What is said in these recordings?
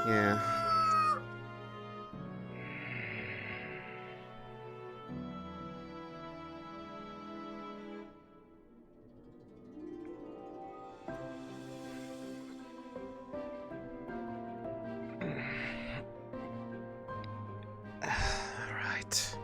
Yeah. Right.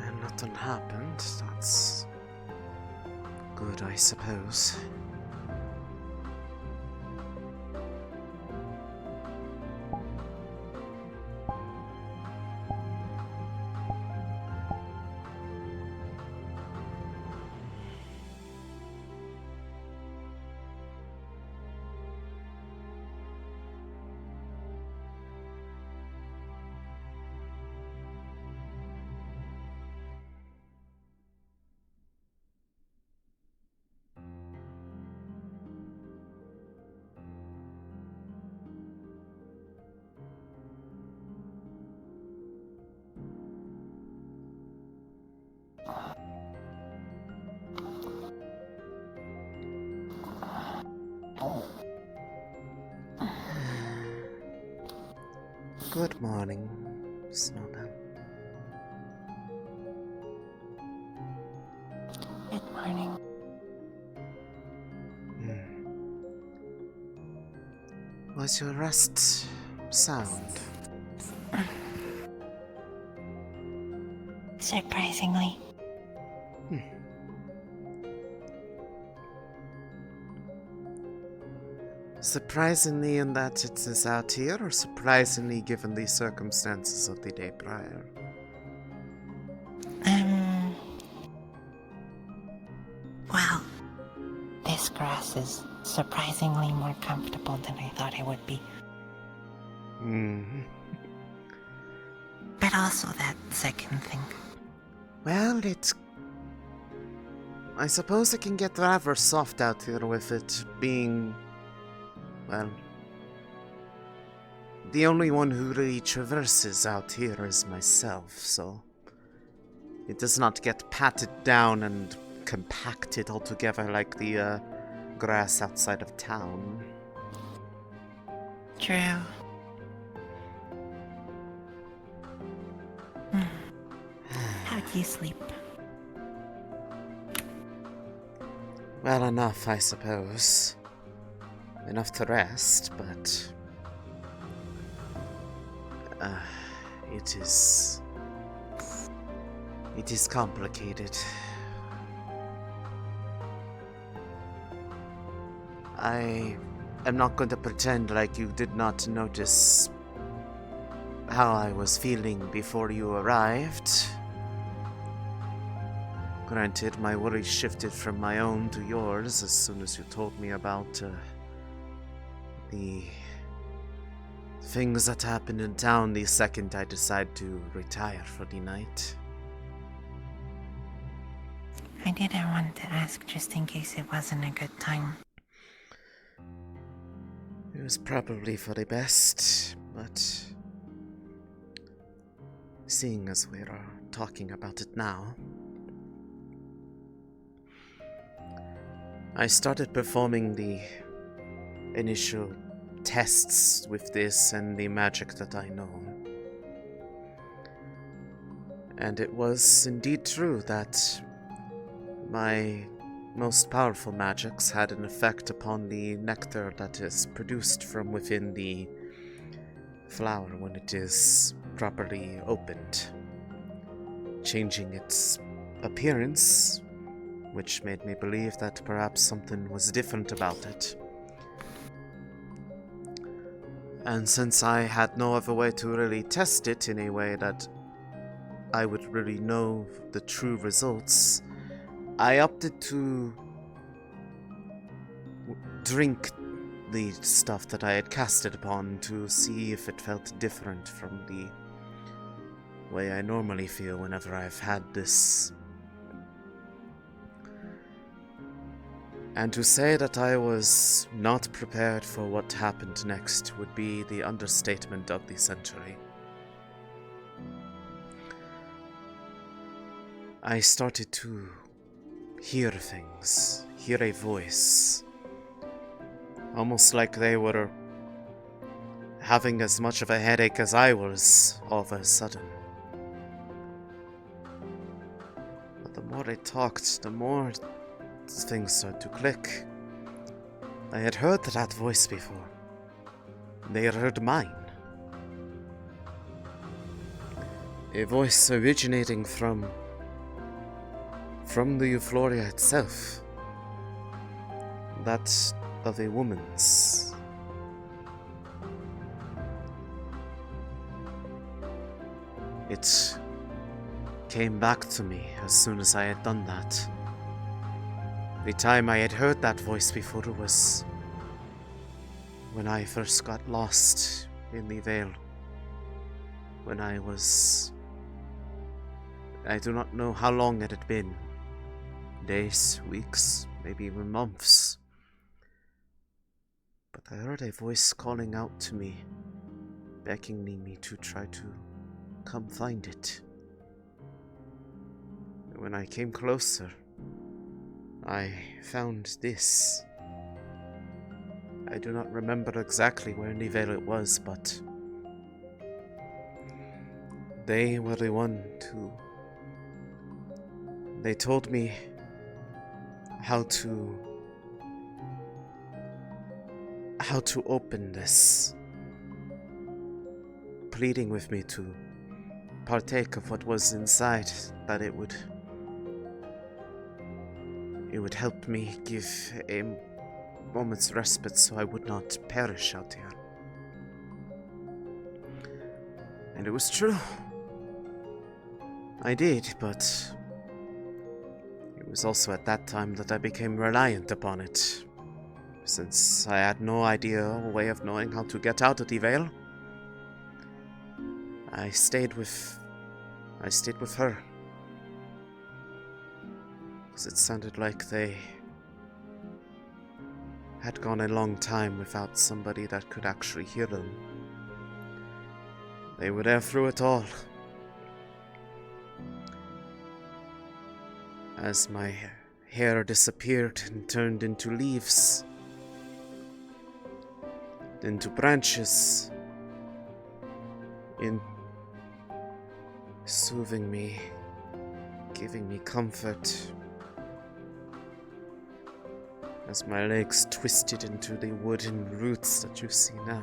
And nothing happened. That's good, I suppose. Good morning, Snowman. Good morning. Was your rest sound? Surprisingly. Surprisingly in that it is out here, or surprisingly given the circumstances of the day prior? Well, this grass is surprisingly more comfortable than I thought it would be. But also that second thing. Well, I suppose it can get rather soft out here with it being, well, the only one who really traverses out here is myself, so it does not get patted down and compacted altogether like the grass outside of town. True. How do you sleep? Well enough, I suppose. Enough to rest, but it is complicated. I am not going to pretend like you did not notice how I was feeling before you arrived. Granted, my worries shifted from my own to yours as soon as you told me about the things that happened in town the second I decided to retire for the night. I didn't want to ask just in case it wasn't a good time. It was probably for the best, but seeing as we're talking about it now, I started performing the initial tests with this and the magic that I know. And it was indeed true that my most powerful magics had an effect upon the nectar that is produced from within the flower when it is properly opened, changing its appearance, which made me believe that perhaps something was different about it. And since I had no other way to really test it in a way that I would really know the true results, I opted to drink the stuff that I had cast it upon to see if it felt different from the way I normally feel whenever I've had this And to say that I was not prepared for what happened next would be the understatement of the century. I started to hear things, hear a voice, almost like they were having as much of a headache as I was all of a sudden. But the more I talked, the more things started to click. I had heard that voice before. They had heard mine. A voice originating from the Euphoria itself. That of a woman's. It came back to me as soon as I had done that. The time I had heard that voice before was when I first got lost in the Vale. When I do not know how long it had been. Days, weeks, maybe even months. But I heard a voice calling out to me, beckoning me to try to come find it. And when I came closer, I found this. I do not remember exactly where in the Vale it was, but they were the one to... They told me how to open this, pleading with me to partake of what was inside, that it would help me give a moment's respite so I would not perish out here. And it was true. I did, but it was also at that time that I became reliant upon it, since I had no idea or way of knowing how to get out of the Vale. I stayed with her, because it sounded like they had gone a long time without somebody that could actually hear them. They were there through it all. As my hair disappeared and turned into leaves, into branches, in soothing me, giving me comfort, as my legs twisted into the wooden roots that you see now.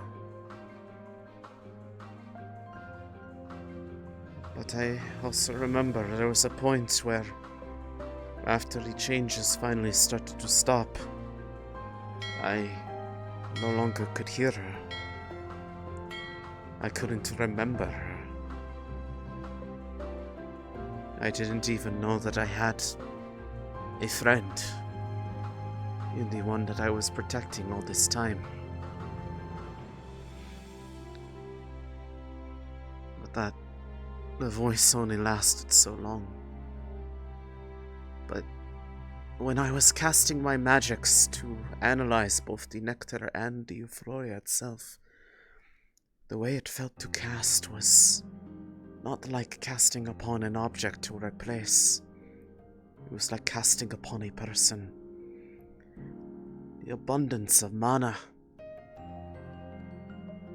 But I also remember there was a point where, after the changes finally started to stop, I no longer could hear her. I couldn't remember her. I didn't even know that I had a friend in the one that I was protecting all this time. But the voice only lasted so long. But when I was casting my magics to analyze both the nectar and the euphoria itself, the way it felt to cast was not like casting upon an object or a place. It was like casting upon a person. The abundance of mana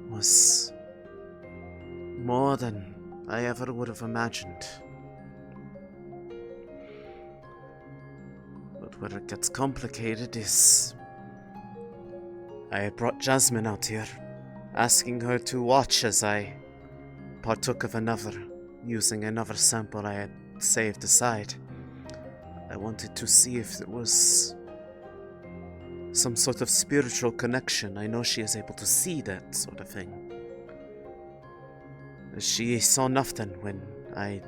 was more than I ever would have imagined. But where it gets complicated is I had brought Jasmine out here, asking her to watch as I partook of using another sample I had saved aside. I wanted to see if there was some sort of spiritual connection. I know she is able to see that sort of thing. She saw nothing when I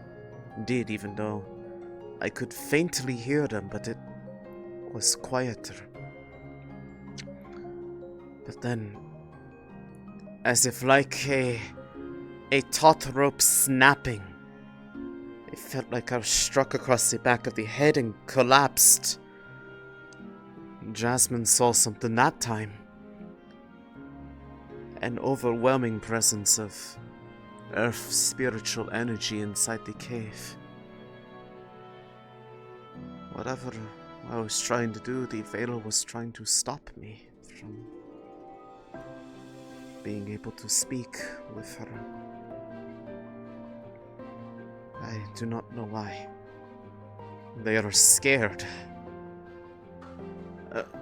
did, even though I could faintly hear them, but it was quieter. But then, as if like a taut rope snapping, it felt like I was struck across the back of the head and collapsed. Jasmine saw something that time. An overwhelming presence of Earth's spiritual energy inside the cave. Whatever I was trying to do, the Vale was trying to stop me from being able to speak with her. I do not know why. They are scared.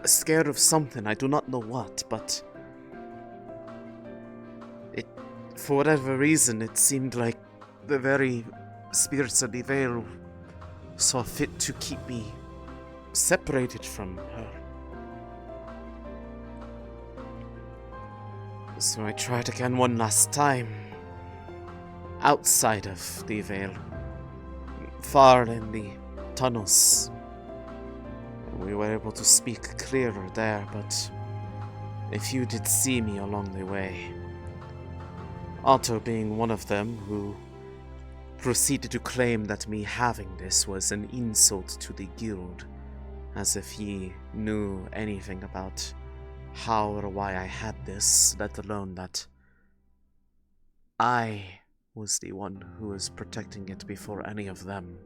Scared of something, I do not know what, but for whatever reason, it seemed like the very spirits of the Vale saw fit to keep me separated from her. So I tried again one last time, outside of the Vale, far in the tunnels. We were able to speak clearer there, but a few did see me along the way. Otto being one of them, who proceeded to claim that me having this was an insult to the guild, as if he knew anything about how or why I had this, let alone that I was the one who was protecting it before any of them,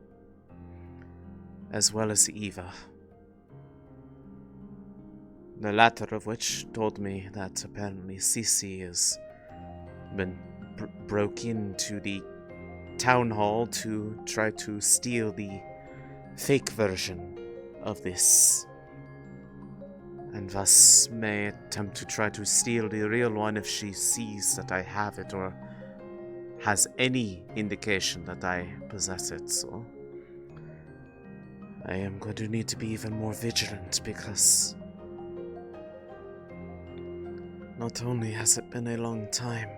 as well as Eva. The latter of which told me that apparently Sisi has been broke into the town hall to try to steal the fake version of this, and thus may attempt to try to steal the real one if she sees that I have it or has any indication that I possess it. So I am going to need to be even more vigilant, because not only has it been a long time,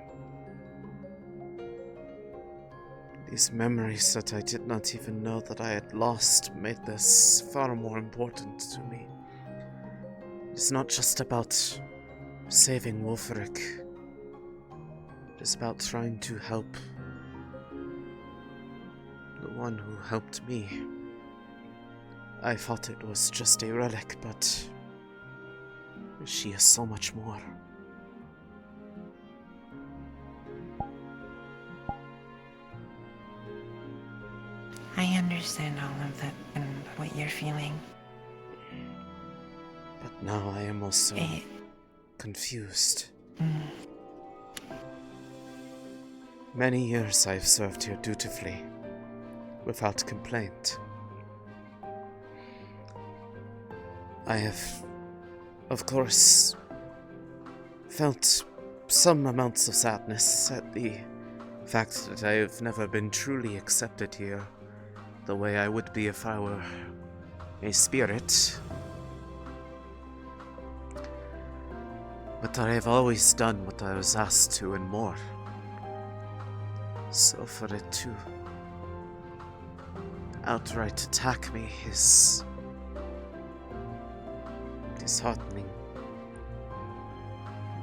these memories that I did not even know that I had lost made this far more important to me. It's not just about saving Wolfric. It is about trying to help the one who helped me. I thought it was just a relic, but she is so much more. I understand all of that and what you're feeling. But now I am also confused. Many years I've served here dutifully, without complaint. I have, of course, felt some amounts of sadness at the fact that I have never been truly accepted here the way I would be if I were a spirit. But I have always done what I was asked to and more. So for it to outright attack me is disheartening.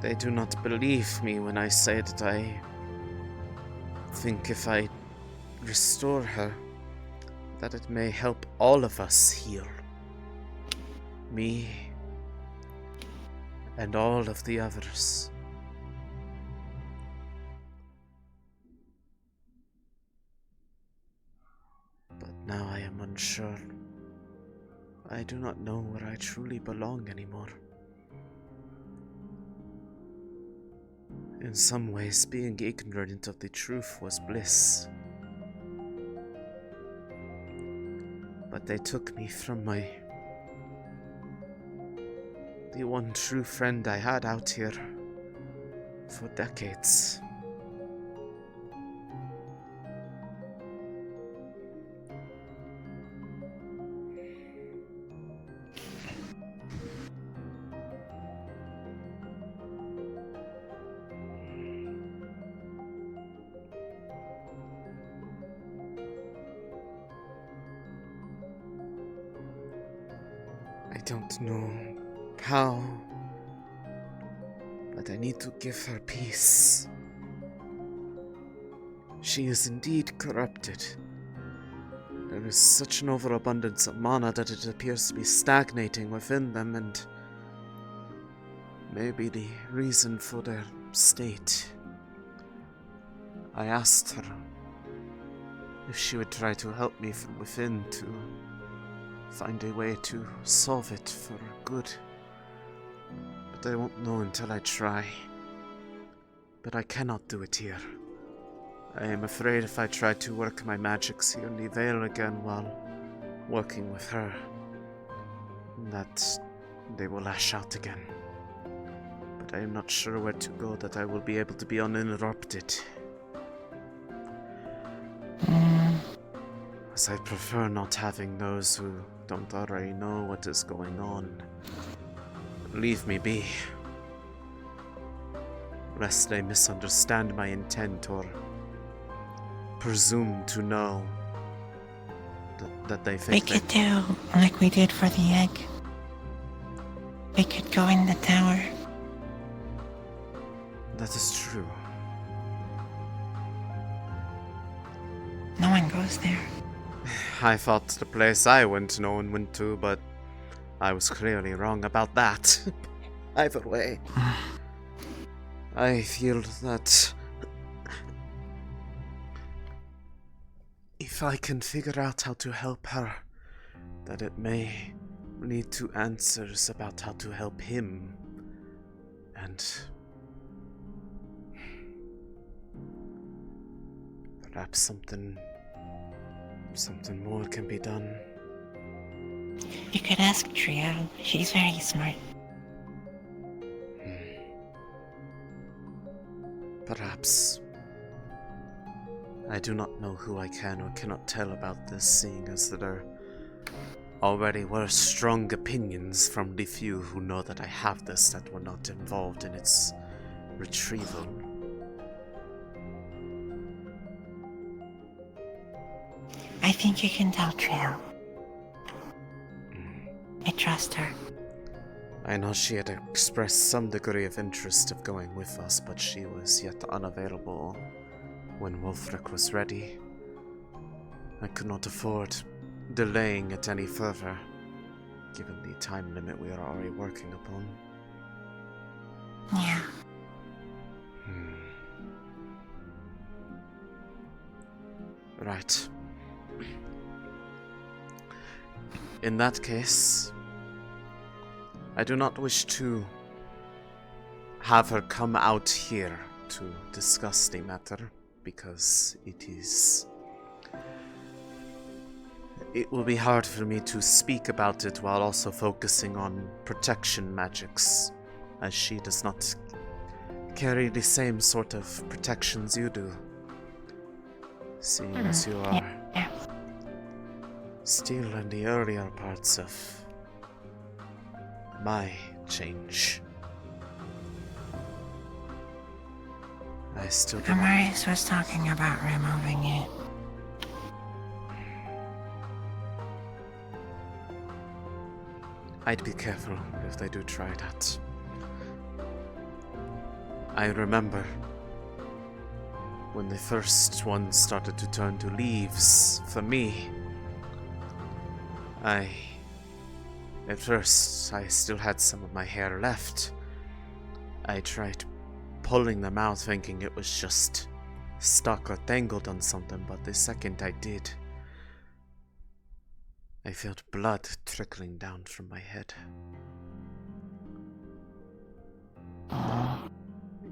They do not believe me when I say that I think if I restore her, that it may help all of us heal. Me and all of the others. But now I am unsure. I do not know where I truly belong anymore. In some ways, being ignorant of the truth was bliss. But they took me from the one true friend I had out here for decades. I don't know how, but I need to give her peace. She is indeed corrupted, There is such an overabundance of mana that it appears to be stagnating within them, and may be the reason for their state. I asked her if she would try to help me from within to find a way to solve it for good. But I won't know until I try. But I cannot do it here. I am afraid if I try to work my magics here in the Vale again while working with her, that they will lash out again. But I am not sure where to go that I will be able to be uninterrupted. As I prefer not having those who don't already know what is going on leave me be, lest they misunderstand my intent or presume to know that they think We could do like we did for the egg. We could go in the tower. That is true. No one goes there. I thought the place I went no one went to, but I was clearly wrong about that. Either way, I feel that if I can figure out how to help her, that it may lead to answers about how to help him, and perhaps something more can be done. You could ask Trio. She's very smart. Perhaps. I do not know who I can or cannot tell about this, seeing as there already were strong opinions from the few who know that I have this that were not involved in its retrieval. I think you can tell Trio. I trust her. I know she had expressed some degree of interest of going with us, but she was yet unavailable when Wolfric was ready. I could not afford delaying it any further, given the time limit we are already working upon. Yeah. Right. In that case, I do not wish to have her come out here to discuss the matter, because it will be hard for me to speak about it while also focusing on protection magics, as she does not carry the same sort of protections you do, seeing as you are still in the earlier parts of my change. I still do not... Amaris was talking about removing it. I'd be careful if they do try that. I remember when the first one started to turn to leaves for me. At first, I still had some of my hair left. I tried pulling them out thinking it was just stuck or tangled on something, but the second I did, I felt blood trickling down from my head.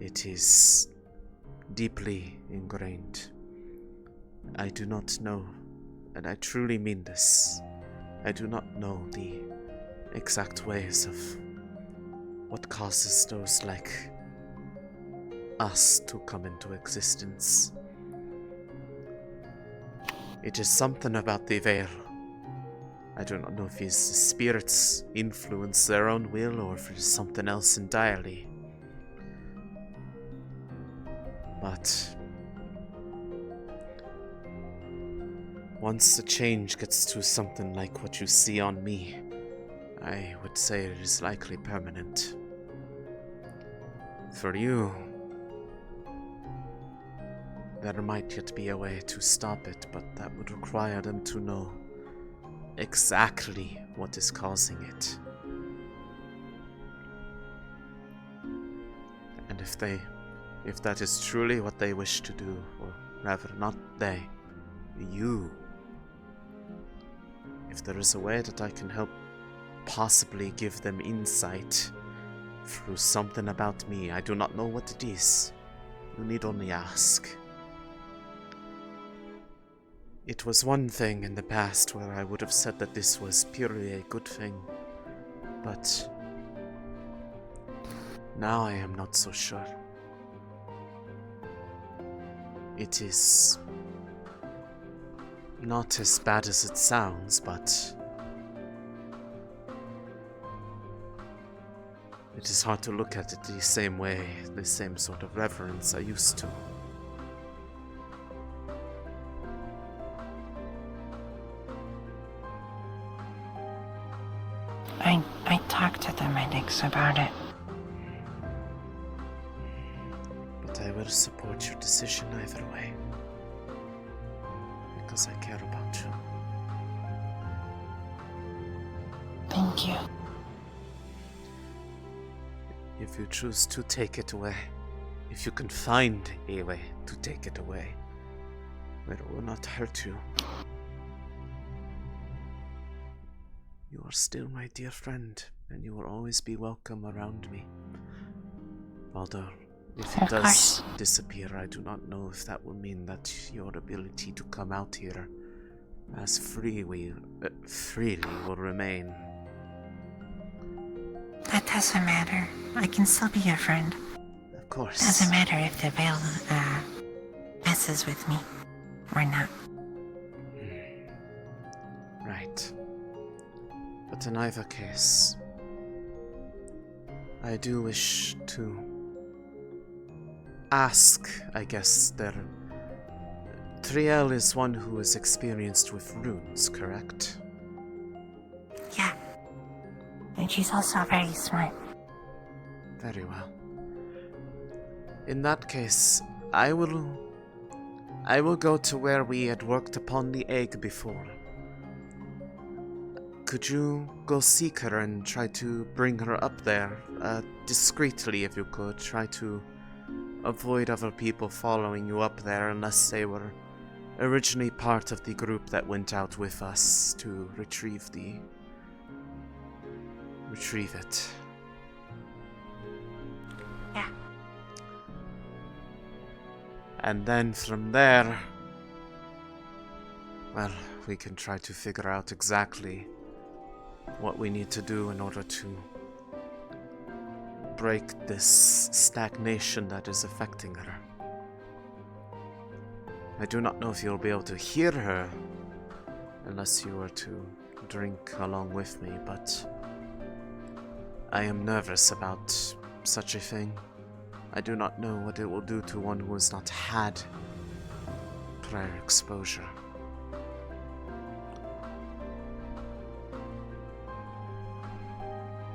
It is deeply ingrained. I do not know, and I truly mean this, I do not know the exact ways of what causes those like us to come into existence. It is something about the Vale. I do not know if these spirits influence their own will or if it is something else entirely. But once the change gets to something like what you see on me, I would say it is likely permanent. For you, there might yet be a way to stop it, but that would require them to know exactly what is causing it. And if that is truly what they wish to do, or rather not they, you, if there is a way that I can help possibly give them insight through something about me, I do not know what it is. You need only ask. It was one thing in the past where I would have said that this was purely a good thing, but now I am not so sure. It is not as bad as it sounds, but it is hard to look at it the same way, the same sort of reverence I used to. I talked to the medics about it. But I will support your decision either way, because I care about you. Thank you. If you choose to take it away, if you can find a way to take it away, where it will not hurt you, you are still my dear friend, and you will always be welcome around me. Although, if it does disappear, I do not know if that will mean that your ability to come out here as freely will remain. That doesn't matter. I can still be your friend. Of course. Doesn't matter if the Vale messes with me or not. Right. But in either case, I do wish to ask, I guess, Triel is one who is experienced with runes, correct? Yeah. And she's also very smart. Very well. In that case, I will go to where we had worked upon the egg before. Could you go seek her and try to bring her up there, discreetly if you could? Try to avoid other people following you up there unless they were originally part of the group that went out with us to retrieve it. Yeah. And then from there, well, we can try to figure out exactly what we need to do in order to break this stagnation that is affecting her. I do not know if you'll be able to hear her unless you were to drink along with me, but I am nervous about such a thing. I do not know what it will do to one who has not had prior exposure.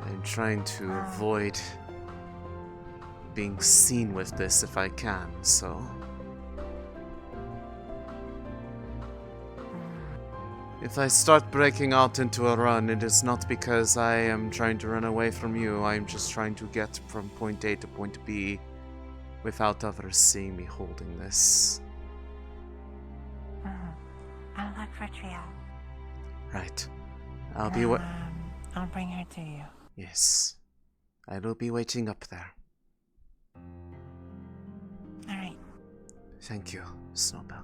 I'm trying to avoid being seen with this if I can, so if I start breaking out into a run, it is not because I am trying to run away from you. I am just trying to get from point A to point B without others seeing me holding this. I'll look for Triel. Right. I'll bring her to you. Yes. I will be waiting up there. Alright. Thank you, Snowbell.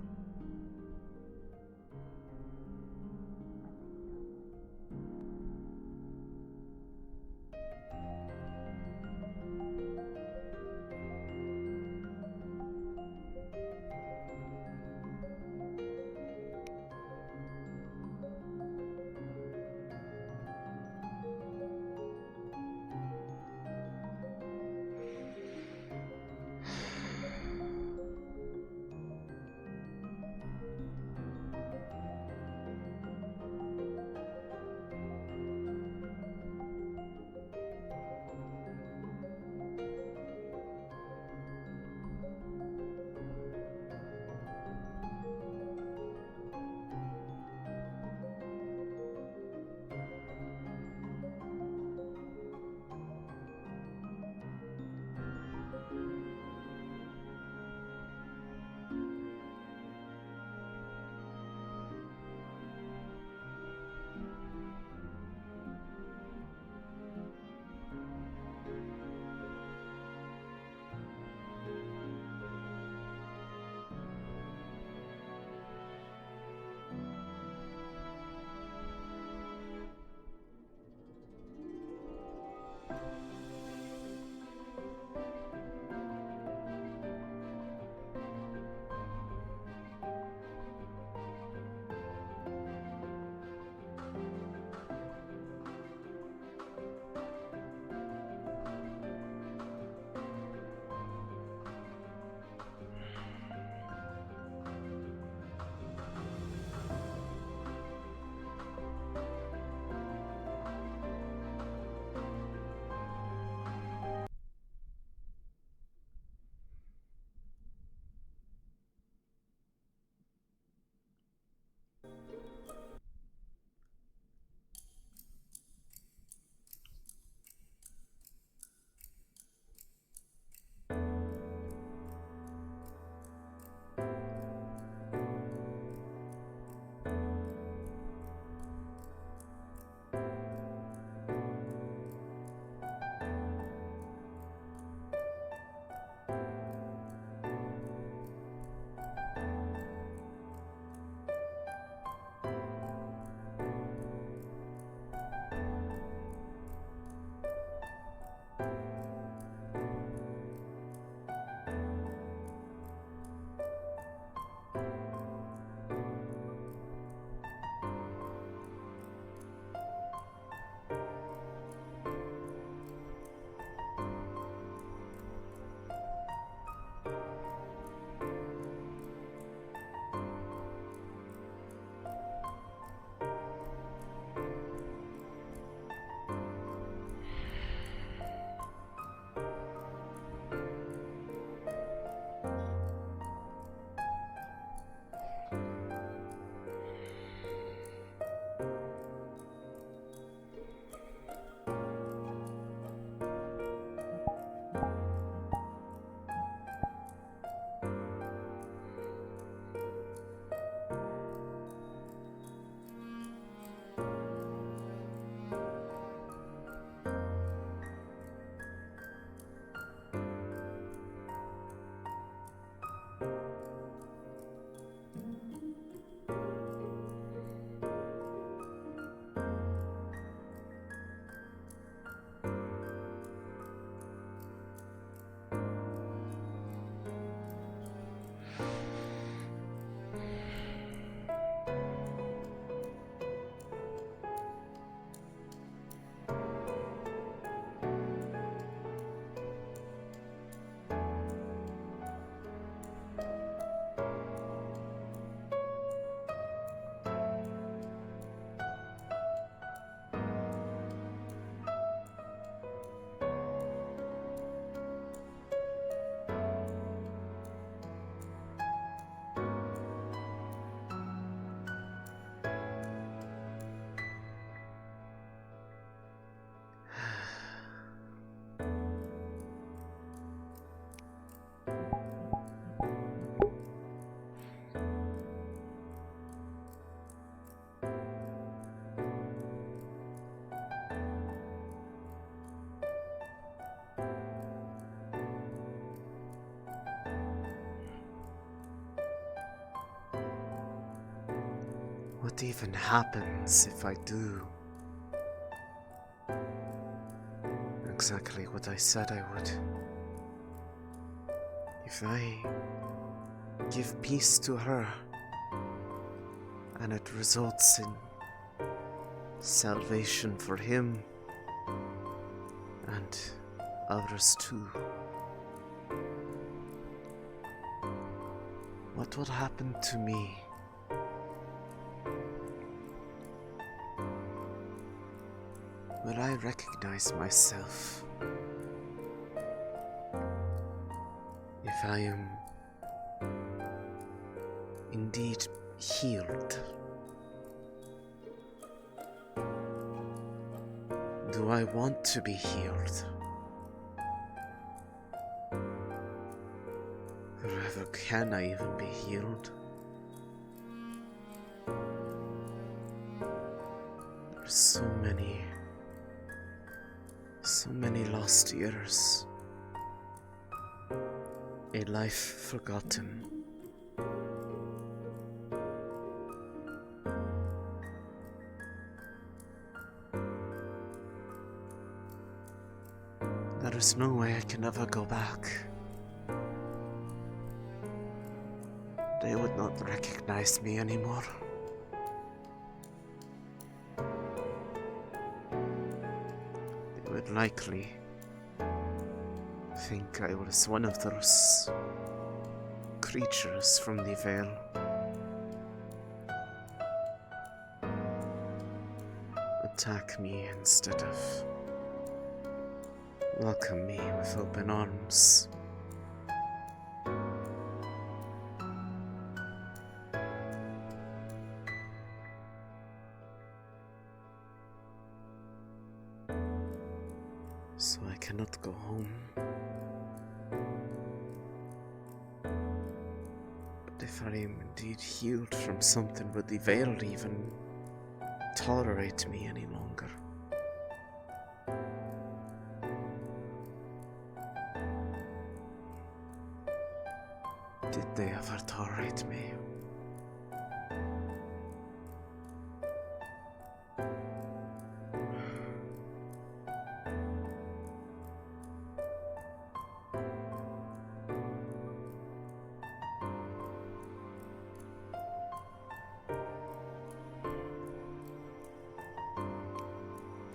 what even happens if I do exactly what I said I would? If I give peace to her, and it results in salvation for him and others too, what will happen to me? Will I recognize myself if I am indeed healed? Do I want to be healed? Or ever can I even be healed? There's so many lost years. A life forgotten. There is no way I can ever go back. They would not recognize me anymore. They would likely think I was one of those creatures from the Vale. Attack me instead of welcome me with open arms. So I cannot go home. But if I am indeed healed from something, would the Vale even tolerate me any longer? Did they ever tolerate me?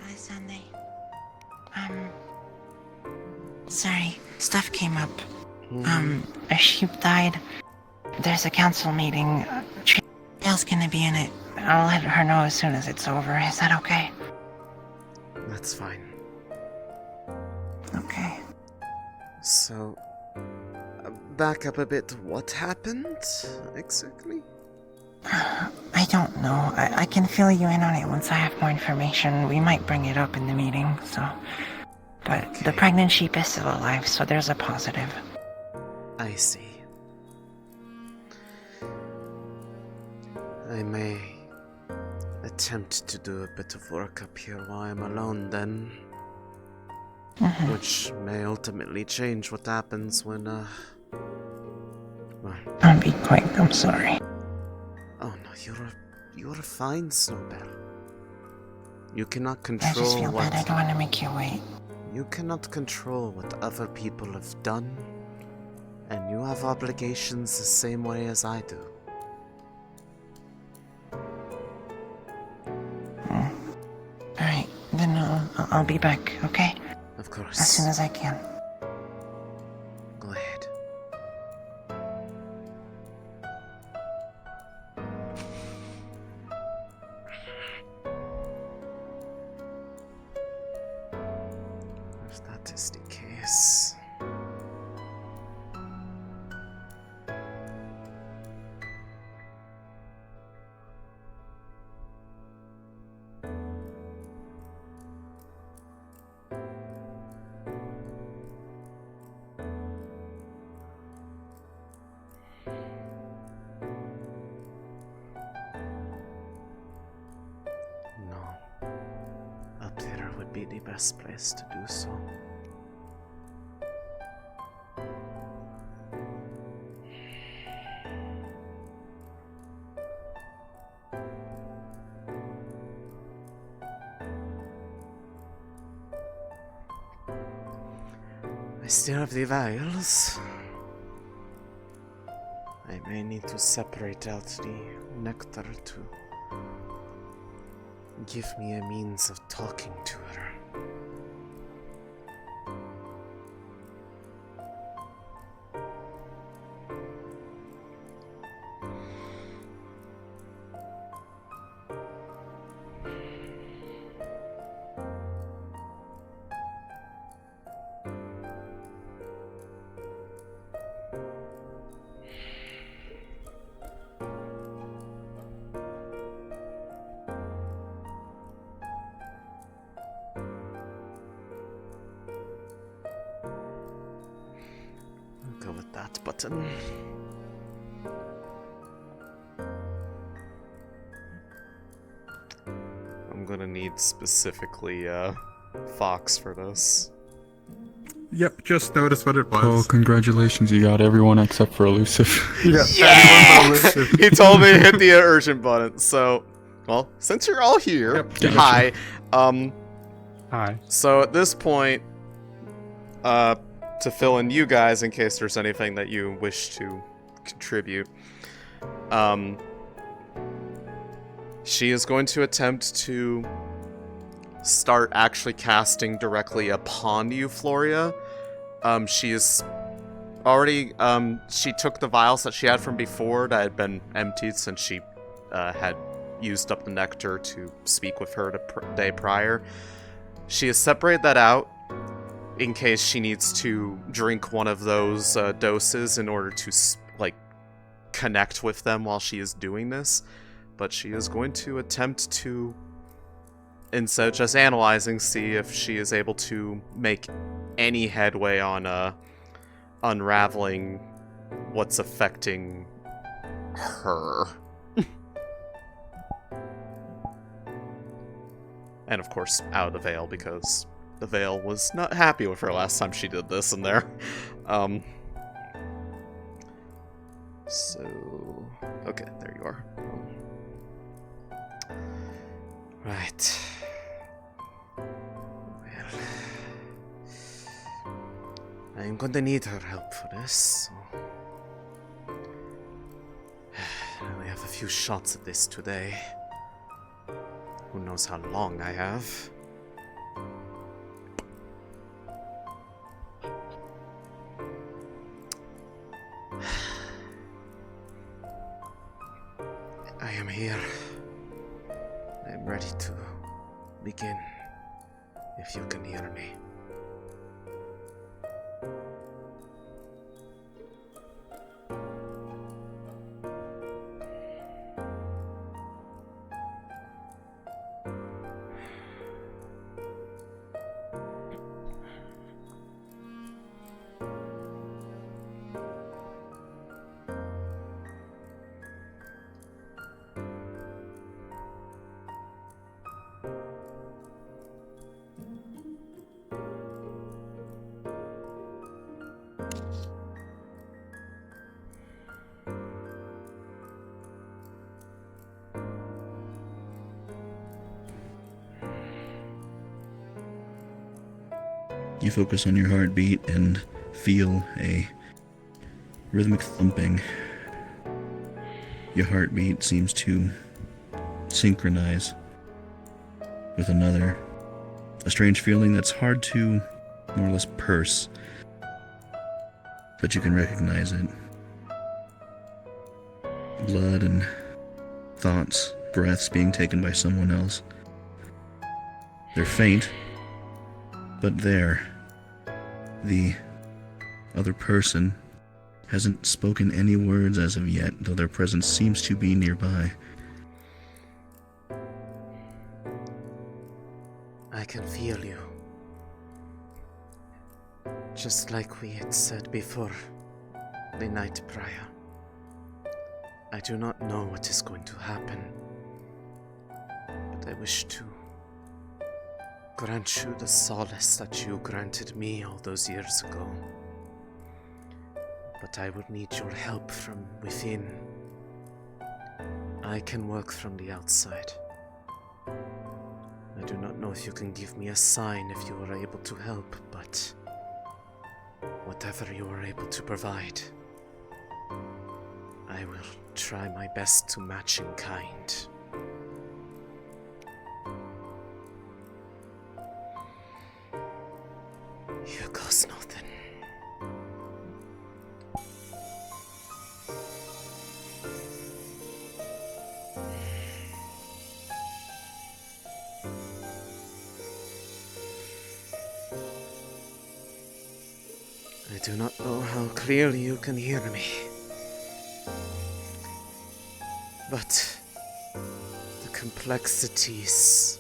Elisande. Sorry, stuff came up. A sheep died. There's a council meeting. Trail's gonna be in it. I'll let her know as soon as it's over. Is that okay? That's fine. Okay. So, back up a bit. What happened exactly? I don't know. I can fill you in on it once I have more information. We might bring it up in the meeting, so... But Okay. the pregnant sheep is still alive, so there's a positive. I see. I may attempt to do a bit of work up here while I'm alone then. Which may ultimately change what happens when, well... Don't be quick, I'm sorry. Oh no, you're fine, Snowbell. You cannot I just control feel what... bad, I don't want to make you wait. You cannot control what other people have done, and you have obligations the same way as I do. Alright, then I'll be back, okay? Of course. As soon as I can. Go ahead. If that is the case... No. Up there would be the best place to do so. I still have the vials. I may need to separate out the nectar to give me a means of talking to her. Go with that button. I'm gonna need specifically Fox for this. Yep, just noticed what it was. Oh, congratulations, you got everyone except for Elusive. Yeah! He told me to hit the urgent button, so... Well, since you're all here... Yep. Gotcha. Hi. Hi. So at this point, to fill in you guys in case there's anything that you wish to contribute, she is going to attempt to start actually casting directly upon you, Floria. She is already, she took the vials that she had from before that had been emptied since she had used up the nectar to speak with her the day prior. She has separated that out in case she needs to drink one of those doses in order to, like, connect with them while she is doing this. But she is going to attempt to, instead of just analyzing, see if she is able to make any headway on unraveling what's affecting her. And of course, out of the Vale, because the Vale was not happy with her last time she did this in there. So... Okay, there you are. Right. Well... I'm going to need her help for this, so... I only have a few shots at this today. Who knows how long I have. I am here. I am ready to begin, if you can hear me. You focus on your heartbeat and feel a rhythmic thumping. Your heartbeat seems to synchronize with another. A strange feeling that's hard to more or less purse, but you can recognize it. Blood and thoughts, breaths being taken by someone else. They're faint, but there. The other person hasn't spoken any words as of yet, though their presence seems to be nearby. I can feel you. Just like we had said before, the night prior. I do not know what is going to happen, but I wish to grant you the solace that you granted me all those years ago. But I would need your help from within. I can work from the outside. I do not know if you can give me a sign if you are able to help, but whatever you are able to provide. I will try my best to match in kind. Here goes nothing. I do not know how clearly you can hear me, but the complexities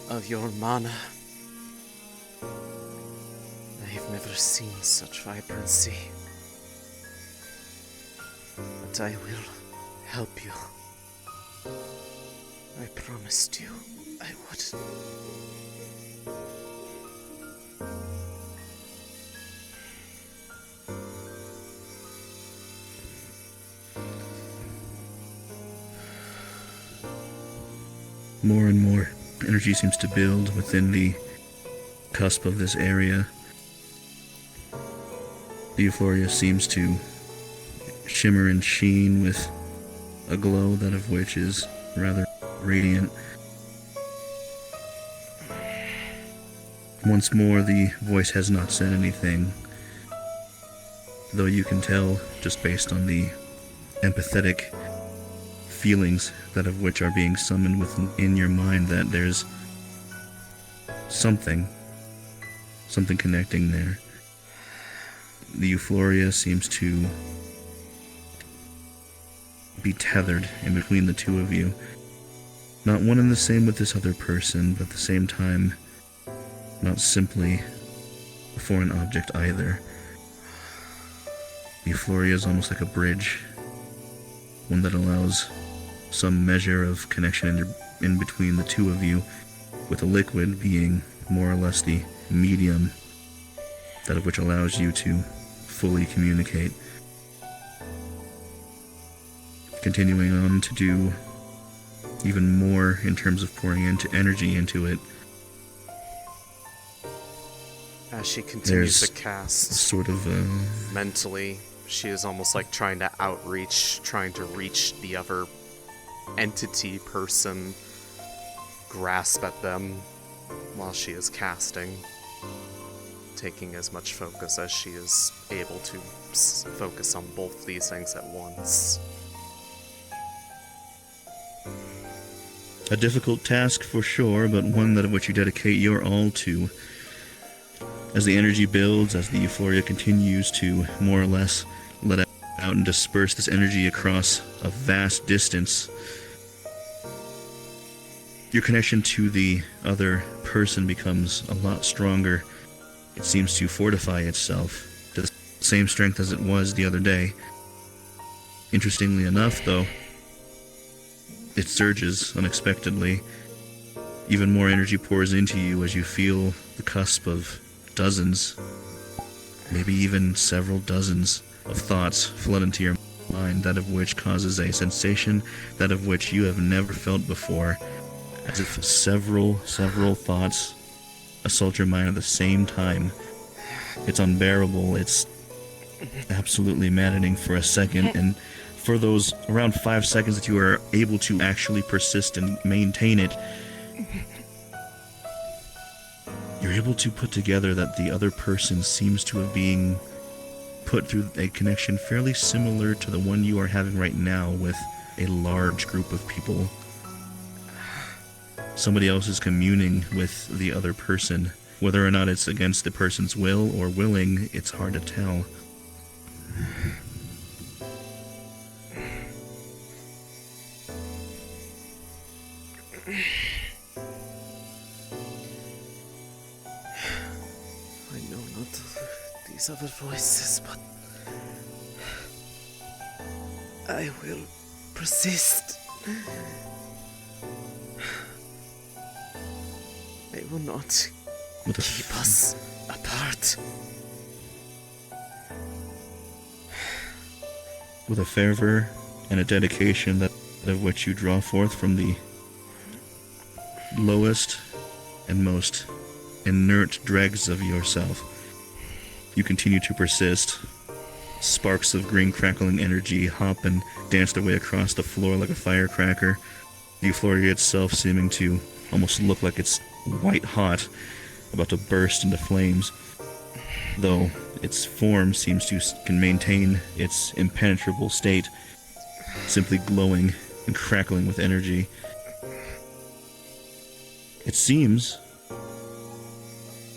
of your mana, I have never seen such vibrancy. But I will help you. I promised you I would. More and more energy seems to build within the cusp of this area. The euphoria seems to shimmer and sheen with a glow, that of which is rather radiant. Once more, the voice has not said anything, though you can tell, just based on the empathetic feelings that of which are being summoned within your mind, that there's something connecting there. The euphoria seems to be tethered in between the two of you. Not one and the same with this other person, but at the same time, not simply a foreign object either. The euphoria is almost like a bridge, one that allows some measure of connection in between the two of you, with the liquid being more or less the medium, that of which allows you to fully communicate. Continuing on to do even more in terms of pouring into energy into it. As she continues There's to cast, sort of mentally, she is almost like trying to outreach, trying to reach the other entity person, grasp at them while she is casting, taking as much focus as she is able to focus on both these things at once. a difficult task for sure, but one that of which you dedicate your all to. As the energy builds, as the euphoria continues to more or less let out and disperse this energy across a vast distance, your connection to the other person becomes a lot stronger. It seems to fortify itself to the same strength as it was the other day. Interestingly enough, though, it surges unexpectedly. Even more energy pours into you as you feel the cusp of dozens, maybe even several dozens of thoughts flood into your mind, that of which causes a sensation that of which you have never felt before, as if several thoughts assault your mind at the same time. It's unbearable. It's absolutely maddening for a second, and for those around 5 seconds that you are able to actually persist and maintain it, you're able to put together that the other person seems to have been put through a connection fairly similar to the one you are having right now with a large group of people. Somebody else is communing with the other person. Whether or not it's against the person's will or willing, it's hard to tell. I know not these other voices, but I will persist. I will not keep us apart. With a fervor and a dedication that of which you draw forth from the lowest and most inert dregs of yourself, you continue to persist. Sparks of green crackling energy hop and dance their way across the floor like a firecracker. The euphoria itself seeming to almost look like it's white hot, about to burst into flames, though its form seems to can maintain its impenetrable state, simply glowing and crackling with energy. It seems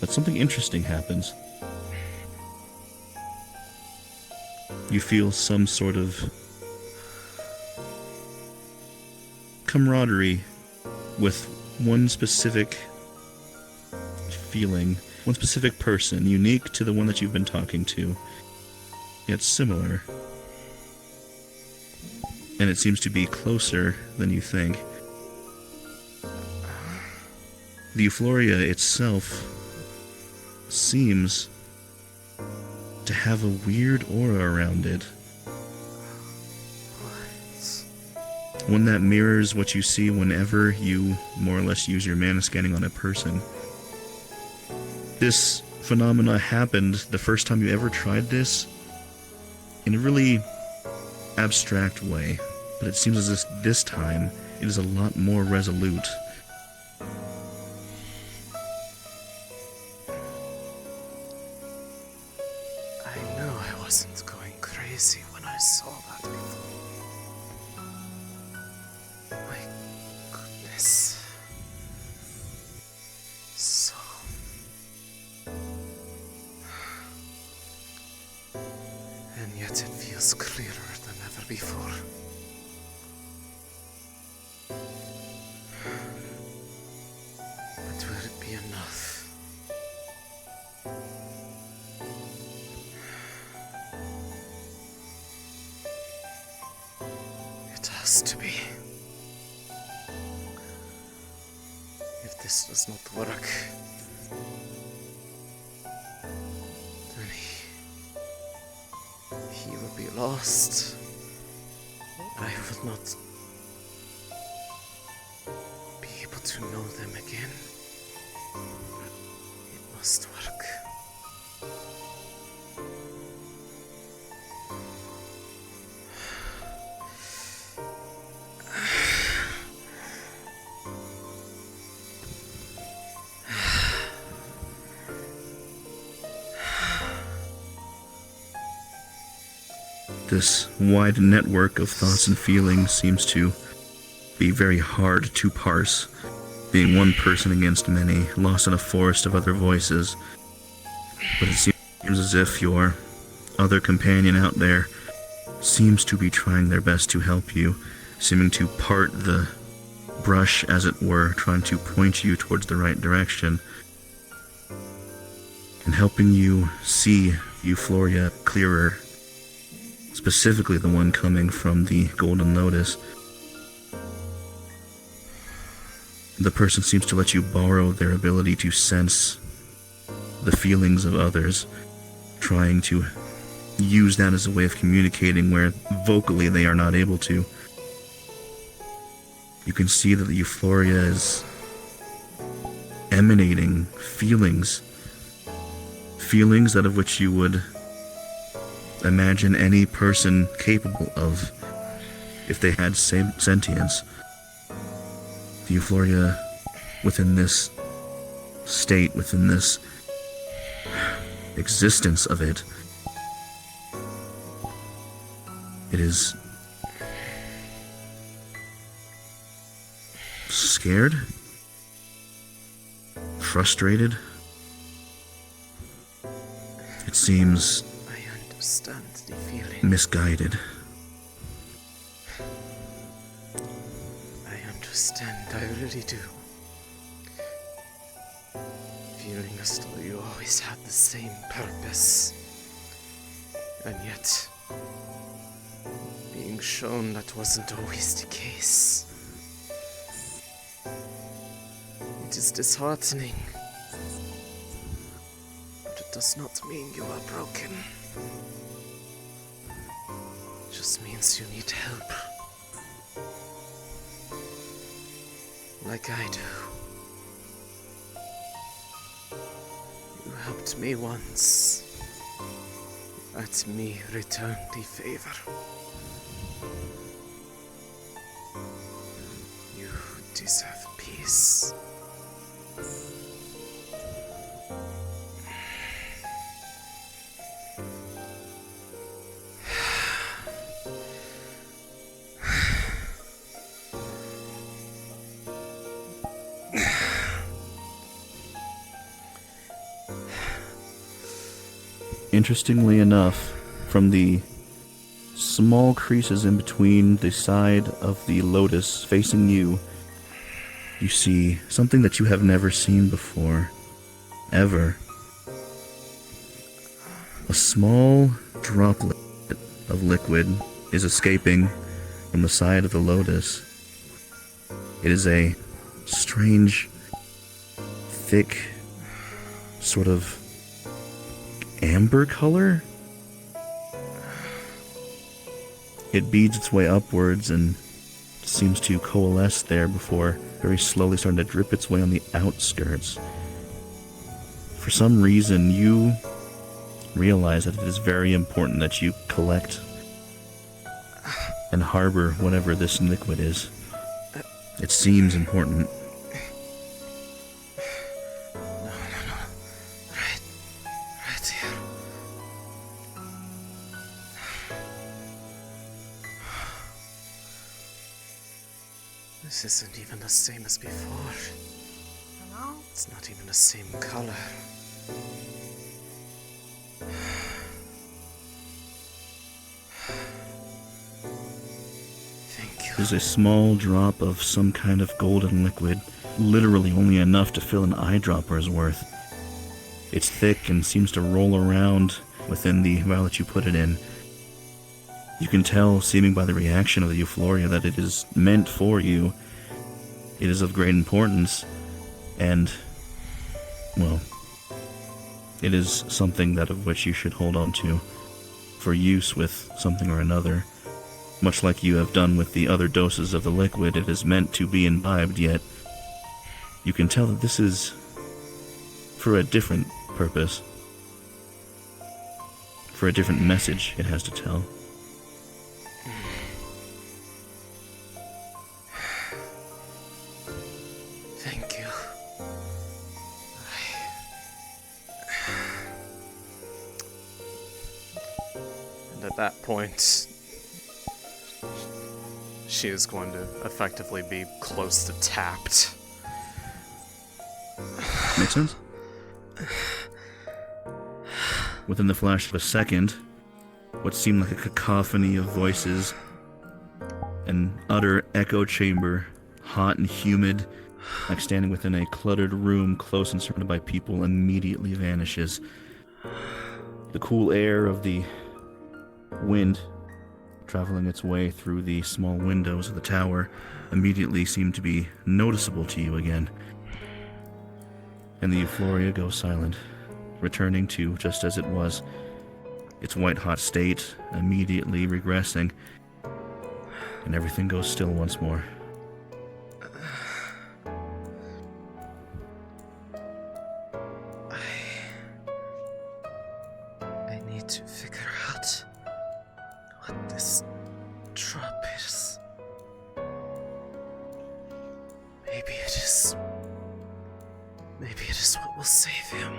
that something interesting happens. You feel some sort of camaraderie with one specific feeling, one specific person, unique to the one that you've been talking to, yet similar. And it seems to be closer than you think. The euphoria itself seems to have a weird aura around it. One that mirrors what you see whenever you more or less use your mana scanning on a person. This phenomena happened the first time you ever tried this in a really abstract way, but it seems as if this time it is a lot more resolute. I knew I wasn't going crazy when I saw that before. My goodness. So... and yet it feels clearer than ever before. But will it be enough? It has to be. If this does not work, then he will be lost. I will not be able to know them again. It must work. This wide network of thoughts and feelings seems to be very hard to parse, being one person against many, lost in a forest of other voices. But it seems as if your other companion out there seems to be trying their best to help you, seeming to part the brush, as it were, trying to point you towards the right direction, and helping you see Euphoria clearer. Specifically the one coming from the Golden Lotus. The person seems to let you borrow their ability to sense the feelings of others, trying to use that as a way of communicating where vocally they are not able to. You can see that the Euphoria is emanating feelings that of which you would imagine any person capable of if they had sentience. The Euphoria within this state, within this existence of it, it is scared, frustrated. It seems I understand the feeling. misguided. I understand, I really do. Feeling as though you always had the same purpose. And yet, being shown that wasn't always the case. It is disheartening. But it does not mean you are broken. It just means you need help. Like I do. You helped me once. Let me return the favor. You deserve peace. Interestingly enough, from the small creases in between the side of the lotus facing you, you see something that you have never seen before, ever. A small droplet of liquid is escaping from the side of the lotus. It is a strange, thick, sort of amber color. It beads its way upwards and seems to coalesce there before very slowly starting to drip its way on the outskirts. For some reason, you realize that it is very important that you collect and harbor whatever this liquid is. It seems important. Right here. This isn't even the same as before. Hello? It's not even the same color. Thank you. There's a small drop of some kind of golden liquid, literally only enough to fill an eyedropper's worth. It's thick and seems to roll around within the vial that you put it in. You can tell, seeming by the reaction of the Euphoria, that it is meant for you. It is of great importance, and, well, it is something that of which you should hold on to for use with something or another. Much like you have done with the other doses of the liquid, it is meant to be imbibed, yet you can tell that this is for a different purpose, for a different message it has to tell. Thank you. And at that point, she is going to effectively be close to tapped. Make sense? Within the flash of a second, what seemed like a cacophony of voices, an utter echo chamber, hot and humid, like standing within a cluttered room close and surrounded by people, immediately vanishes. The cool air of the wind traveling its way through the small windows of the tower immediately seemed to be noticeable to you again. And the Euphoria goes silent, returning to just as it was, its white-hot state immediately regressing, and everything goes still once more. I need to figure out what this drop is. Maybe it is what will save him.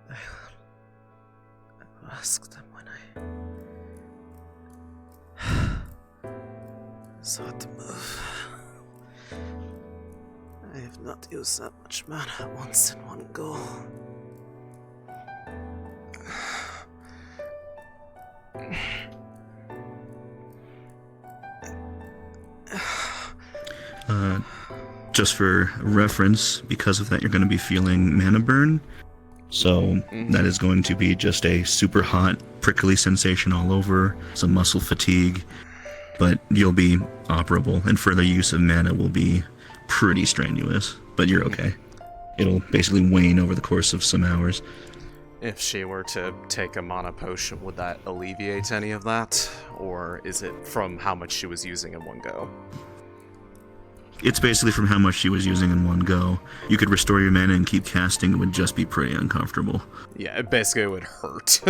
I will ask them when I saw the move. I have not used that much mana at once in one go. Just for reference, because of that, you're going to be feeling mana burn. So that is going to be just a super hot, prickly sensation all over, some muscle fatigue, but you'll be operable, and further use of mana will be pretty strenuous, but you're okay. It'll basically wane over the course of some hours. If she were to take a mana potion, would that alleviate any of that? Or is it from how much she was using in one go? It's basically from how much she was using in one go. You could restore your mana and keep casting, it would just be pretty uncomfortable. Yeah, it basically would hurt.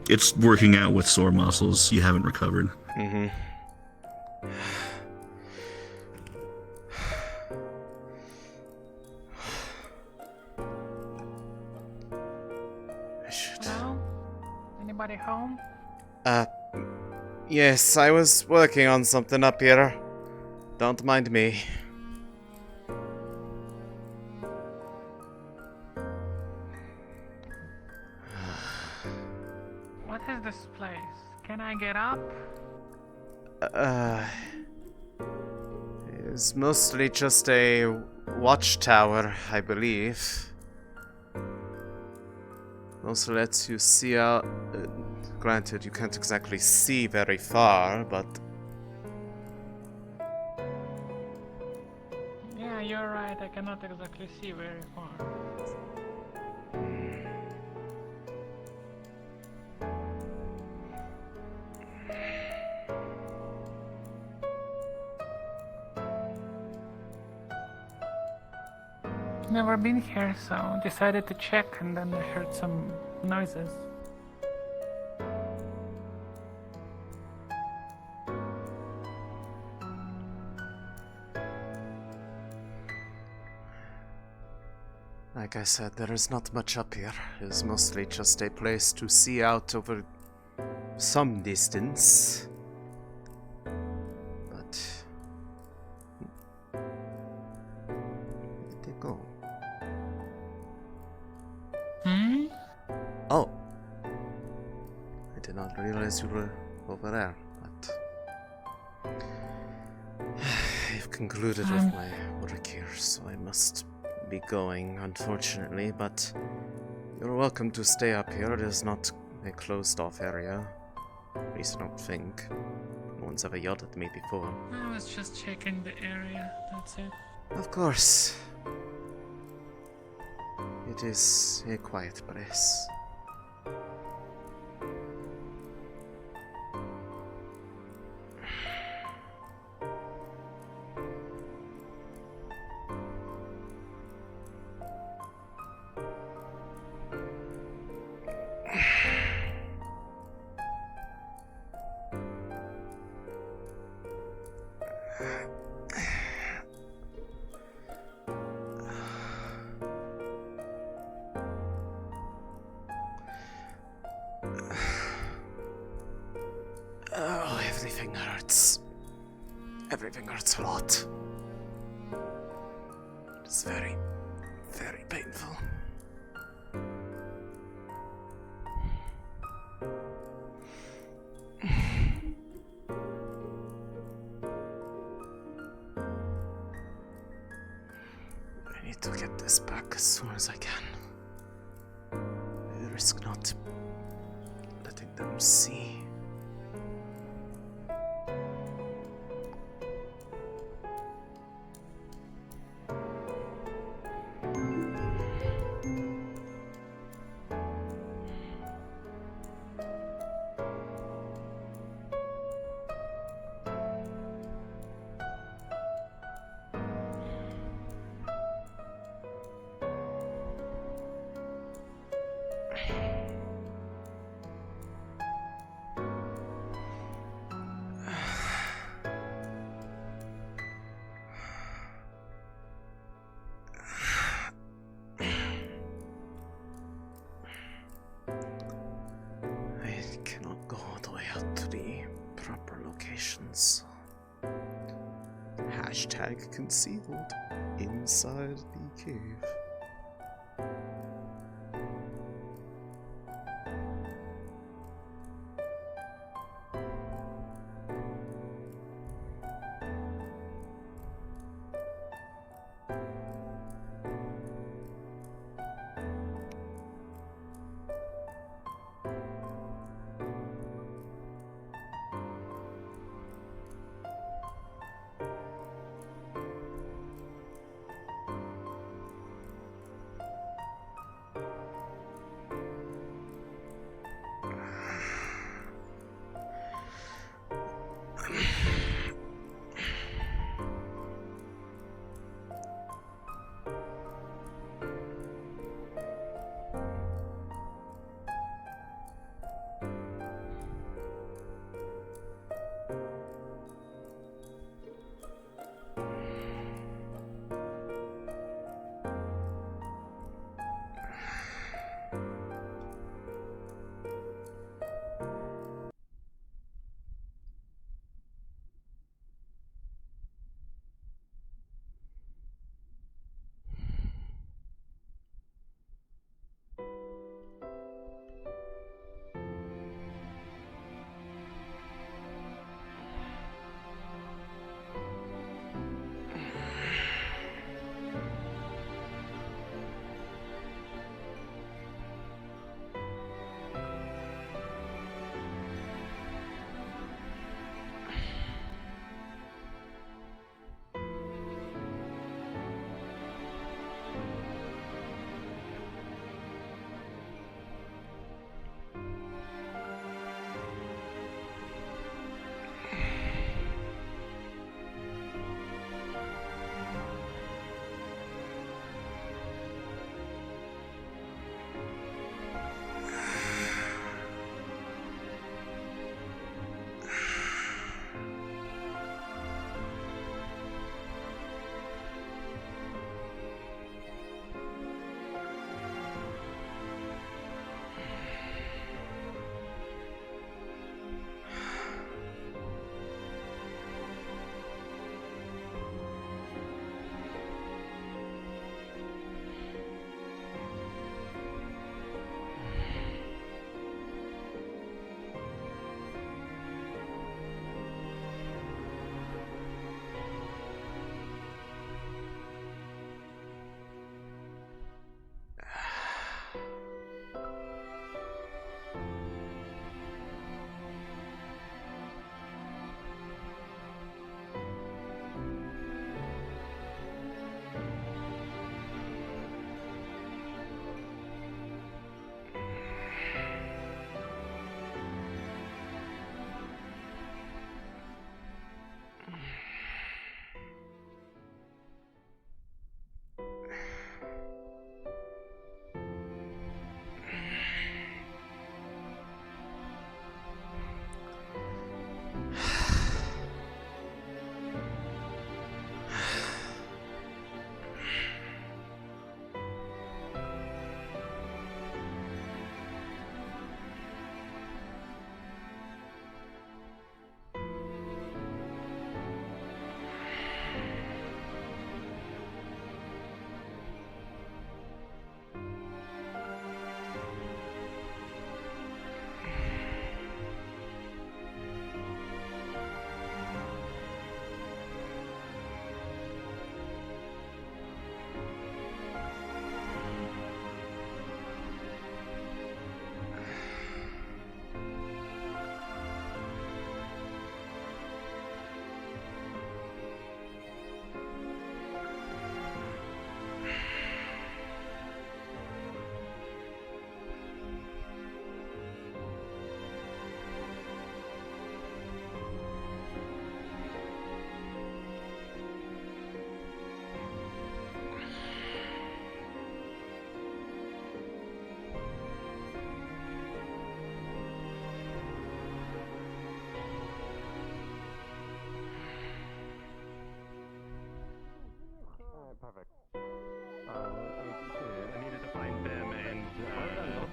It's working out with sore muscles you haven't recovered. Mm-hmm. I should... Hello? Anybody home? Yes, I was working on something up here. Don't mind me. What is this place? Can I get up? It's mostly just a watchtower, I believe. Also lets you see out. Granted, you can't exactly see very far, but Yeah, you're right. I cannot exactly see very far. Never been here, so decided to check, and then I heard some noises. like I said, there is not much up here. It is mostly just a place to see out over some distance. But where did they go? Hmm? Oh, I did not realize you were over there, but I've concluded with my work here, so I must be going, unfortunately, but you're welcome to stay up here. It is not a closed-off area. At least I don't think. No one's ever yelled at me before. I was just checking the area, that's it. Of course. It is a quiet place. Oh, everything hurts. Everything hurts a lot. It's very, very painful. I need to get this back as soon as I can. I risk not letting them see. I cannot go all the way out to the proper locations. Hashtag concealed inside the cave.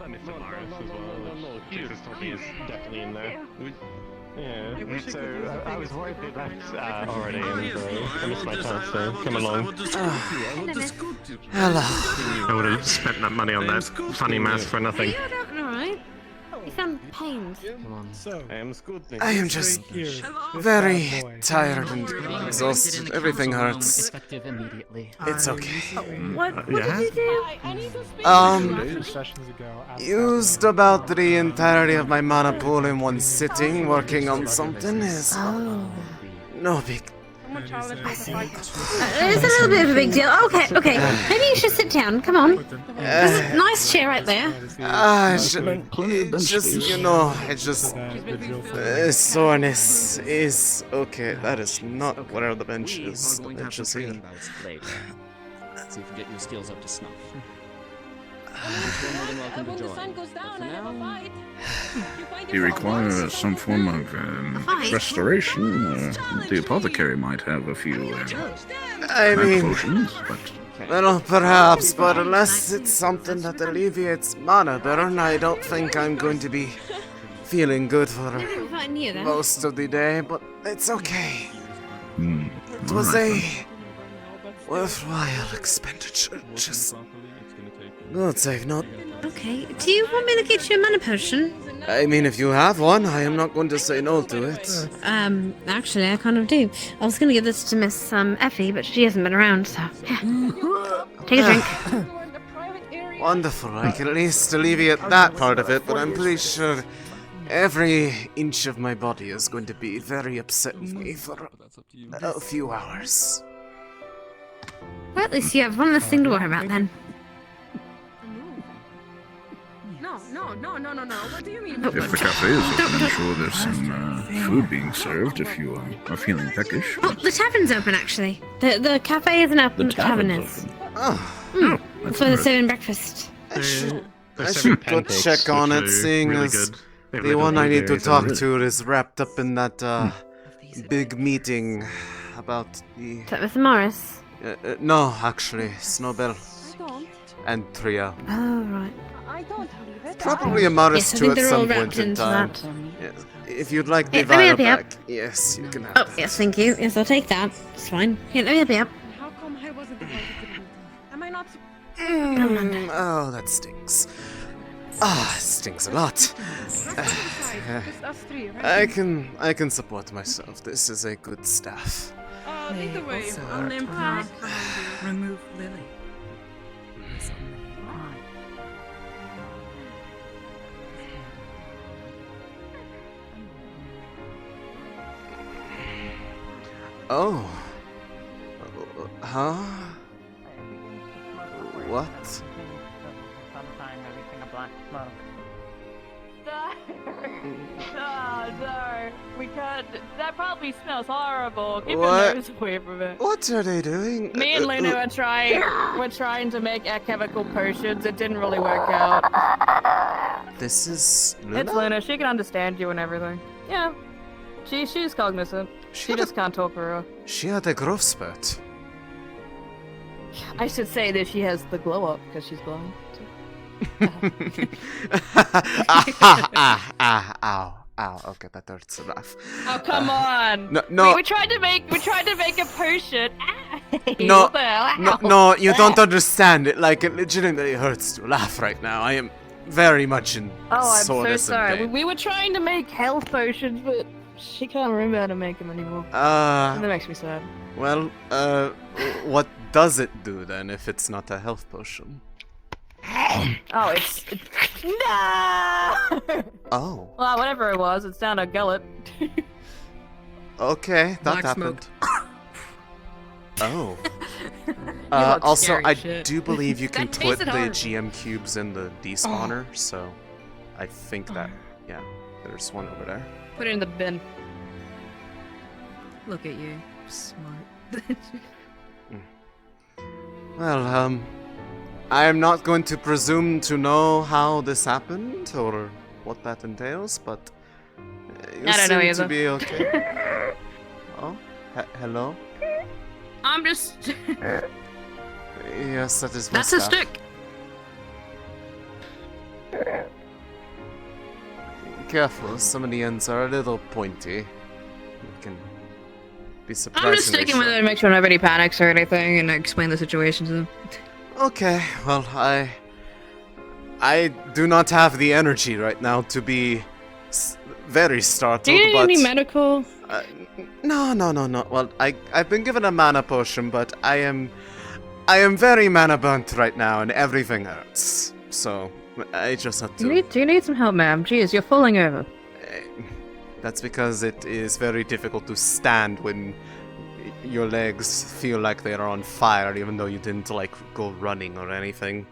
No. Jesus told me he's definitely in there. Yeah, so I was worried they left already, and I missed my chance to come along. Hello. I would have spent that money on that funny mask for nothing. You don't know, right? You sound pained. Come on. I am Scooting. I am just very tired and exhausted. Everything hurts. Effective immediately. It's okay. What did you do? Used about the entirety of my mana pool in one sitting, working on something is no big. It's a little bit of a big deal. Okay. Maybe you should sit down. Come on. There's a nice chair right there. It's just, soreness is okay. That is not where the bench is. The bench is here. See if you get your skills up to snuff. You require some form of restoration. The apothecary might have a few potions, but... Well, perhaps, but unless it's something that alleviates mana burn, I don't think I'm going to be feeling good for most of the day, but it's okay. It was a worthwhile expenditure, just... God save not. Okay. Do you want me to get you a mana potion? I mean, if you have one, I am not going to say no to it. Actually, I kind of do. I was going to give this to Miss Effie, but she hasn't been around, so yeah. Take a drink. Wonderful. I can at least alleviate that part of it, but I'm pretty sure every inch of my body is going to be very upset with me for a few hours. Well, at least you have one less thing to worry about then. No. What do you mean? If the cafe is open, I'm sure there's some food being served if you are feeling peckish. Oh, the tavern's open, actually. The cafe isn't open, the tavern is. That's where they're serving breakfast. I should go check on it, seeing as the one I need to talk to is wrapped up in that big meeting about the... Is that Mr. Morris? No, actually, Snowbell and Trio. Oh, right. Probably a Morris yes, too at some all point in time. Yes. If you'd like the let me Vale help you back, up. yes, you can have Oh, that. yes, thank you. Yes, I'll take that. It's fine. Here, let me help you up. How come I wasn't invited to the meeting? Am I not? Oh, that stings. Ah, stings a lot. Just us three, right? I can support myself. This is a good staff. Either way, I'll name Remove Lily. Oh. Huh? What? Sometime everything a black smoke. Sorry. We can't. That probably smells horrible. Keep What? your nose away from it. What are they doing? Me and Luna are trying. We're trying to make alchemical potions. It didn't really work out. This is Luna? It's Luna. She can understand you and everything. Yeah. She's cognizant. She just can't talk for real. She had a growth spurt. I should say that she has the glow up because she's glowing. Ow. Okay, that hurts enough. Oh come on! No. We tried to make a potion. No, What the hell? no, you don't understand it. Like, it legitimately hurts to laugh right now. I am very much in I'm so soreness and sorry. pain. We were trying to make health potions, but she can't remember how to make them anymore. That makes me sad. Well, what does it do then if it's not a health potion? Oh, it's no. Oh. Well, whatever it was, it's down a gullet. Okay, that Black happened. Oh. look Also, scary I shit. do believe you can That put tasted the horrible. GM cubes in the despawner, so I think that, yeah, there's one over there. Put it in the bin. Look at you, smart. Well, I am not going to presume to know how this happened or what that entails, but you I don't know seem either. to be okay. Oh, hello? I'm just. Yes, that is my That's a staff. stick. Careful, some of the ends are a little pointy. It can be surprisingly I'm just sticking with it sharp. to make sure nobody panics or anything, and I explain the situation to them. Okay, well, I do not have the energy right now to be very startled, Do you need but... any medical? No. Well, I've been given a mana potion, but I am very mana burnt right now, and everything hurts. So, I just have to... Do you need some help, ma'am? Jeez, you're falling over. That's because it is very difficult to stand when your legs feel like they are on fire, even though you didn't, like, go running or anything.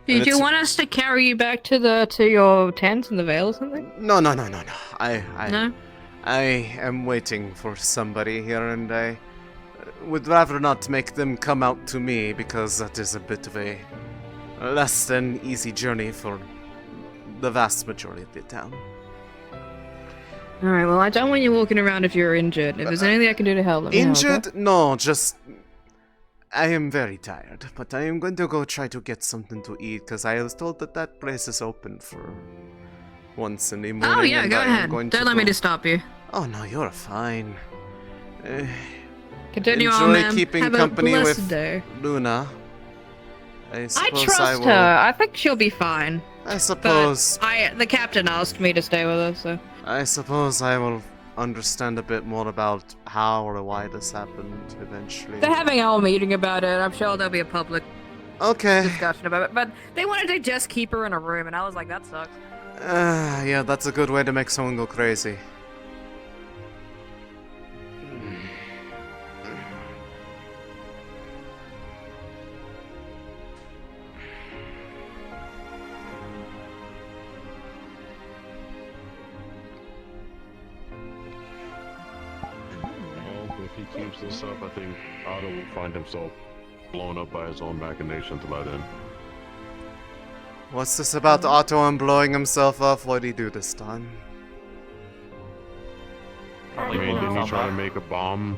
Did you want us to carry you back to your tent in the Vale or something? No. No? I am waiting for somebody here, and I would rather not make them come out to me, because that is a bit of a less than easy journey for the vast majority of the town. Alright, well, I don't want you walking around if you're injured. If there's anything I can do to help, let me know, okay? Injured? No, just... I am very tired, but I am going to go try to get something to eat, because I was told that place is open for once in the morning. Oh yeah, go ahead. Don't let me to stop you. Oh no, you're fine. Continue enjoy on, ma'am. keeping Have company a blessed with day. Luna. I trust will... her. I think she'll be fine. I suppose... But the captain asked me to stay with her, so... I suppose I will understand a bit more about how or why this happened eventually. They're having a whole meeting about it. I'm sure there'll be a public discussion about it. But they wanted to just keep her in a room, and I was like, that sucks. Yeah, that's a good way to make someone go crazy. If he keeps this up, I think Otto will find himself blown up by his own machinations by then. What's this about Otto and blowing himself up? What did he do this time? I mean, didn't he try to make a bomb?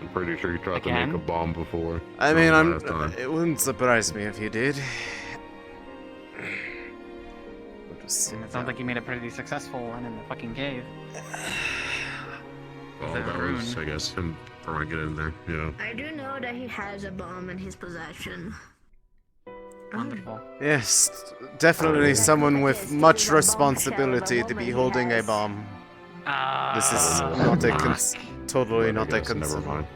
I'm pretty sure he tried to make a bomb before. I mean, it wouldn't surprise me if he did. It sounds like you made a pretty successful one in the fucking cave. Well, that was, I guess, him trying to get in there, yeah. I do know that he has a bomb in his possession. Wonderful. Yes, definitely someone with much responsibility to be holding a bomb. This is not a totally not a concern. Never mind.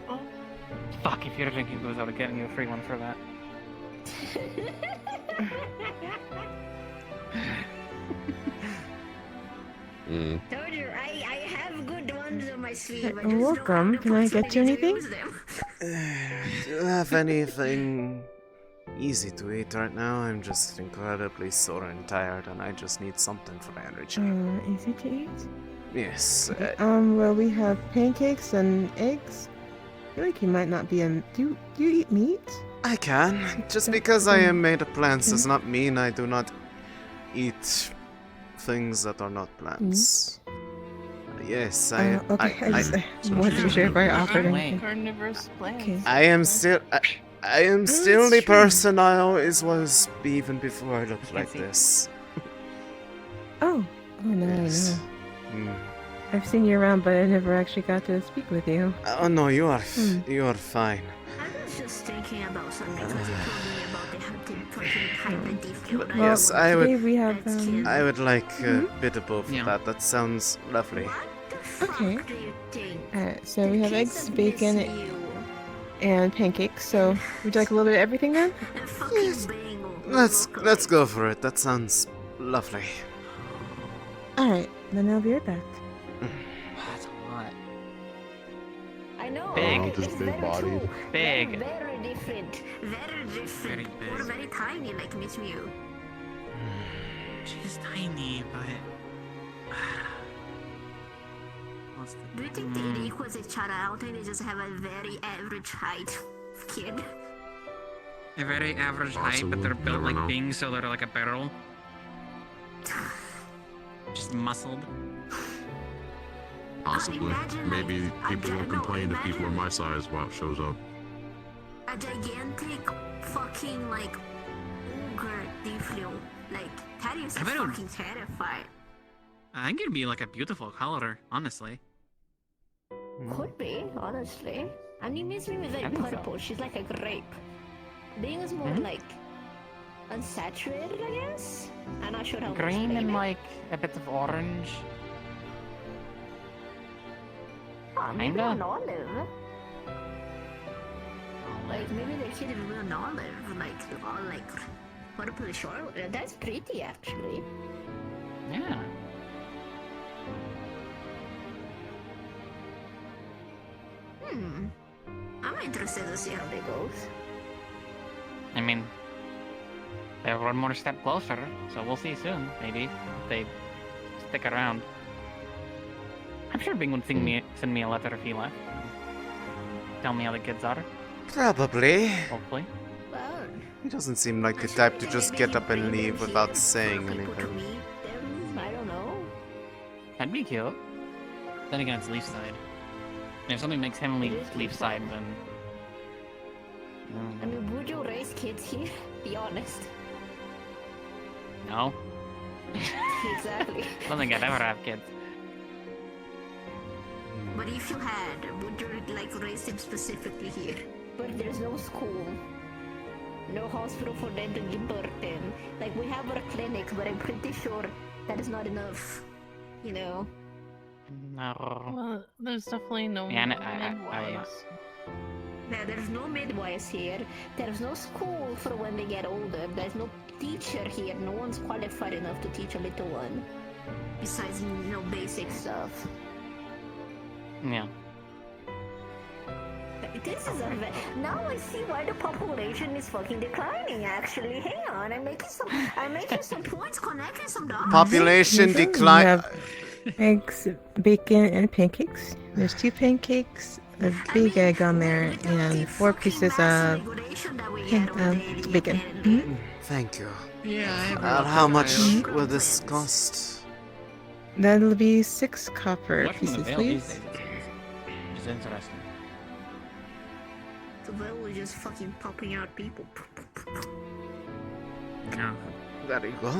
Fuck, if you're drinking booze, I would have given you a free one for that. Told you, I have good ones on my sleeve. Welcome. Can I get you anything? Do you have anything easy to eat right now? I'm just incredibly sore and tired, and I just need something for energy. Easy to eat? Yes. Well, we have pancakes and eggs. I feel like you might not be in. Do you eat meat? I can. Just because I am made of plants does not mean I do not eat things that are not plants. Yes, I wasn't sure if I offered anything. Carnivorous plants. I am still the person I always was even before I looked like this. Oh no, Yes. I know. I've seen you around, but I never actually got to speak with you. Oh no, you are fine. I was just thinking about something because you told me about the hunting fucking type and thief killed. Yes, I would. Today we have, I would like a bit of both of that. That sounds lovely. Okay. Alright, so we have eggs, bacon, and pancakes. So would you like a little bit of everything then? Yes. Let's go for it. That sounds lovely. Alright, then I'll be right back. That's a lot. I know. Big. Just big bodied. Big. Very different. Very different. Very big. Or very tiny like Miss Mew. She's tiny, but... Do you think they equals each other out and they just have a very average height kid? A very average height, but they're built like things, so they're like a barrel. Just muscled. Possibly. Maybe people won't complain if people are my size while it shows up. A gigantic fucking like ogre Deflio Like, Thaddeus I is bet it would- fucking terrified. I think it'd be like a beautiful color, honestly. Could be, honestly. I mean, Miss Mimi is very I think so. purple. She's like a grape. Being is more like unsaturated, I guess. I'm not sure how to Green explain and it. like a bit of orange. Maybe kinda. an olive. Like maybe they should have an olive, like all like purplish olive. That's pretty, actually. Yeah. I'm interested to see how they goes. I mean, they're one more step closer, so we'll see soon, maybe, if they stick around. I'm sure Bing would send me a letter if he left. Tell me how the kids are, Probably. hopefully. Well, He doesn't seem like the type to just get up and leave without saying anything. I don't know. That'd be cute. Then again, it's Leefside. And if something makes him leave Leefside, then... I mean, would you raise kids here? Be honest. No. Exactly. I don't think I'd ever have kids. But if you had, would you like raise them specifically here? But there's no school. No hospital for them to give birth in. Like, we have our clinics, but I'm pretty sure that is not enough. You know? No. Well, there's definitely no Yeah, midwives. Yeah, there's no midwives here. There's no school for when they get older. There's no teacher here. No one's qualified enough to teach a little one. Besides, basic stuff. Yeah. This is now I see why the population is fucking declining. Actually, hang on, I'm making some points, connecting some dots. Population We decline. have eggs, bacon, and pancakes. There's 2 pancakes, a big egg on there, and 4 pieces of bacon. Thank you. Yeah, How much will this cost? That'll be 6 copper Watching the pieces, Vale these please. days, it seems, is interesting. The Vale was just fucking popping out people. Yeah. There you go.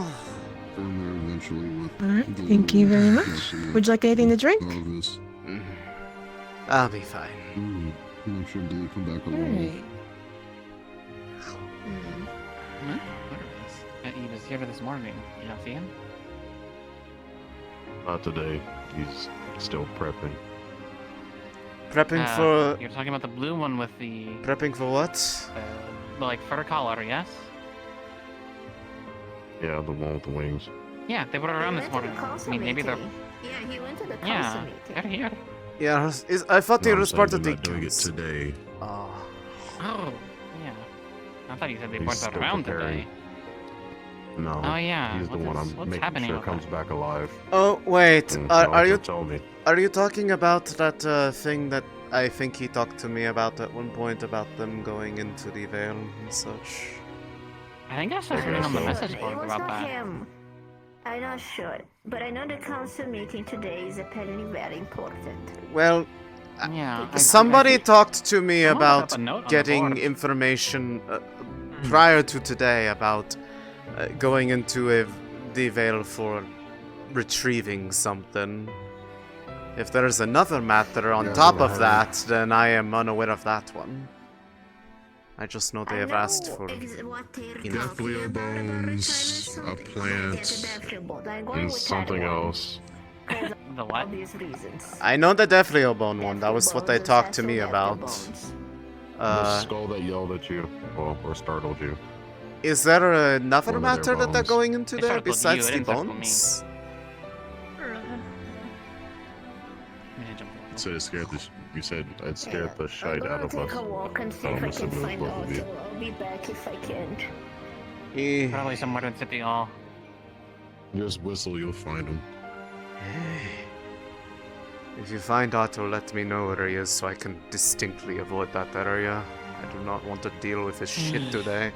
Eventually with Alright, thank you very much. Would you like anything to drink? I'll be fine. I'm sure Blue come back Alright. He was here this morning. You don't see him? Not today. He's still prepping. Prepping for. You're talking about the blue one with the... Prepping for what? The, like, fur collar, yes? Yeah, the one with the wings. Yeah, they were around this morning. I mean, maybe they're... Yeah, he went to the council Yeah, meeting. they're here. Yeah, I thought they I'm were saying part of they're the. not doing it today. Oh. Oh, yeah. I thought you said they He's weren't still around preparing. today. No. Oh, yeah. He's the one I'm what's making happening sure with comes that? back alive. Oh wait, And are you Tell me. are you talking about that thing that I think he talked to me about at one point about them going into the Vale and such? I think I saw something on the message board It was about not that. him. I'm not sure, but I know the council meeting today is apparently very important. Well, Yeah. somebody talked to me Someone about left a note on the getting board. information prior to today about going into the Vale for retrieving something. If there's another matter on top of that, then I am unaware of that one. I just know they have asked for Deathly bones, a plant, And something else. The what? Obvious reasons. I know the Deathliobone one. That was what they talked to me about. The skull that yelled at you, or startled you. Is there another One of their matter that they're bones. going into They there startled you, besides it the didn't startle me. bones? You said it scared the. You said It scared the shite I'm out gonna of take us. a walk and see I if I almost can said it was find both of you. Otto. I'll be back if I can. Eh. Probably somewhere in City Hall. Just whistle, you'll find him. If you find Otto, let me know where he is so I can distinctly avoid that area. I do not want to deal with his shit today.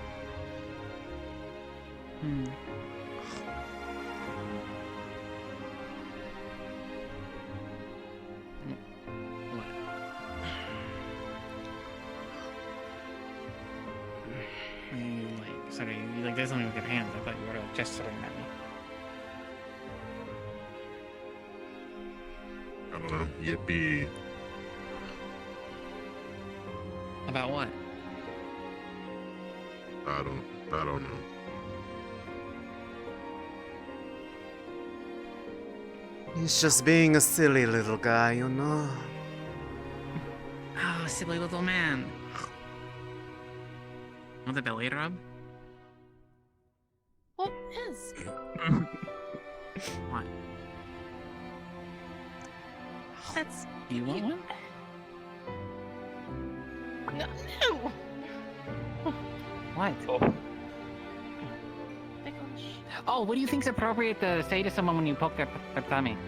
Like sorry. You like did something with your hands. I thought you were like gesturing at me. I don't know. Yippee. About what? I don't know. He's just being a silly little guy, you know? Oh, silly little man. Want a belly rub? What is? What? That's. Do you want one? No. What? Oh, what do you think's appropriate to say to someone when you poke their tummy?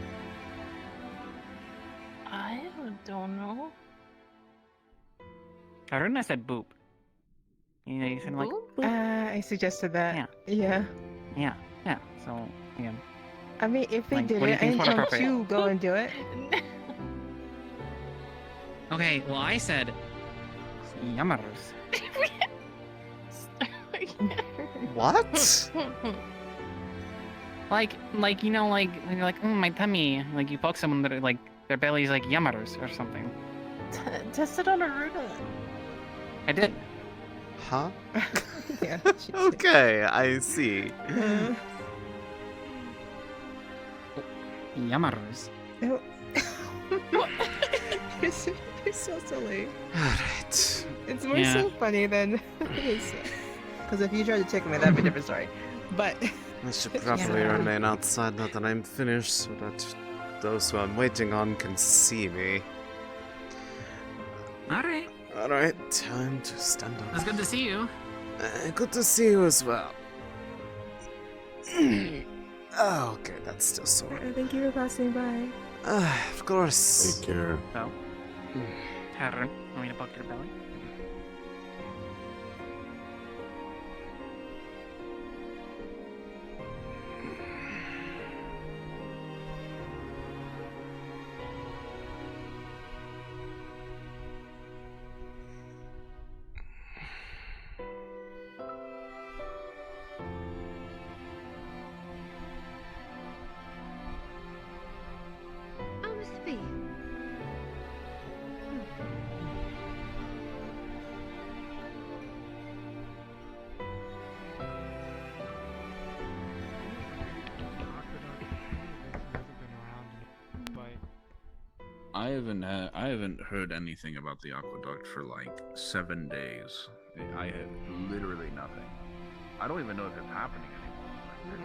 I don't know. Karuna said boop. You know, you said like. I suggested that. Yeah. Yeah. So, yeah. I mean, if they Like, did what do you it, I think's more didn't appropriate? you go and do it. Okay, well I said Yammerus. What? Like you know, like when you're like, my tummy. Like you poke someone that like their belly's like Yammerus or something. Test it on Aruna. I did. Huh? Yeah. Okay, I see. Yammerus. You're so silly. Alright. It's more Yeah. so funny than because if you tried to tickle me, that'd be a different story. But I should probably remain outside now that I'm finished so that those who I'm waiting on can see me. alright. Alright, time to stand up. It's good to see you. Good to see you as well. Oh, okay, that's still sore. thank you for passing by. Of course. Take care. So, Harun, want me to poke your belly? Oh, Mr. B. I haven't heard anything about the aqueduct for like 7 days. I have literally nothing. I don't even know if it's happening anymore.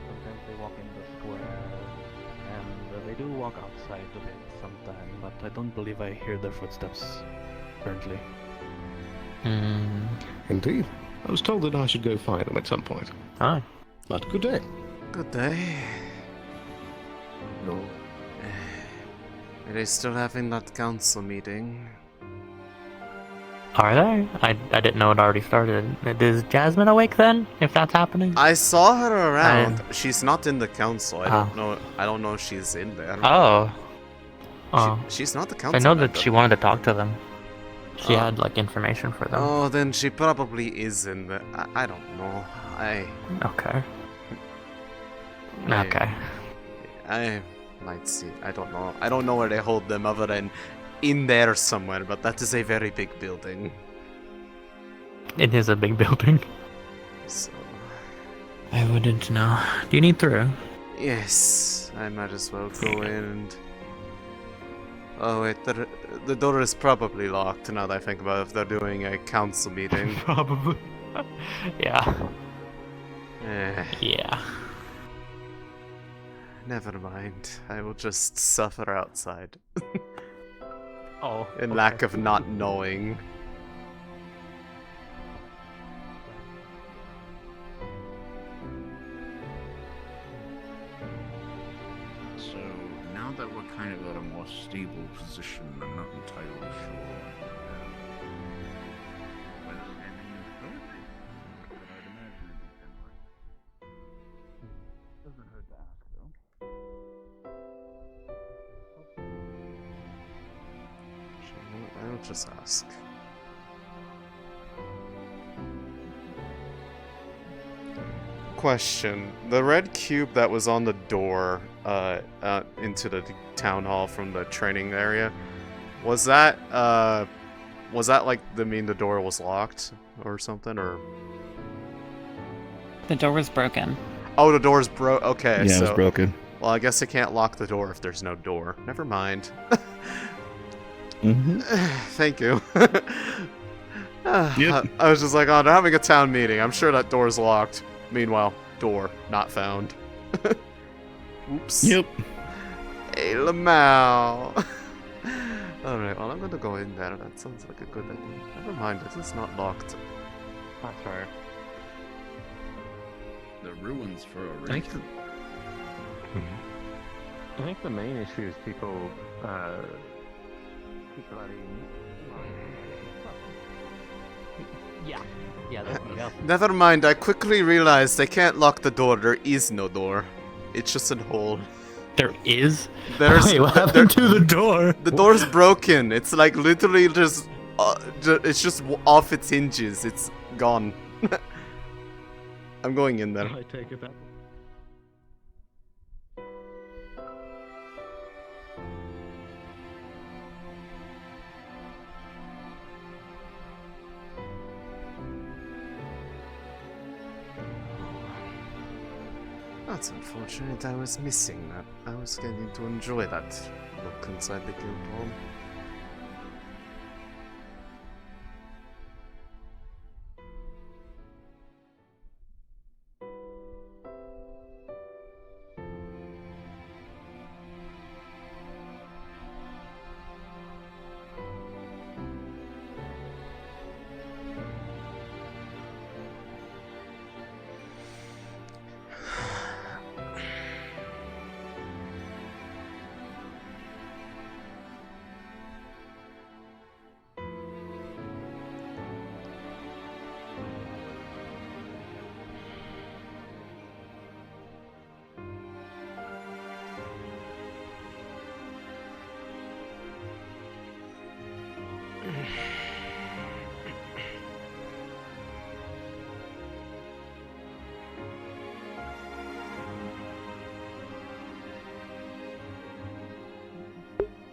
Sometimes they walk in the square, and they do walk outside a bit sometimes, but I don't believe I hear their footsteps currently. Indeed. I was told that I should go find them at some point. Aye. But good day. Good day. No. Are they still having that council meeting? Are they? I didn't know it already started. Is Jasmine awake then, if that's happening? I saw her around. She's not in the council. I Oh. don't know. I don't know if she's in there. Oh. Oh. She's not the I council know that member. she wanted to talk to them. She Oh. had, like, information for them. Oh, then she probably is in the. I don't know. Okay. Okay. I might see. I don't know. I don't know where they hold them other than in there somewhere, but that is a very big building. It is a big building. So. I wouldn't know. Do you need through? Yes, I might as well go in and. Oh wait, the door is probably locked now that I think about it, if they're doing a council meeting. Probably. Yeah. Yeah. Never mind. I will just suffer outside. Oh. In lack of not knowing. So now that we're kind of at a more stable position, I'm not entirely sure. When it's ending in Thursday, but I'd imagine it'd be January. Doesn't hurt to ask, though. I'll just ask. question. The red cube that was on the door into the town hall from the training area, was that like the door was locked or something, or? The door was broken. Oh, the door's broke. Okay, Yeah, so it was broken. Well, I guess I can't lock the door if there's no door. Never mind. Thank you. Yep. I was just like, oh, they're having a town meeting. I'm sure that door's locked. Meanwhile, door not found. Oops. Yep. Hey, Lamau. Alright, well, I'm gonna go in there. That sounds like a good idea. Never mind, it is not locked. That's right. The ruins for a I reason. think, I think the main issue is people are Yeah, that's what else. Never mind, I quickly realized I can't lock the door. There is no door. It's just a hole. There is? There's Wait, what happened to the door? The door's broken. It's like literally just it's just off its hinges. It's gone. I'm going in there. I take it that. That's unfortunate. I was missing that. I was getting to enjoy that look inside the guild hall.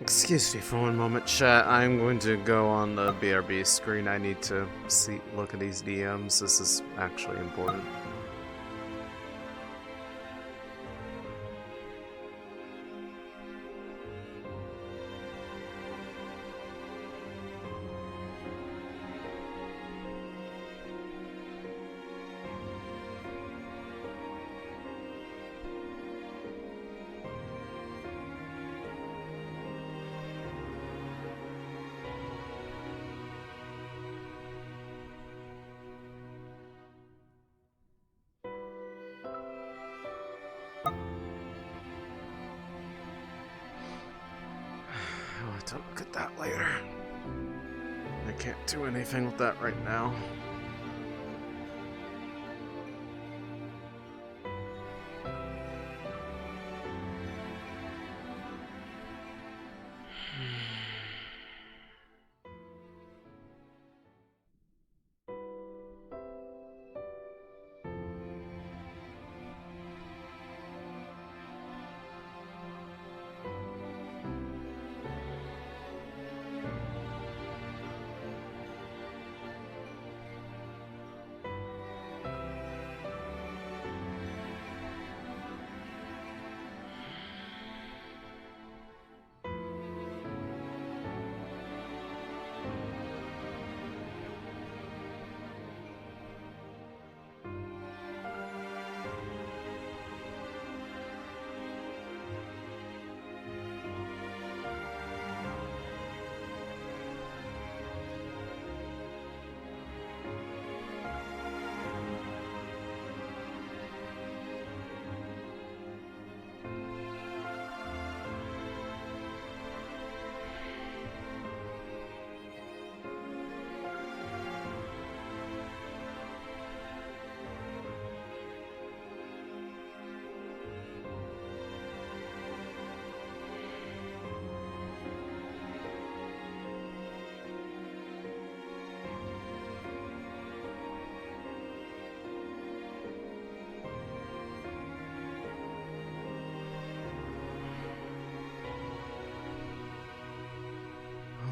Excuse me for one moment, chat. I'm going to go on the BRB screen. I need to look at these DMs. This is actually important. I'll have to look at that later. I can't do anything with that right now.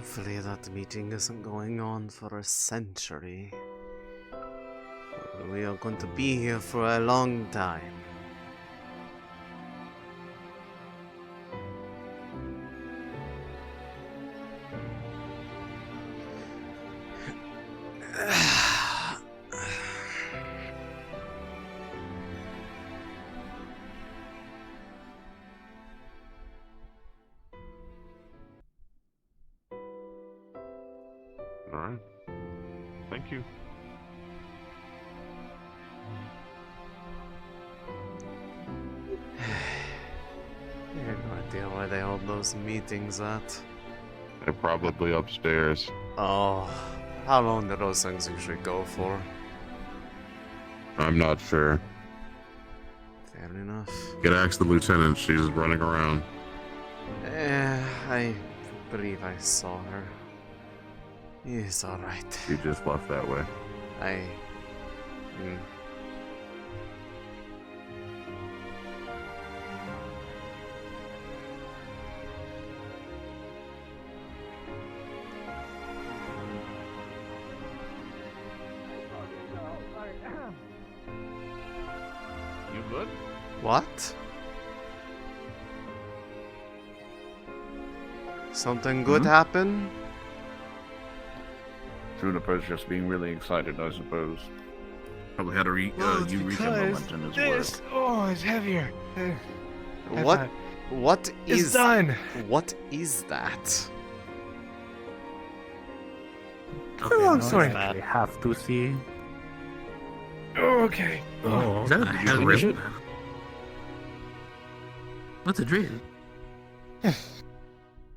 Hopefully that meeting isn't going on for a century. We are going to be here for a long time. Alright. Thank you. I have no idea where they hold those meetings at. They're probably upstairs. Oh, how long do those things usually go for? I'm not sure. Fair enough. Get ask the lieutenant, she's running around. I believe I saw her. He's alright. She just left that way. You good? What? Something good happen? Juniper's just being really excited, I suppose. Probably had a eureka moment in his work. Oh, it's heavier. What? What It's is? done. What is that? Long story. I have to see. Oh, okay. Oh, is that a drill? What's a drill?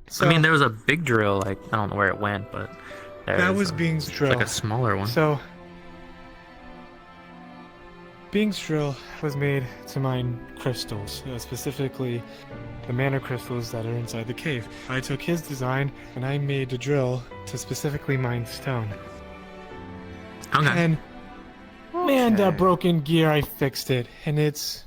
So- I mean, there was a big drill, like, I don't know where it went, but... That was Bing's drill. Like a smaller one. So, Bing's drill was made to mine crystals, specifically the mana crystals that are inside the cave. I took his design and I made the drill to specifically mine stone. Okay. And man, that broken gear, I fixed it, and it's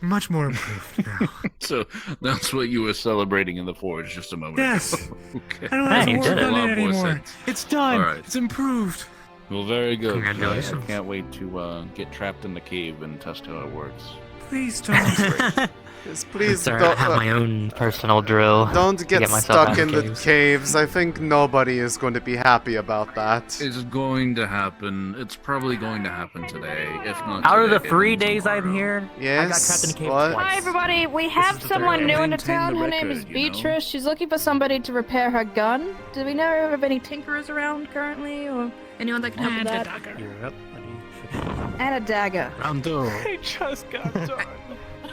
much more improved now. So that's what you were celebrating in the forge just a moment Yes. ago. Okay. I don't have to Hey, work did it. on A lot it more anymore. sense. It's done. All right. It's improved. Well, very good. Congratulations. I can't wait to get trapped in the cave and test how it works. Please don't. Please Sorry, don't. I have my own personal drill. Don't to get myself stuck out in of the caves. caves. I think nobody is going to be happy about that. It's going to happen. It's probably going to happen today, if not Out of the today, 3 then days I'm tomorrow. here, I got Yes, trapped in a cave what? twice. Hi everybody, we have is the someone third. new in the Maintain town. the Her name is record, you know? Beatrice. She's looking for somebody to repair her gun. Do we know of any tinkerers around currently, or anyone that can help with that? You're up, buddy. And a dagger. Round two. I just got done.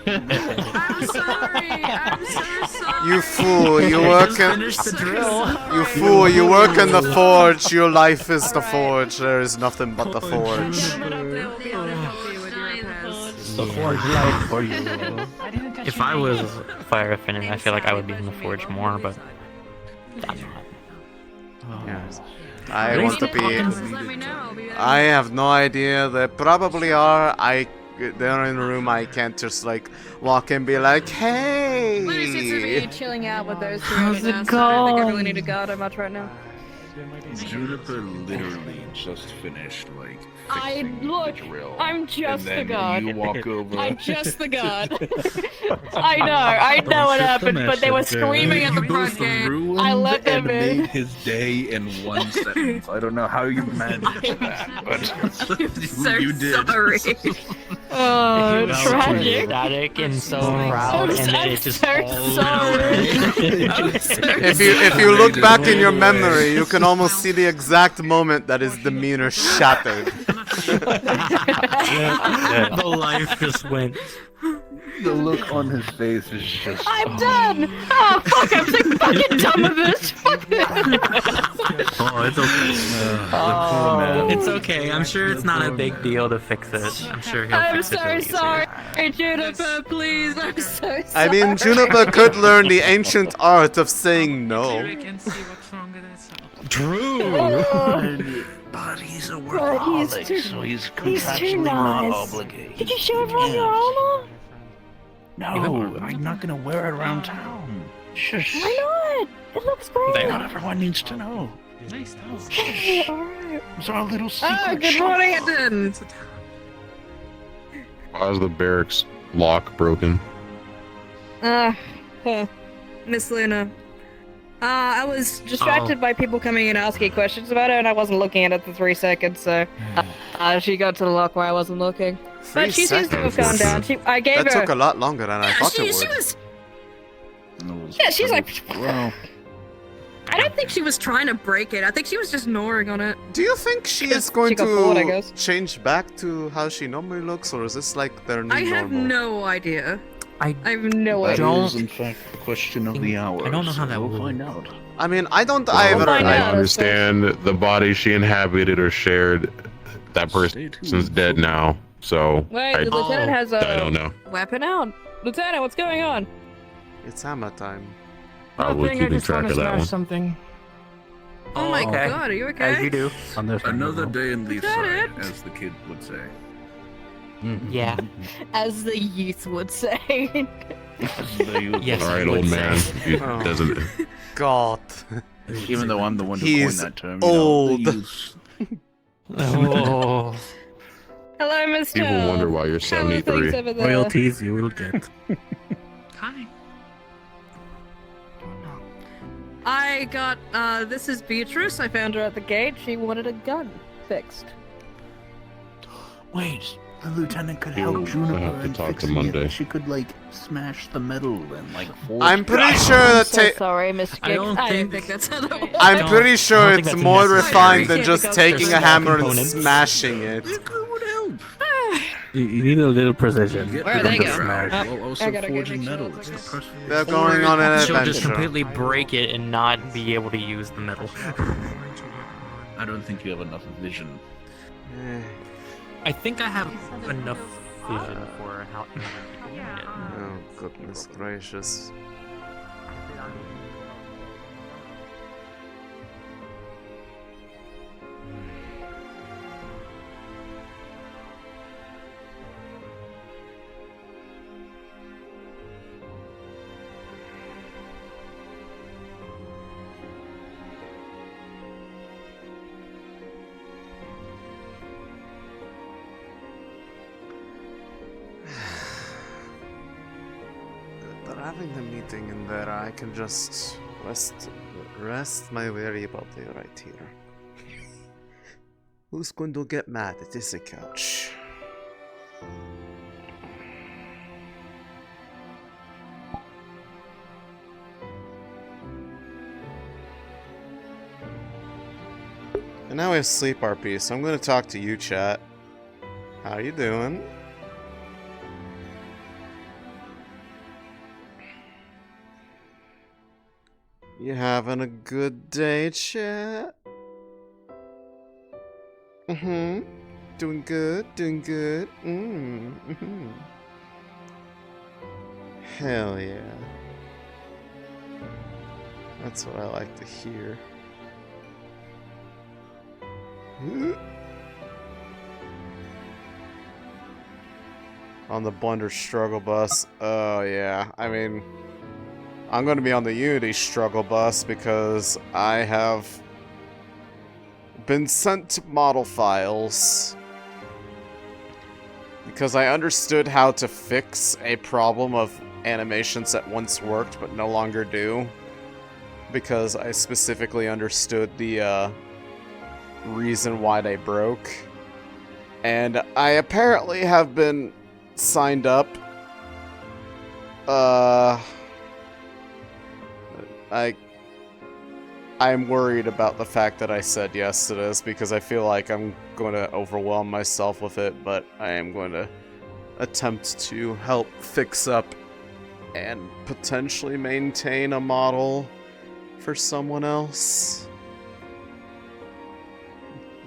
I'm sorry. I'm so sorry. You fool! You work in. Finish the drill. You fool! You work in the forge. Your life is the forge. There is nothing but the forge. Gentlemen up there will be able to help you with your repairs. The forge life for you. If I was fire offending, I feel like I would be in the forge more, but I'm not. Yes. I want to be. Just let me know. I'll be I have no idea. They probably are. They're in a room. I can't just like walk in and be like, "Hey." Lucy seems to be chilling out with those two How's right it now, so I don't think I really going? need to guard her much right now. Juniper literally just finished like I fixing look. the drill. I'm just and the then god. You walk over. I'm just the god. I know what happened, but they were screaming at the front gate. I let them and in. made his day in one sentence. I don't know how you managed that, but So you did. sorry. Oh, He was tragic. ecstatic and so proud, and then it just so all sorry. I'm so If you look back in your memory, you can almost see the exact moment that his demeanor shattered. The life just went. The look on his face is just. I'm done. Oh fuck! I'm so fucking done with this. Oh, it's okay. It's okay. I'm sure it's not a big deal to fix it. I'm sure he'll I'm fix it so really easy. sorry, Juniper. Please, I'm so sorry. I mean, Juniper could learn the ancient art of saying no. True. But he's a But workaholic, he's so he's too contractually not nice. obligated. Did you show everyone your armor? No, I'm not gonna wear it around town. Shush. Why not? It looks great. Not everyone needs to know. Nice house. Alright. It's our little secret. Oh, good morning, it didn't. Why is the barracks lock broken? Miss Luna. I was distracted by people coming in asking questions about it, and I wasn't looking at it for 3 seconds, so she got to the lock where I wasn't looking. But she seems to have gone down. I gave her. That took a lot longer than I thought it would. She was. Yeah, she's like. Well, I don't think she was trying to break it. I think she was just gnawing on it. Do you think she is going got to bored, I guess. change back to how she normally looks, or is this like their new I have normal? no idea. I have no that idea. is, in fact, the question of the hour. I don't know how that we'll will find out. I mean, I don't Well, either. I understand the body she inhabited or shared. That person's dead now, so Wait, the lieutenant has a I don't know. weapon out. Lieutenant, what's going on? It's hammer time. Probably Nothing, I keeping just want track to of that smash one. something. Oh my god, are you okay? As you do. Another day in Lieutenant. Leefside, as the kid would say. Yeah. As the youth would say. Yes, All right, you would old man. say. He Oh. doesn't. God. Even though I'm the one to He's coin that term, old. You know, the youths. Oh. Hello, Mr. People wonder why you're How are things 73. over there? Royalties you will get. Hi. I got, this is Beatrice. I found her at the gate. She wanted a gun fixed. Wait, the lieutenant could You'll help Juniper have to and talk to fixing Monday. it. She could like smash the metal and like. Forge I'm pretty it. sure that Sorry, Mr. I Giggs. don't I didn't think- think that's how that works. I'm don't- pretty I sure don't think it's that's more necessary. refined than Yeah, just because taking there's a hammer and components. smashing it. It would help. You need a little precision. Get Where are the they metal going? out Oh, while also I gotta go forging make sure metal. that's It's the perfect. They're going on an She'll just adventure. completely break it and not be able to use the metal. I don't think you have enough vision. Eh, I think I have enough vision for how. Oh, goodness gracious. But having the meeting in there, I can just rest my weary body right here. Who's going to get mad at this couch? And now we have sleep RP, so I'm going to talk to you, chat. How you doing? You having a good day, chat? Doing good, doing good. Hell yeah. That's what I like to hear. On the Blunder struggle bus. Oh yeah, I mean, I'm going to be on the Unity struggle bus because I have been sent to model files because I understood how to fix a problem of animations that once worked but no longer do, because I specifically understood the reason why they broke. And I apparently have been signed up. I'm worried about the fact that I said yes to this because I feel like I'm going to overwhelm myself with it, but I am going to attempt to help fix up and potentially maintain a model for someone else.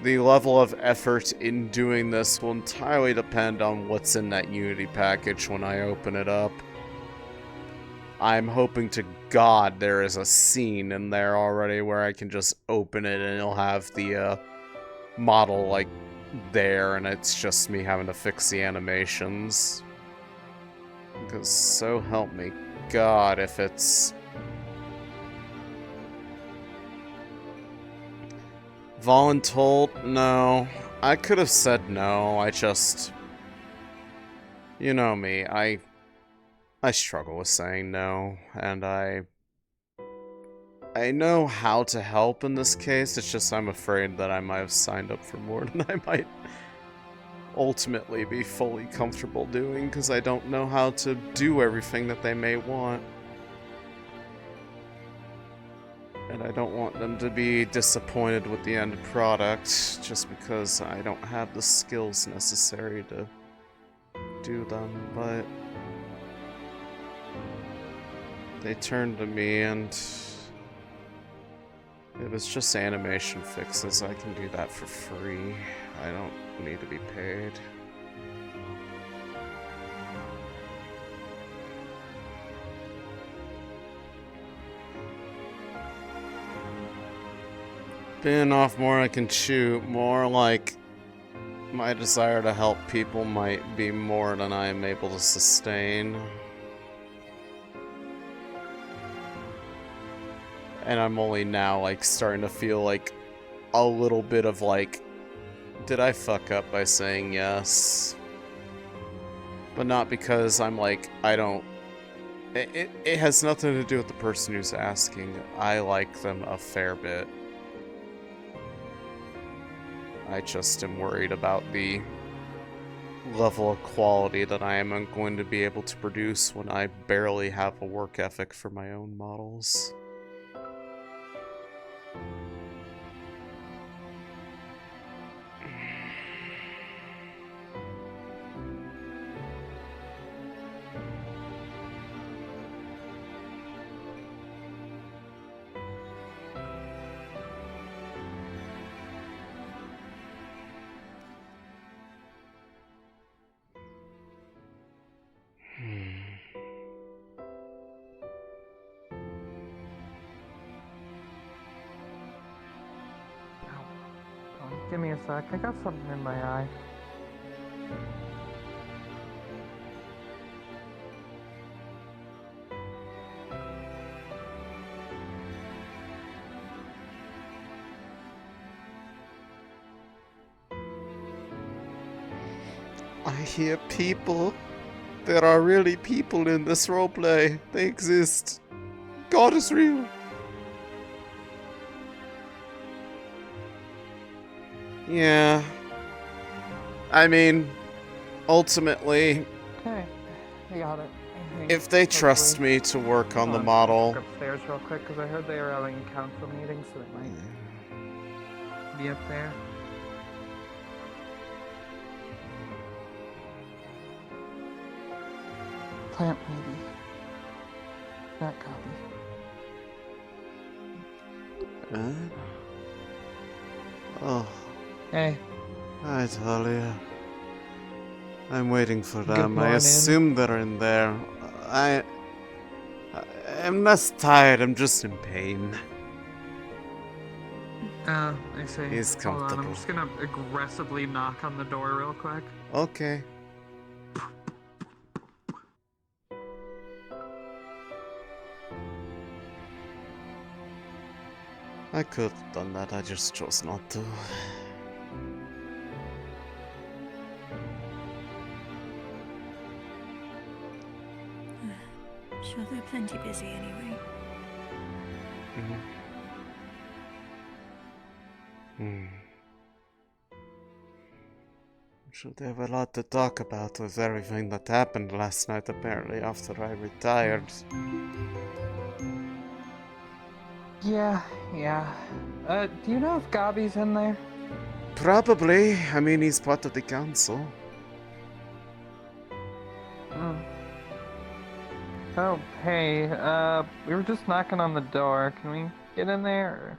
The level of effort in doing this will entirely depend on what's in that Unity package when I open it up. I'm hoping to God there is a scene in there already where I can just open it and it'll have the model like there and it's just me having to fix the animations. Because so help me God if it's Voluntold? No. I could have said no, I just... You know me, I struggle with saying no, and I know how to help in this case, it's just I'm afraid that I might have signed up for more than I might ultimately be fully comfortable doing, because I don't know how to do everything that they may want. And I don't want them to be disappointed with the end product, just because I don't have the skills necessary to do them, but... They turned to me and... It was just animation fixes, I can do that for free. I don't need to be paid. Being off more I can chew, more like my desire to help people might be more than I am able to sustain. And I'm only now like starting to feel like a little bit of like, did I fuck up by saying yes? But not because I'm like, I don't... It has nothing to do with the person who's asking. I like them a fair bit. I just am worried about the level of quality that I am going to be able to produce when I barely have a work ethic for my own models. Give me a sec. I got something in my eye. I hear people. There are really people in this roleplay. They exist. God is real. Yeah. I mean, ultimately, Okay, I got it. I think, if they trust me to work on the model, Go upstairs real quick because I heard they were having a council meeting, so it might be up there. Plant maybe. That copy. Oh. Hey. Hi, Talia. I'm waiting for Good them. I morning. assume they're in there. I'm less tired, I'm just in pain. I see. He's Hold on, I'm comfortable. just gonna aggressively knock on the door real quick. Okay. I could have done that, I just chose not to. Sure, they're plenty busy anyway. I'm sure they have a lot to talk about with everything that happened last night, apparently, after I retired. Yeah. Do you know if Gabi's in there? Probably. I mean, he's part of the council. Oh, hey, we were just knocking on the door. Can we get in there?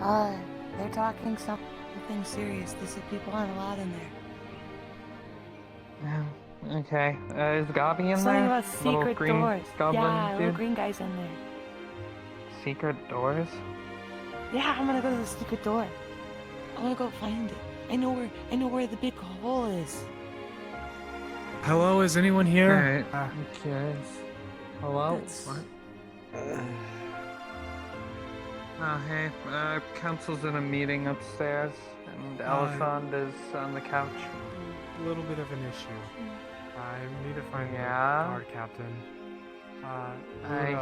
They're talking something serious. They said people aren't allowed in there. Okay. Is Gabi in Something there? about Little secret green doors. goblin Yeah, little dude? green guy's in there. Secret doors? Yeah, I'm gonna go to the secret door. I'm gonna go find it. I know where the big hole is. Hello, is anyone here? Alright, I'm curious. Hello? That's- What? Hey, council's in a meeting upstairs, and Elisande is on the couch. A little bit of an issue. I need to find the Yeah? guard captain.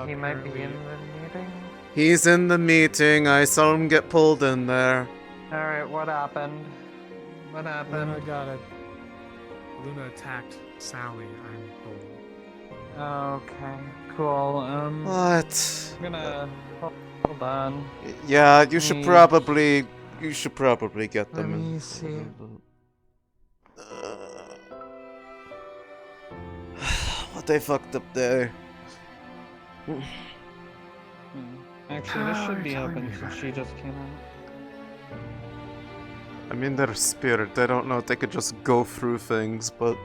He might be in the meeting. He's in the meeting. I saw him get pulled in there. Alright, what happened? What happened? Luna attacked Sally, I'm told. Okay, cool. What? I'm gonna hold on. Yeah, you should probably get them. Let me see. What they fucked up there. Actually, this should be open since she just came out. I mean, they're a spirit. I don't know if they could just go through things, but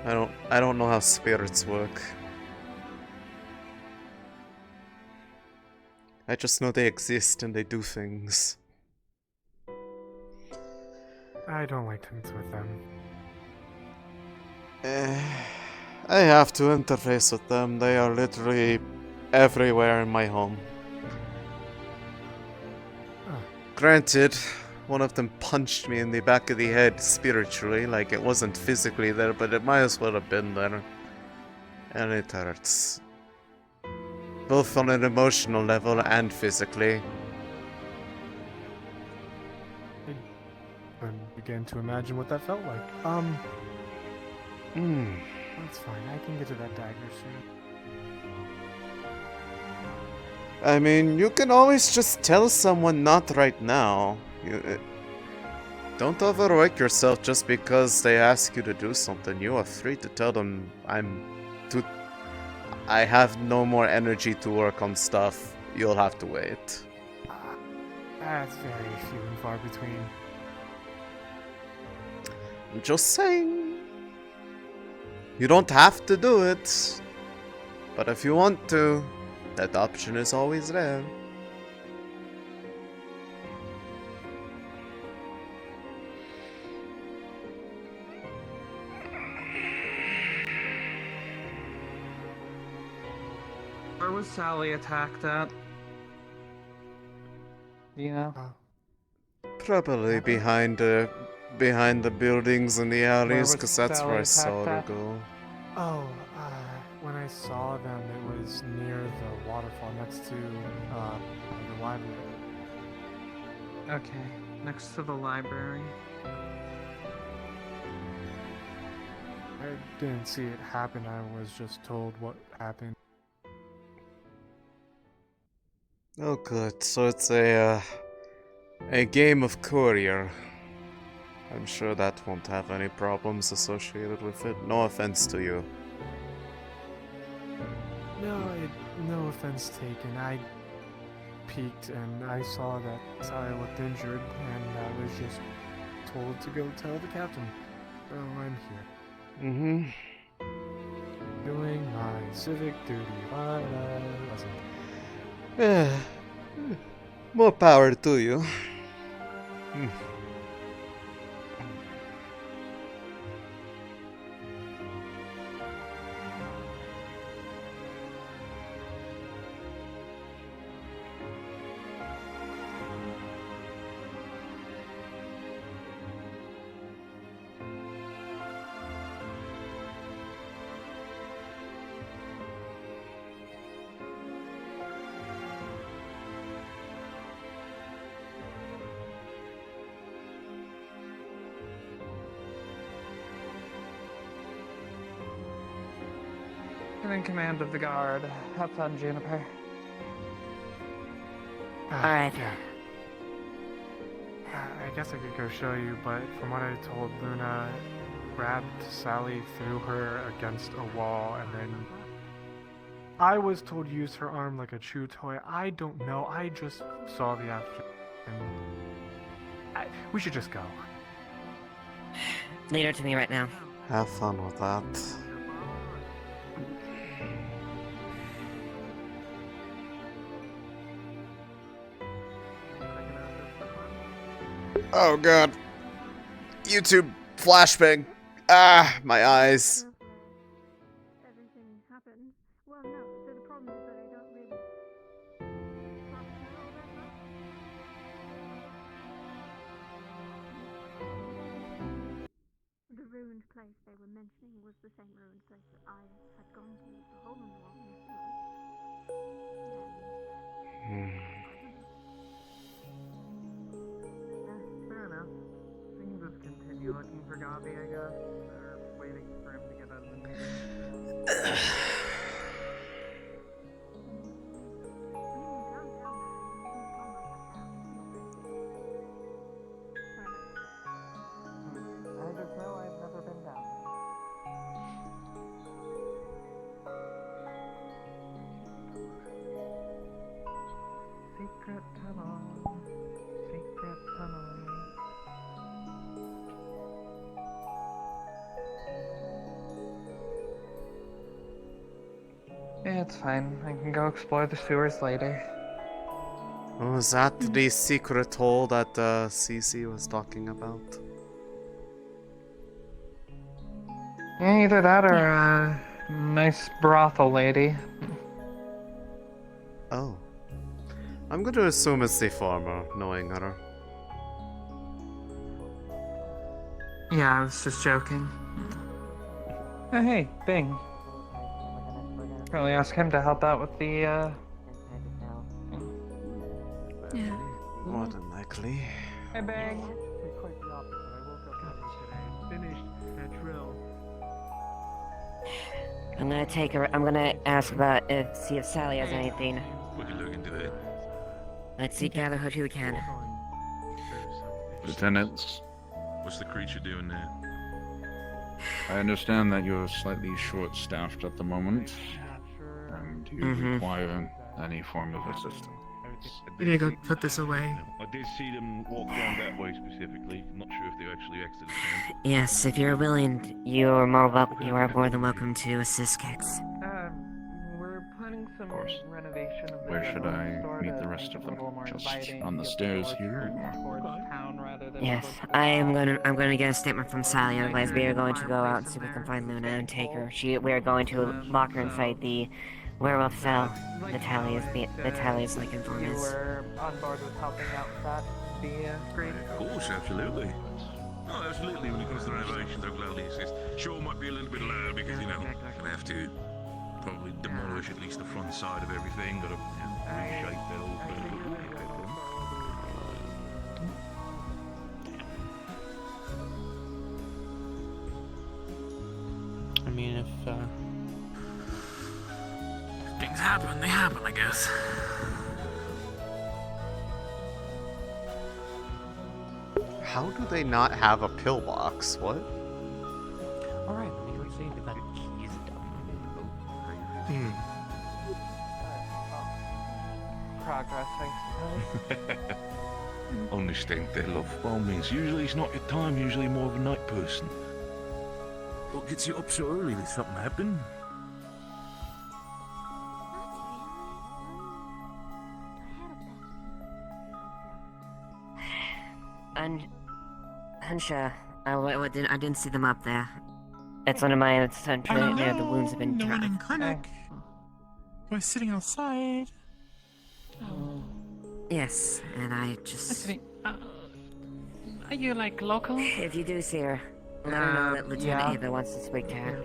I don't know how spirits work. I just know they exist and they do things. I don't like to mess with them. I have to interface with them. They are literally everywhere in my home. Granted, one of them punched me in the back of the head spiritually, like it wasn't physically there, but it might as well have been there. And it hurts. Both on an emotional level and physically. I began to imagine what that felt like. That's fine. I can get to that dagger soon. I mean, you can always just tell someone not right now. Don't overwork yourself just because they ask you to do something. You are free to tell them I have no more energy to work on stuff. You'll have to wait. That's very few and far between. I'm just saying. You don't have to do it. But if you want to, that option is always there. Where was Sally attacked at? Do you know? Probably behind the buildings and the alleys, because that's where I saw her go. Oh, when I saw them, it was near the waterfall next to the library. Okay, next to the library. I didn't see it happen. I was just told what happened. Oh, good. So it's a game of courier. I'm sure that won't have any problems associated with it. No offense to you. No offense taken. I peeked and I saw that Sally looked injured, and I was just told to go tell the captain. So I'm here. Mm-hmm. Doing my civic duty, but I wasn't. More power to you. I'm in command of the guard. Have fun, Juniper. Alright. Yeah. I guess I could go show you, but from what I told, Luna grabbed Sally, threw her against a wall, and then I was told to use her arm like a chew toy. I don't know. I just saw the after, and we should just go. Lead her to me right now. Have fun with that. Oh god. YouTube flashbang. Ah, my eyes. Everything happened. Well, no. So the problem is that I don't really mentioning was the same ruins that I had gone to the hole in the wall Fair enough. We can just continue looking for Gabi, I guess. Or waiting for him to get out of the meeting. I just know I've never been down. Secret tunnel. Secret tunnel. Yeah, it's fine. I can go explore the sewers later. Oh, is that the secret hole that Cece was talking about? Yeah, either that or a nice brothel lady. Oh. I'm going to assume it's the former, knowing her. Yeah, I was just joking. Oh, hey, Bing. Probably ask him to help out with the, Yeah. More than likely. Hey, Bing. Quite the opposite. I woke up early today and finished that drill. I'm gonna take her. I'm gonna ask about see if Sally has anything. We can look into it. Let's see, gather who we can. Lieutenants, What's the creature doing there? I understand that you're slightly short-staffed at the moment, and you require any form of assistance. We need to go put this away. I did see them walk down that way specifically. I'm not sure if they actually exited the town. Yes, if you're willing, you are more than welcome to assist Kix. We're planning some renovation of the Where should general I store meet to the rest make of it a them? little more Just inviting, on the give stairs people a here? turn towards town rather than Yes, towards the I'm gonna get a statement from Sally. Otherwise, we are going to go out and see if we can find Luna and take her. We are going to lock her inside the werewolf cell. The tally is like informed you us. were on board with helping out with that, be great. Of course, absolutely. Oh, absolutely. When it comes to renovations, I'll gladly assist. Sure, might be a little bit loud because, you know, gonna have to probably demolish at least the front side of everything. Gotta reshape that whole thing. I mean, if things happen, they happen, I guess. How do they not have a pillbox? What? Alright, let me go see if that key's done. Progress, I suppose. Understand that, love. By all means, usually it's not your time, usually more of a night person. What gets you up so early? Did something happen? Hansha, I didn't see them up there. It's one of my the wounds have been no one in trapped. clinic. We're sitting outside. Yes, and I just. Are you like local? If you do see her, let her know that Lieutenant Ava wants to speak to her.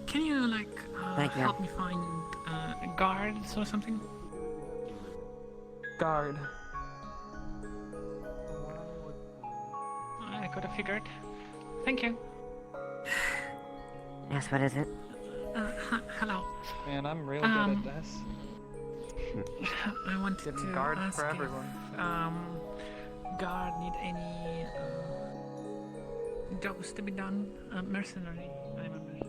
Can you like Thank you. help me find guards or something? Guard. I could have figured. Thank you. Yes, what is it? Hello. Man, I'm real good at this. I wanted Getting to guards ask for if, everyone. guard need any jobs to be done? Mercenary. I'm a mercenary.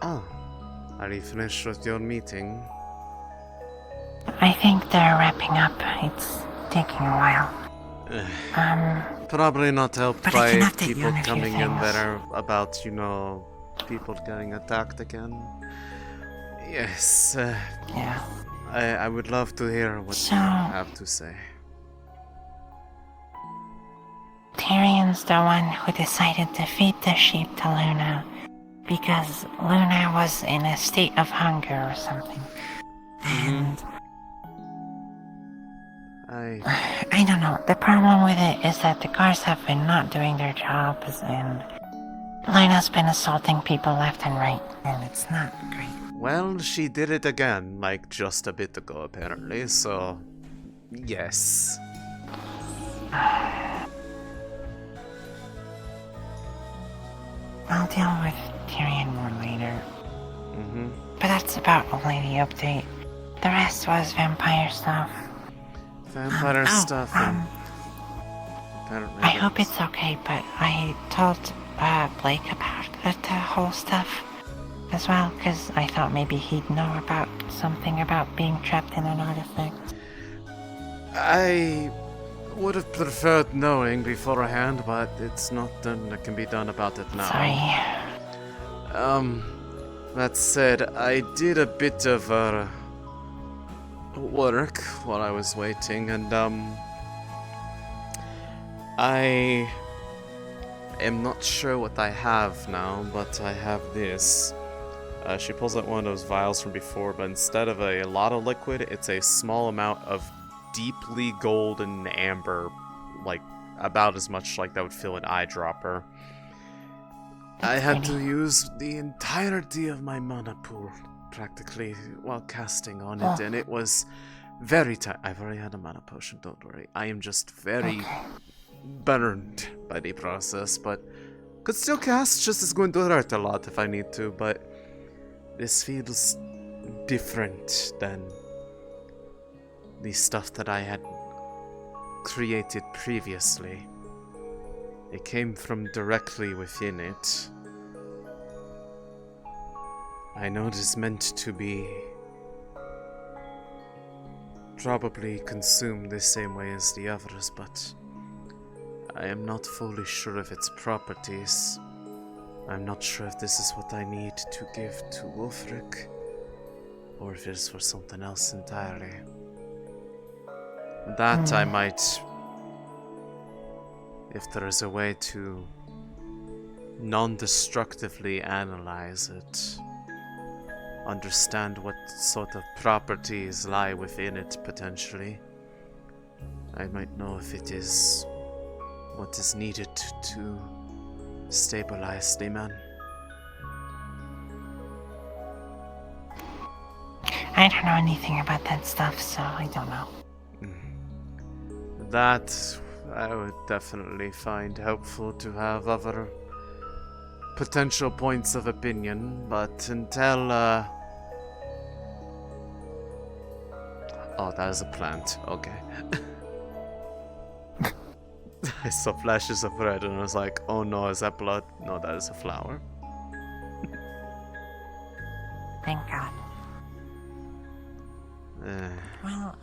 Oh, are you finished with your meeting? I think they're wrapping up. It's taking a while. Probably not helped but I can by update you people on a few coming in things. that are about, people getting attacked again. Yes. Yeah. I would love to hear what you have to say. Tyrion's the one who decided to feed the sheep to Luna because Luna was in a state of hunger or something. And I don't know. The problem with it is that the guards have been not doing their jobs and Luna's been assaulting people left and right, and it's not great. Well, she did it again, like just a bit ago apparently, so yes. I'll deal with Tyrion more later. But that's about only the update. The rest was vampire stuff. Vampire stuff and apparently I hope it's okay, but I told Blake about the whole stuff as well, because I thought maybe he'd know about something about being trapped in an artifact. I would have preferred knowing beforehand, but it's nothing that can be done about it now. Sorry. That said, I did a bit of work while I was waiting, and I am not sure what I have now, but I have this. She pulls out one of those vials from before, but instead of a lot of liquid, it's a small amount of deeply golden amber, like about as much like that would fill an eyedropper. I had to use the entirety of my mana pool, practically, while casting on it, and it was very tight. I've already had a mana potion, don't worry. I am just very burned by the process, but could still cast, just is going to hurt a lot if I need to, but this feels different than the stuff that I had created previously. It came from directly within it. I know it is meant to be probably consumed the same way as the others, but I am not fully sure of its properties. I'm not sure if this is what I need to give to Wulfric, or if it's for something else entirely. That I might, if there is a way to non-destructively analyze it, understand what sort of properties lie within it potentially, I might know if it is what is needed to stabilize the man. I don't know anything about that stuff, so I don't know. That I would definitely find helpful to have other potential points of opinion, but until oh, that is a plant, okay. I saw flashes of red and I was like, oh no, is that blood? No, that is a flower. Thank God. Well,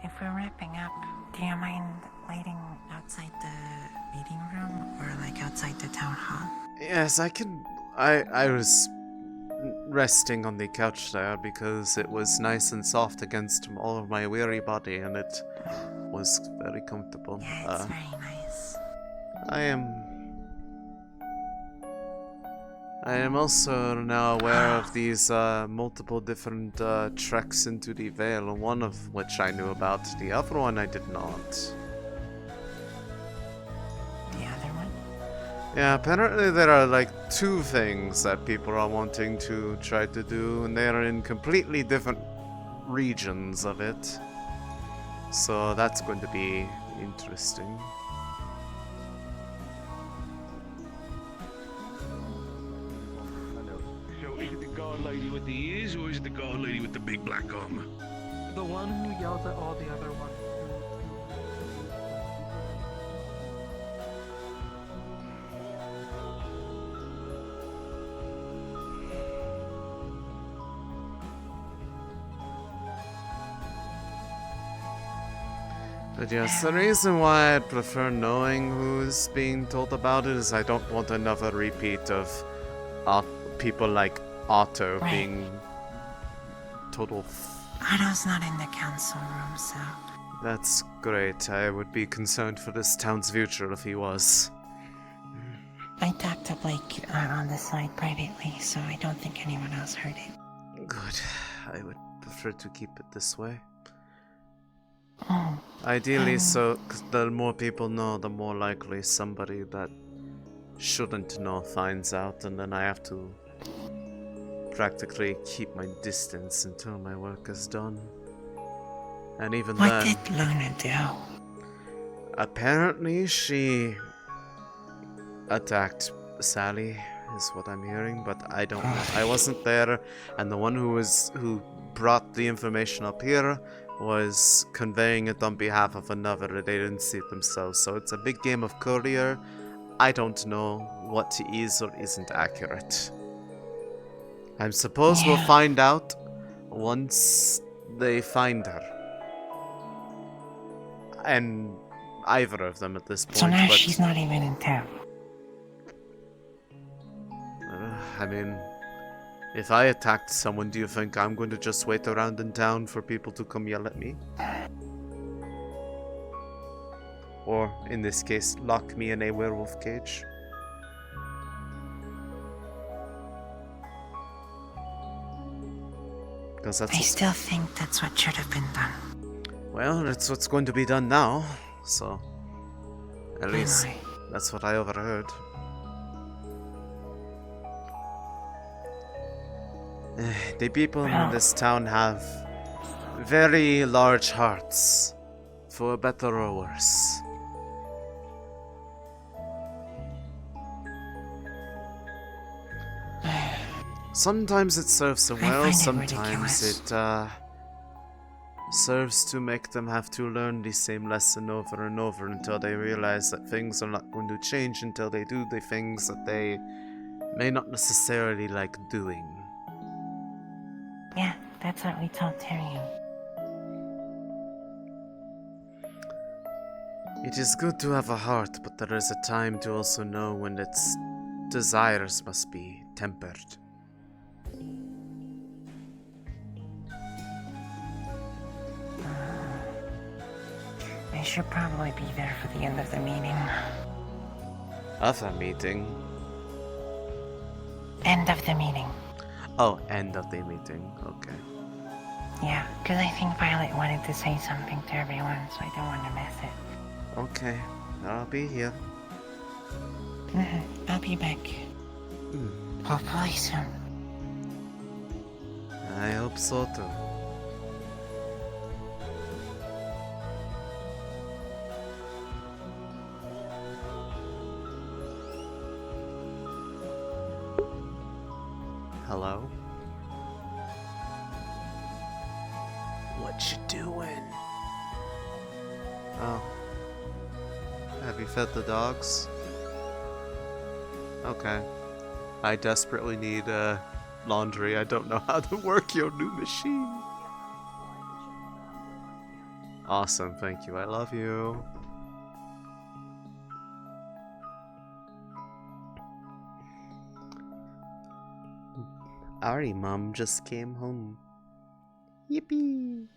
if we're wrapping up, do you mind waiting outside the meeting room or like outside the town hall? Yes, I can. I was resting on the couch there because it was nice and soft against all of my weary body, and it was very comfortable. Yeah, it's very nice. I am also now aware of these multiple different treks into the Vale, one of which I knew about, the other one I did not. The other one? Yeah, apparently there are like two things that people are wanting to try to do, and they are in completely different regions of it. So that's going to be interesting. So is it the guard lady with the ears, or is it the guard lady with the big black armor? The one who yells at all the other ones. But yes, the reason why I'd prefer knowing who's being told about it is I don't want another repeat of people like Otto being total. Otto's not in the council room, so. That's great. I would be concerned for this town's future if he was. I talked to Blake on the side privately, so I don't think anyone else heard it. Good. I would prefer to keep it this way. Oh. Ideally, so 'cause the more people know, the more likely somebody that shouldn't know finds out, and then I have to practically keep my distance until my work is done. And even then... What did Luna do? Apparently, she attacked Sally, is what I'm hearing, but I don't know. I wasn't there, and the one who brought the information up here was conveying it on behalf of another. They didn't see it themselves, so it's a big game of courier. I don't know what is or isn't accurate. I suppose we'll find out once they find her. And either of them at this point. So now but, she's not even in town. I mean, if I attacked someone, do you think I'm going to just wait around in town for people to come yell at me? Or, in this case, lock me in a werewolf cage? Because that's I still think that's what should have been done. Well, that's what's going to be done now, so... At least, that's what I overheard. The people in this town have very large hearts, for better or worse. Sometimes it serves them well, sometimes it serves to make them have to learn the same lesson over and over until they realize that things are not going to change until they do the things that they may not necessarily like doing. Yeah, that's what we told Tyrion. It is good to have a heart, but there is a time to also know when its desires must be tempered. I should probably be there for the end of the meeting. Of a meeting? End of the meeting. Oh, end of the meeting. Okay. Yeah, because I think Violet wanted to say something to everyone, so I don't want to miss it. Okay, I'll be here. I'll be back. Hopefully soon. I hope so too. Hello? What you doing? Oh. Have you fed the dogs? Okay. I desperately need laundry. I don't know how to work your new machine. Awesome, thank you. I love you. Ari, Mom just came home. Yippee!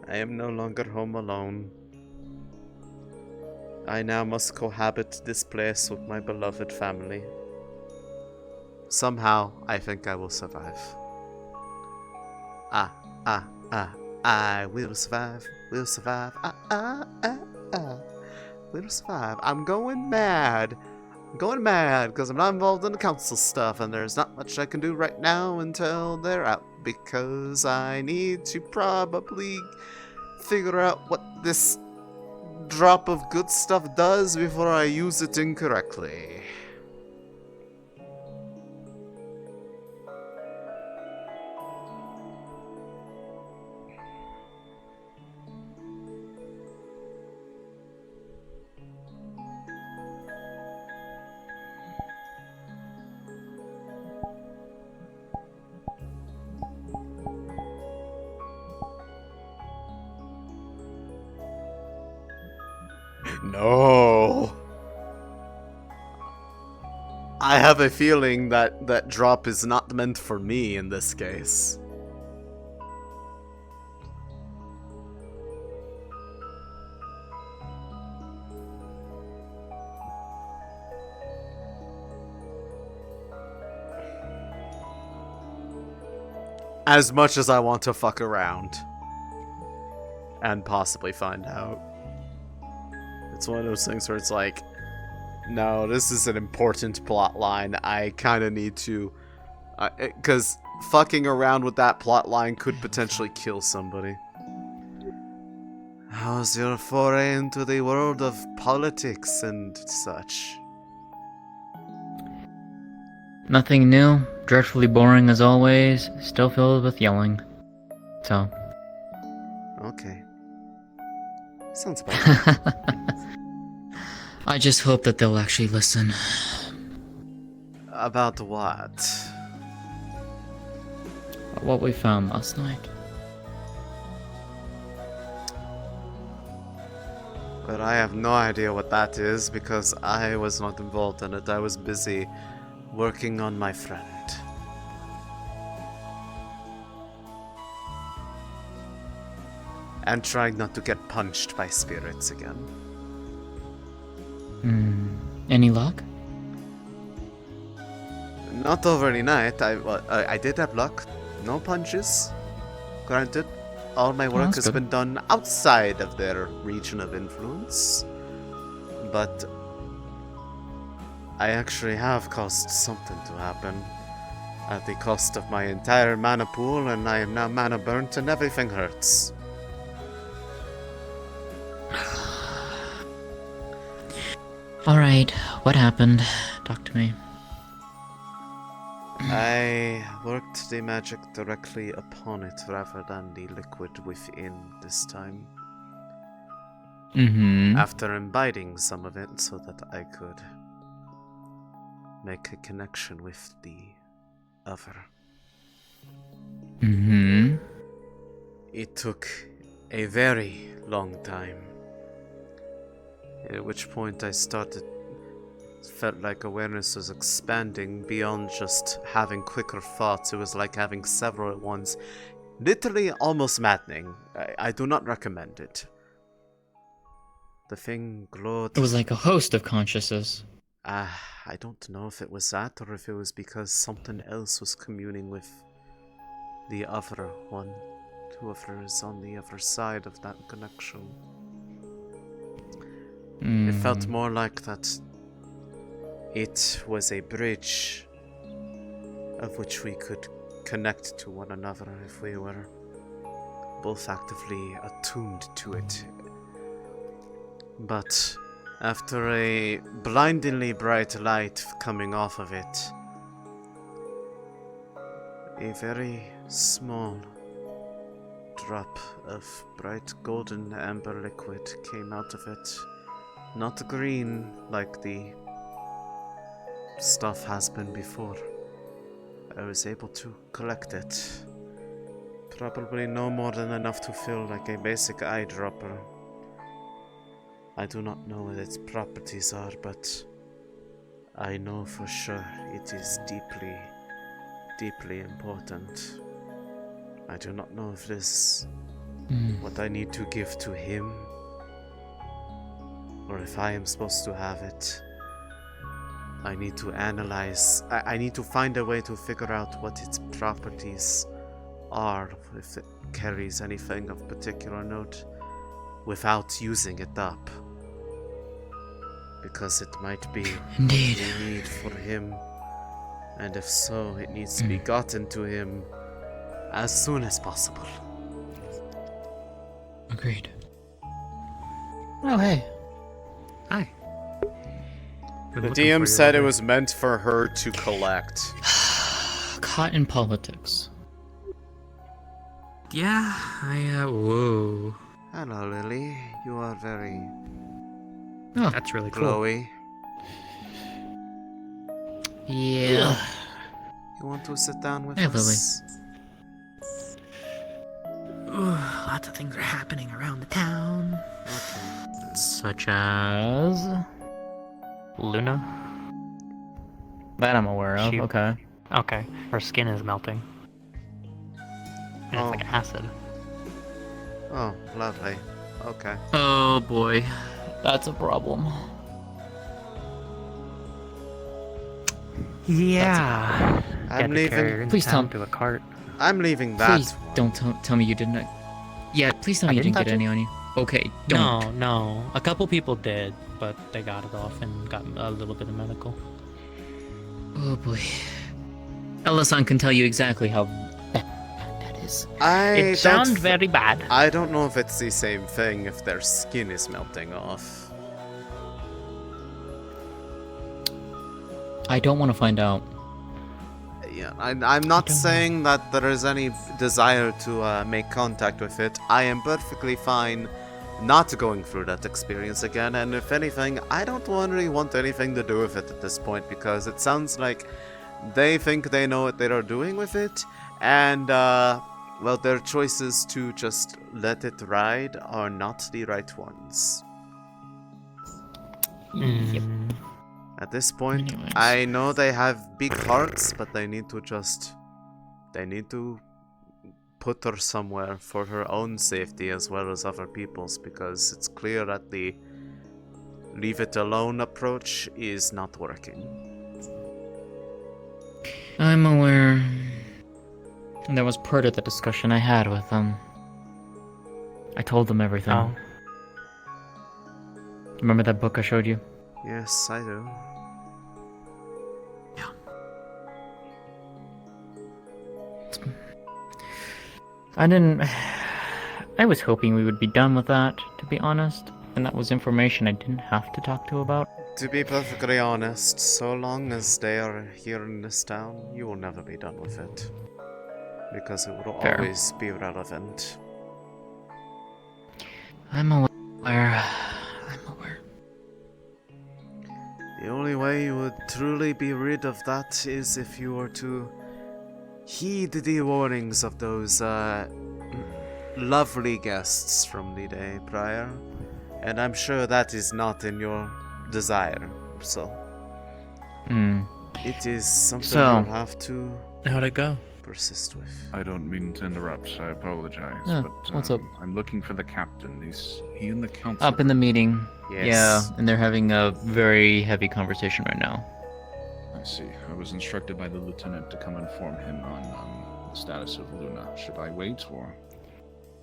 I am no longer home alone. I now must cohabit this place with my beloved family. Somehow, I think I will survive. I will survive, will survive, will survive. I'm going mad. I'm going mad because I'm not involved in the council stuff and there's not much I can do right now until they're out because I need to probably figure out what this drop of good stuff does before I use it incorrectly. No. I have a feeling that that drop is not meant for me in this case. As much as I want to fuck around and possibly find out, it's one of those things where it's like, no, this is an important plot line. I kind of need to, because fucking around with that plot line could potentially kill somebody. How's your foray into the world of politics and such? Nothing new, dreadfully boring as always, still filled with yelling. So. Okay. Sounds about I just hope that they'll actually listen. About what? What we found last night. But I have no idea what that is because I was not involved in it. I was busy working on my friend. And trying not to get punched by spirits again. Any luck? Not overnight. I did have luck. No punches. Granted, all my work has been done outside of their region of influence. But I actually have caused something to happen. At the cost of my entire mana pool, and I am now mana burnt and everything hurts. Alright, what happened? Talk to me. I worked the magic directly upon it rather than the liquid within this time. After imbibing some of it so that I could make a connection with the other. It took a very long time. At which point I felt like awareness was expanding beyond just having quicker thoughts. It was like having several at once. Literally almost maddening. I do not recommend it. The thing glowed. It was like a host of consciousnesses. I don't know if it was that or if it was because something else was communing with the other one. Whoever is on the other side of that connection. It felt more like that it was a bridge of which we could connect to one another if we were both actively attuned to it. But after a blindingly bright light coming off of it, a very small drop of bright golden amber liquid came out of it. Not green like the stuff has been before. I was able to collect it. Probably no more than enough to fill like a basic eyedropper. I do not know what its properties are, but I know for sure it is deeply, deeply important. I do not know if this is what I need to give to him, or if I am supposed to have it. I need to analyze. I need to find a way to figure out what its properties are, if it carries anything of particular note, without using it up. Because it might be Indeed. a need for him, and if so, it needs to be gotten to him as soon as possible. Agreed. Oh, hey. Hi. The DM said it was meant for her to collect. Caught in politics. Yeah, whoa. Hello, Lily. You are very Oh, that's really cool. glowy. Yeah. You want to sit down with Hey, us? Ooh, lots of things are happening around the town. Okay. Such as Luna. That I'm aware of. Okay. Okay. Her skin is melting. And it's like acid. Oh, lovely. Okay. Oh boy, that's a problem. Yeah. I'm leaving. Please tell me. To a cart. I'm leaving that. Please don't tell me you didn't. Yeah, please tell me you didn't get any on you. Okay, don't. No. A couple people did, but they got it off and got a little bit of medical. Oh boy. Elisande can tell you exactly how bad that is. It sounds very bad. I don't know if it's the same thing if their skin is melting off. I don't want to find out. Yeah, I'm not saying that there is any desire to make contact with it. I am perfectly fine not going through that experience again, and if anything, I don't really want anything to do with it at this point, because it sounds like they think they know what they are doing with it, and, well, their choices to just let it ride are not the right ones. Yep. At this point, Anyways. I know they have big hearts, but they need to put her somewhere for her own safety as well as other people's, because it's clear that the leave it alone approach is not working. I'm aware. And that was part of the discussion I had with them. I told them everything. Oh. Remember that book I showed you? Yes, I do. I was hoping we would be done with that, to be honest. And that was information I didn't have to talk to about. To be perfectly honest, so long as they are here in this town, you will never be done with it. Because it will Fair. always be relevant. I'm aware. The only way you would truly be rid of that is if you were to heed the warnings of those lovely guests from the day prior. And I'm sure that is not in your desire, so it is something you'll have to how'd it go? persist with. I don't mean to interrupt, I apologize, Yeah, but what's up? I'm looking for the captain. Is he in the council? Up in the meeting. Yes. Yeah, and they're having a very heavy conversation right now. I see. I was instructed by the lieutenant to come inform him on the status of Luna. Should I wait, or...?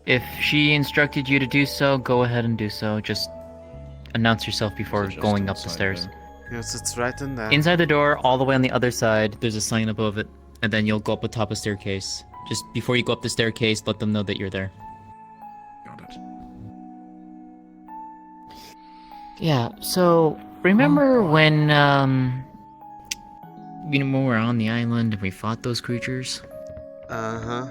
If she instructed you to do so, go ahead and do so. Just announce yourself before just going up the inside stairs. there? Yes, it's right in there. Inside the door, all the way on the other side, there's a sign above it, and then you'll go up the top of the staircase. Just before you go up the staircase, let them know that you're there. Got it. Yeah, so remember when we were on the island and we fought those creatures? Uh-huh.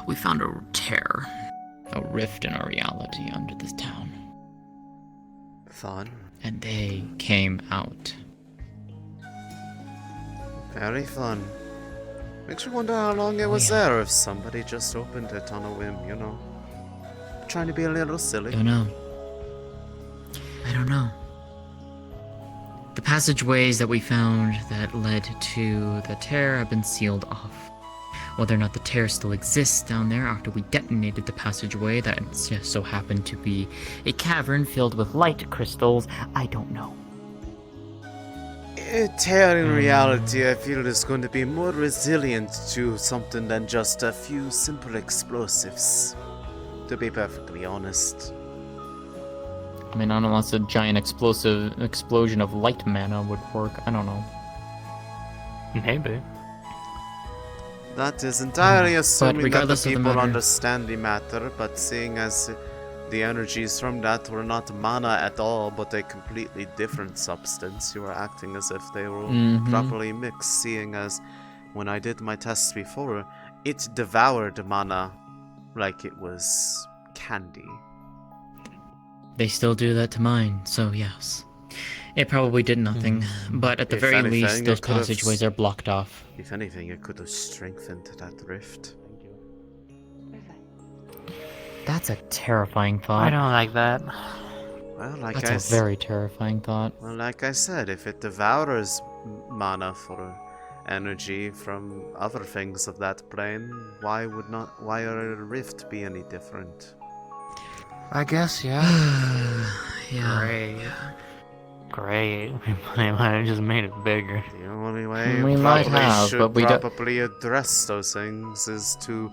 We found a tear, a rift in our reality under this town. Fun. And they came out. Very fun. Makes you wonder how long it was there if somebody just opened it on a whim, you know. Trying to be a little silly. I don't know. The passageways that we found that led to the tear have been sealed off. Whether or not the tear still exists down there after we detonated the passageway that just so happened to be a cavern filled with light crystals, I don't know. A tear in reality, I feel, is going to be more resilient to something than just a few simple explosives. To be perfectly honest. I mean, unless a giant explosion of light mana would work, I don't know. Maybe. That is entirely assuming that the regardless of the people matter- understand the matter, but seeing as the energies from that were not mana at all, but a completely different substance, you were acting as if they were properly mixed, seeing as when I did my tests before, it devoured mana like it was candy. They still do that to mine, so yes. It probably did nothing, but at the If very anything, least, it those could have passageways are blocked off. If anything, it could have strengthened that rift. That's a terrifying thought. I don't like that. Well, like That's a very terrifying thought. Well, like I said, if it devours mana for energy from other things of that plane, why would a rift be any different? I guess, yeah. Yeah. Great. We might have just made it bigger. The only way We might have, should but we don't. probably address those things is to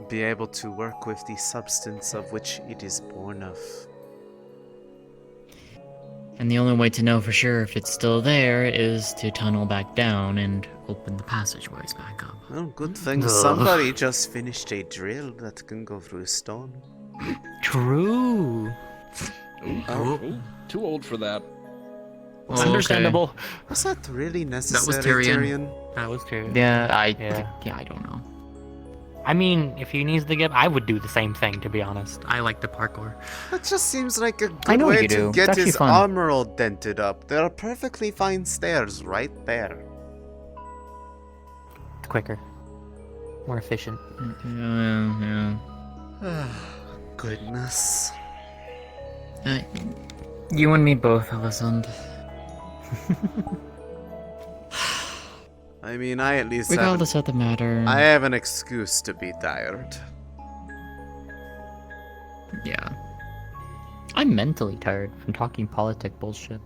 be able to work with the substance of which it is born of. And the only way to know for sure if it's still there is to tunnel back down and open the passageways back up. Well, good thing somebody just finished a drill that can go through stone. True. Too old for that. Oh, Understandable. okay. Was that really necessary, That was Tyrion. That was Tyrion. Yeah, I don't know. I mean, if he needs to get, I would do the same thing, to be honest. I like the parkour. That just seems like a I good know way you to do. get It's actually his fun. armor all dented up. There are perfectly fine stairs right there. It's quicker. More efficient. Yeah. Goodness. You and me both, Elisande. I mean, I at least Regardless of the matter. I have an excuse to be tired. Yeah. I'm mentally tired from talking politic bullshit.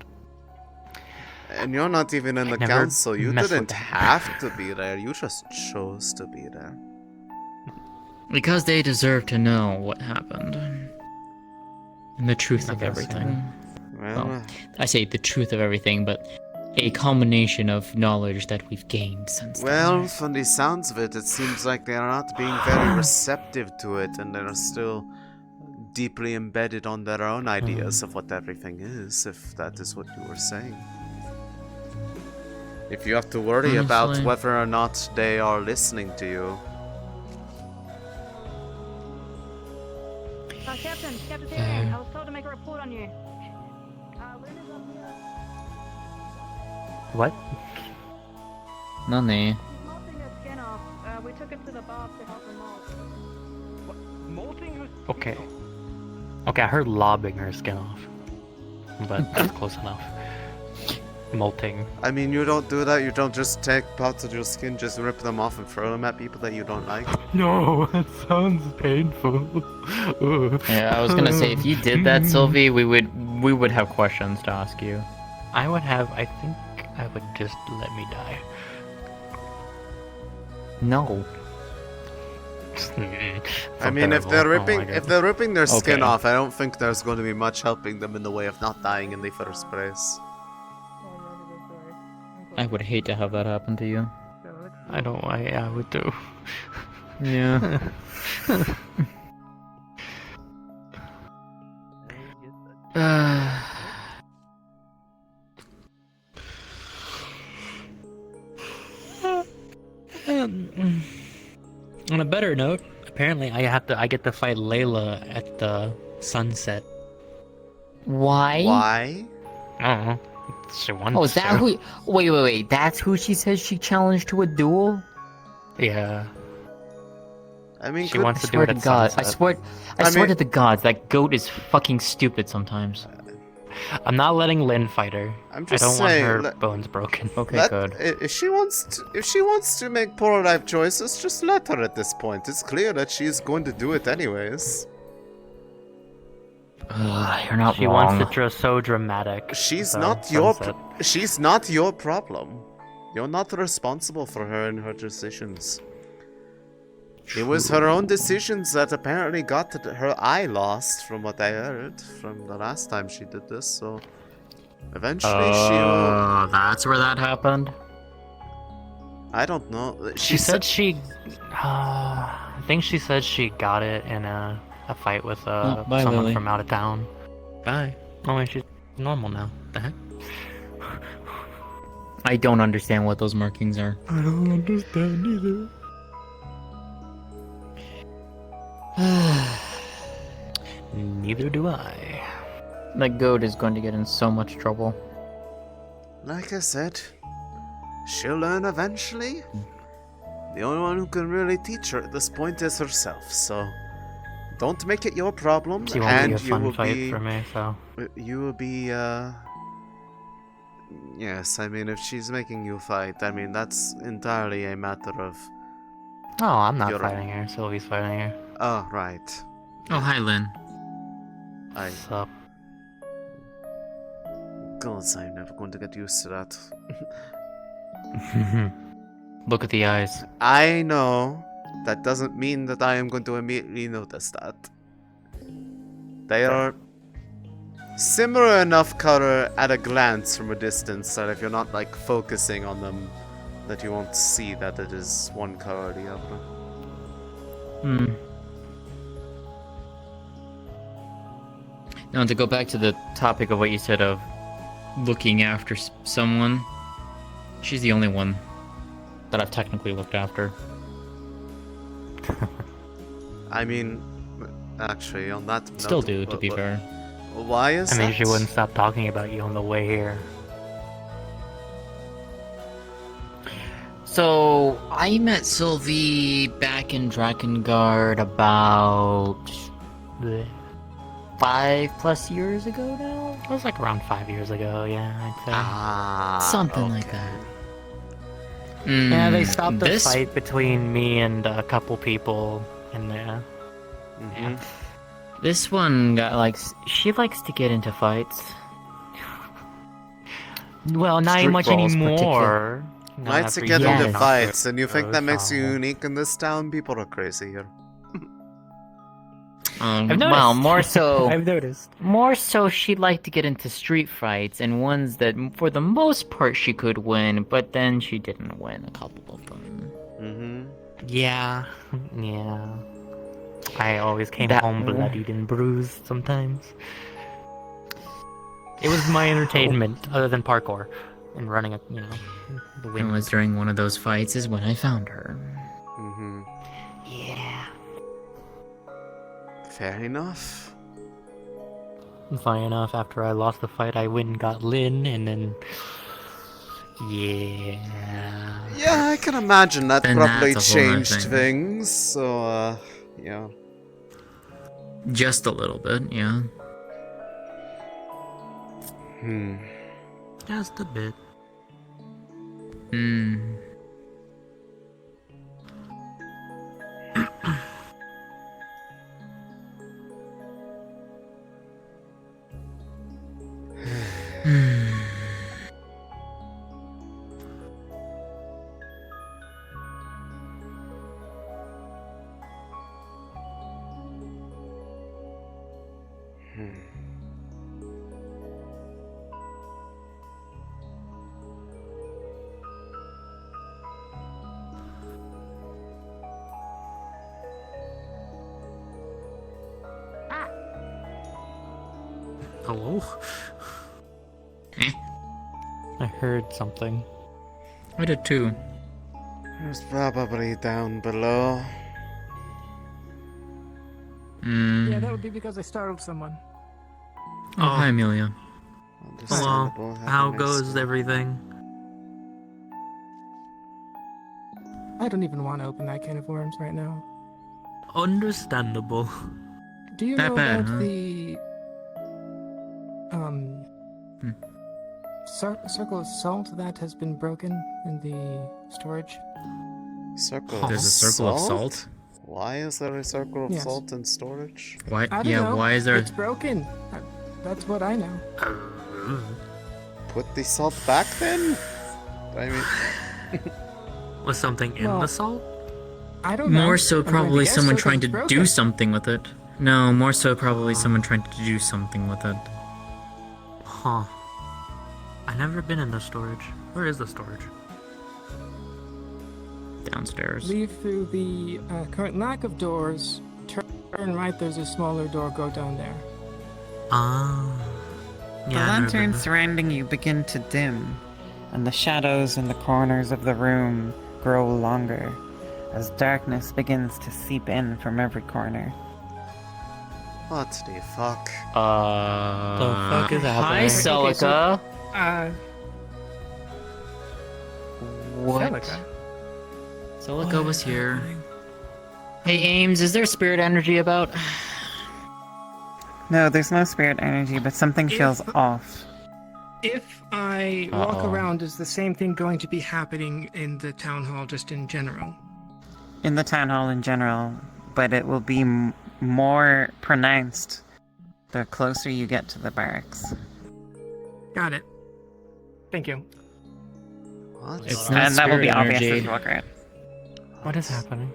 And you're not even in the never council. You mess with didn't them. have to be there. You just chose to be there. Because they deserve to know what happened. And the truth of guess, everything. Well, I say the truth of everything, but a combination of knowledge that we've gained since well, from the sounds of it, it seems like they are not being very receptive to it, and they're still deeply embedded on their own ideas of what everything is, if that is what you were saying. If you have to worry about Honestly. whether or not they are listening to you. Captain Tyrion, I was told to make a report on you. What? Nani? Molting her skin off. We took it to the bath to help her molt. Molting her skin Okay. Okay, I heard lobbing her skin off. But that's close enough. Molting. I mean, you don't do that. You don't just take parts of your skin, just rip them off and throw them at people that you don't like. No, that sounds painful. Yeah, I was gonna say, if you did that, Sylvie, we would have questions to ask you. I would have, I think I would just let me die. No. I mean, if they're ripping their skin Okay. off, I don't think there's going to be much helping them in the way of not dying in the first place. I would hate to have that happen to you. I would do. Yeah. On a better note, apparently I get to fight Layla at the sunset. Why? Why? I don't know. She wants Oh, is that to. who? Wait. That's who she says she challenged to a duel? Yeah. I mean, She good- wants I to do swear it to at God. sunset. I swear mean- to the gods, that goat is fucking stupid sometimes. I'm not letting Lynn fight her. I'm I just don't saying, want her let- bones broken. Okay, Let- good. If she wants to make poor life choices, just let her at this point. It's clear that she's going to do it anyways. You're not She wrong. wants to draw so dramatic. She's the not sunset. she's not your problem. You're not responsible for her and her decisions. It was her own decisions that apparently got her eye lost, from what I heard from the last time she did this. So eventually she'll. That's where that happened. I don't know. She said she. I think she said she got it in a fight with Oh, bye, someone Lily. from out of town. Bye. Oh, wait, she's normal now. The heck? I don't understand what those markings are. I don't understand either. Neither do I. That goat is going to get in so much trouble. Like I said, she'll learn eventually. The only one who can really teach her at this point is herself, so don't make it your problem, She won't and be a you fun will fight be. for me, so. You will be. Yes, I mean, if she's making you fight, I mean, that's entirely a matter of. Oh, I'm not fighting her. Sylvie's fighting her. Oh, right. Oh, hi, Lynn. What's up? God, I'm never going to get used to that. Look at the eyes. I know. That doesn't mean that I am going to immediately notice that. They are similar enough color at a glance from a distance that if you're not like focusing on them, that you won't see that it is one color or the other. Now, to go back to the topic of what you said of looking after someone, she's the only one that I've technically looked after. I mean, actually, on that note, Still do, to be fair. Why is that? I mean, she wouldn't stop talking about you on the way here. So, I met Sylvie back in Drakengard about 5+ years ago now? It was like around 5 years ago, yeah, I'd say. Something like that. Yeah, they stopped the this- fight between me and a couple people in there. Yeah. This one got she likes to get into fights. Well, not Street much brawls, anymore. Likes to get into fights, and you think that makes you unique in this town? People are crazy here. I've noticed. Well, more so. I've noticed. More so, she'd like to get into street fights, and ones that, for the most part, she could win, but then she didn't win a couple of them. Yeah. I always came That home one. bloodied and bruised sometimes. It was my entertainment, other than parkour and running, the It wind. was during one of those fights is when I found her. Yeah. Fair enough. Funny enough, after I lost the fight, I went and got Lynn, and then... Yeah... Yeah, I can imagine that Then probably that's a whole nother changed thing. things, so, yeah. Just a little bit, yeah. Just a bit. Hello? I heard something. I did too. It's probably down below. Yeah, that would be because I startled someone. Oh, hi, Amelia. Hello. How goes everything? I don't even want to open that can of worms right now. Understandable. Do you That know bad, about huh? the circle of salt that has been broken in the storage? Circle There's of a circle of salt? salt? Why is there a circle of Yes. salt in storage? Why? I don't Yeah, know. why is there? It's broken. That's what I know. Put the salt back then? I mean... Was something in Well, the salt? I don't know. More so, I'm going probably guess someone so, 'cause trying it's to broken. do something with it. No, more so, probably someone trying to do something with it. Huh. I've never been in the storage. Where is the storage? Downstairs. Leave through the current lack of doors. Turn right. There's a smaller door. Go down there. Ah. The lanterns surrounding you begin to dim, and the shadows in the corners of the room grow longer as darkness begins to seep in from every corner. What the fuck? The fuck is Hi, happening? Celica. What? Celica? Celica was here. Hey, Ames, is there spirit energy about? No, there's no spirit energy, but something feels off. If I walk around, is the same thing going to be happening in the town hall, just in general? In the town hall in general, but it will be more pronounced the closer you get to the barracks. Got it. Thank you. What? It's not And that will be spirit obvious energy. as you walk around. What is happening?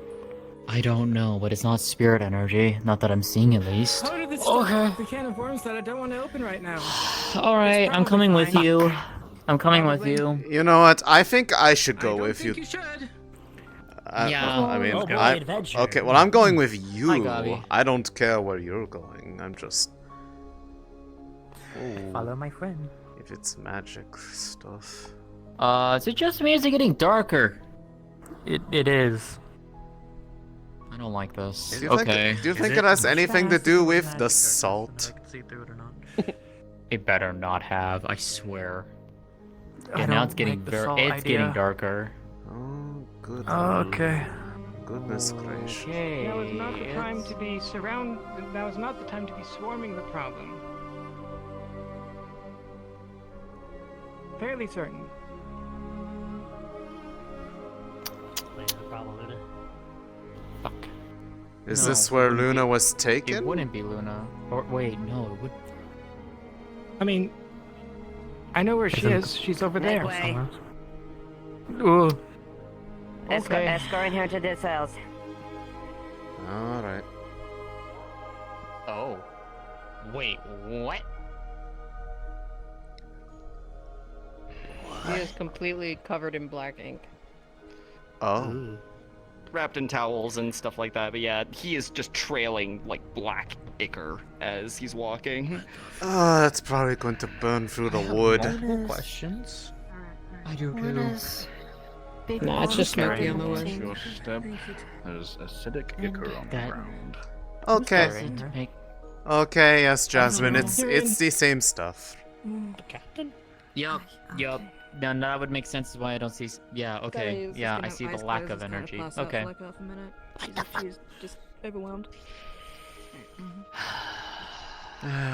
I don't know, but it's not spirit energy. Not that I'm seeing, at least. How did this start? The can of worms that I don't want to open right now. Alright, I'm coming with you. I'm coming with you. You know what? I think I should go with you. Yeah. I mean, Oh boy, adventure. okay, well, I'm going with you. Hi, Gabi. I don't care where you're going. I'm just... Ooh, Follow my friend. if it's magic stuff. Is it just me? Is it getting darker? It is. I don't like this. Do you think it has anything to do with the salt? It better not have, I swear. I Yeah, now don't it's getting like the salt idea. getting darker. Oh, good. Okay. Goodness gracious. Now is not the time to be Now is not the time to be swarming the problem. Fairly certain. Fuck. Is No, this where it wouldn't Luna be- was taken? It wouldn't be Luna. Or wait, no, it would. I mean, I know where she is. She's over there. Midway. Ooh. Escorting her to this house. Alright. Oh. Wait, what? He is completely covered in black ink. Oh. Wrapped in towels and stuff like that, but yeah, he is just trailing like black ichor as he's walking. That's probably going to burn through the wood. Questions? I do What too. is... Nah, it's just smoky on the wood. Your step. There's acidic ichor on the ground. Okay. Okay, yes, Jasmine, it's the same stuff. Captain? Yup. Then that would make sense why I don't see. Yeah, okay. Yeah, I see the lack of energy. Okay. Like half a minute. She's just overwhelmed.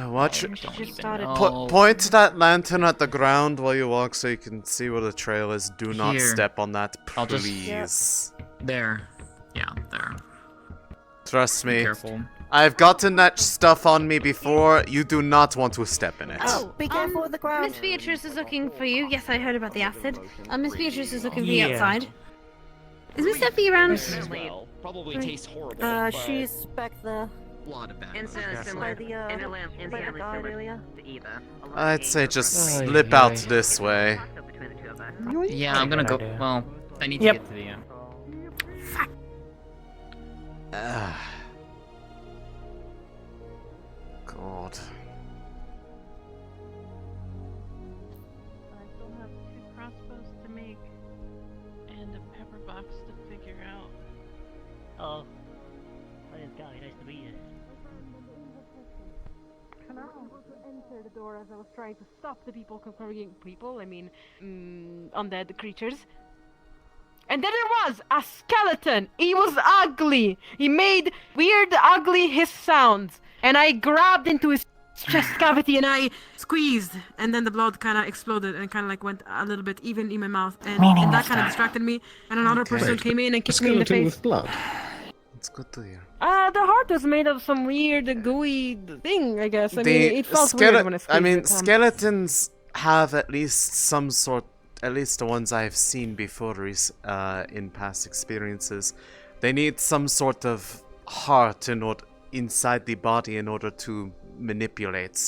Watch. know. Point that lantern at the ground while you walk so you can see where the trail is. Do not Here. step on that, I'll just- please. There. Yeah, there. Trust me. Careful. I've gotten that stuff on me before. You do not want to step in it. Oh, be careful with the ground. Miss Beatrice is looking for you. Yes, I heard about the acid. Miss Beatrice is looking for you Yeah. outside. Is Miss Effie around? Probably tastes horrible. She's back there. Lot of bad. By the guard area. I'd say just Ay, slip ay. out this way. Yeah, I'm gonna go. idea. Well, I need Yep. to get to the end. God. I still have 2 crossbows to make and a pepper box to figure out. Oh. My name's Golly, nice to meet you. And I was able to enter the door as I was trying to stop the people from carrying people, undead creatures. And then there was a skeleton! He was ugly! He made weird, ugly hiss sounds! And I grabbed into his chest cavity and I squeezed, and then the blood kind of exploded and kind of like went a little bit even in my mouth, and that kind of distracted me. And another person Wait, came in and a kicked me in the skeleton face. with blood. It's good to hear. The heart was made of some weird gooey thing, I guess. I The mean, it felt weird when I squeezed it. skeletons have at least some sort, at least the ones I've seen before in past experiences. They need some sort of heart inside the body in order to manipulate.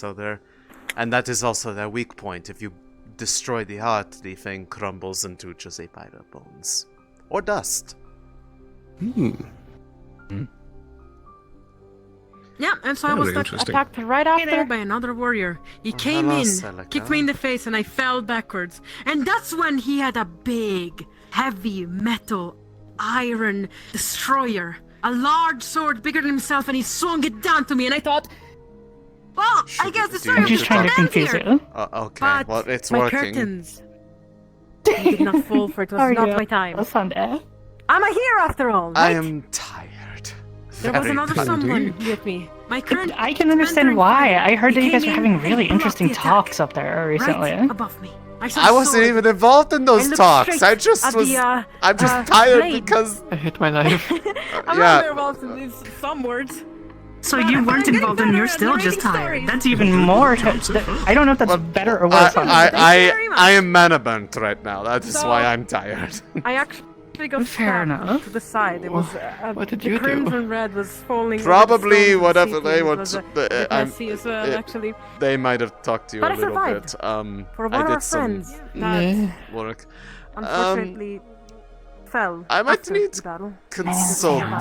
And that is also their weak point. If you destroy the heart, the thing crumbles into just a pile of bones or dust. Yeah, and so I was attacked right after by another warrior. He came hello, in, Celica. kicked me in the face, and I fell backwards. And that's when he had a big, heavy metal iron destroyer. A large sword bigger than himself, and he swung it down to me, and I thought, well, I guess the story just trying to confuse you. Okay, But well, it's my working. curtains, they did not fall for it. It was not my time. I'm a hero after all, I right? am tired. There was very another kind. someone with me. My current. I can understand why. I heard that you guys were came in having really and brought interesting the attack talks up there recently. Right above me. I wasn't even involved in those looked talks. straight I just at was. the, I'm just tired blade. because. I hate my life. I'm yeah. not involved in these, some words. So you weren't involved and you're still just tired. That's even more. I don't know if that's better or worse. I am mana burnt right now. That is why I'm tired. I actually got Fair enough. to the side. It was what did the you do? crimson red was falling. Probably whatever they were. want. Messy as well, actually. They might have talked to you But a I little survived. bit. For one I of did our some friends that work. unfortunately fell. I might after need the battle. consulting.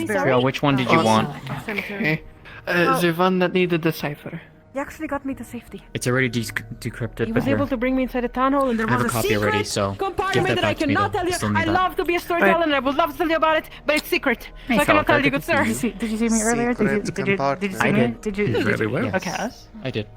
Trail, which one did you want? Okay. The one that needed the cipher. He actually got me to safety. It's already decrypted. He was but able to bring me inside the town hall, and there I have was a copy secret already, so give compartment that that I back to me, cannot though. tell you. Still need I that. love to be a storyteller, and I would love to tell you about it, but it's secret, so I cannot tell you, good sir. Did you see me earlier? Did you see I me? did. Did you? Very well. Okay. I did.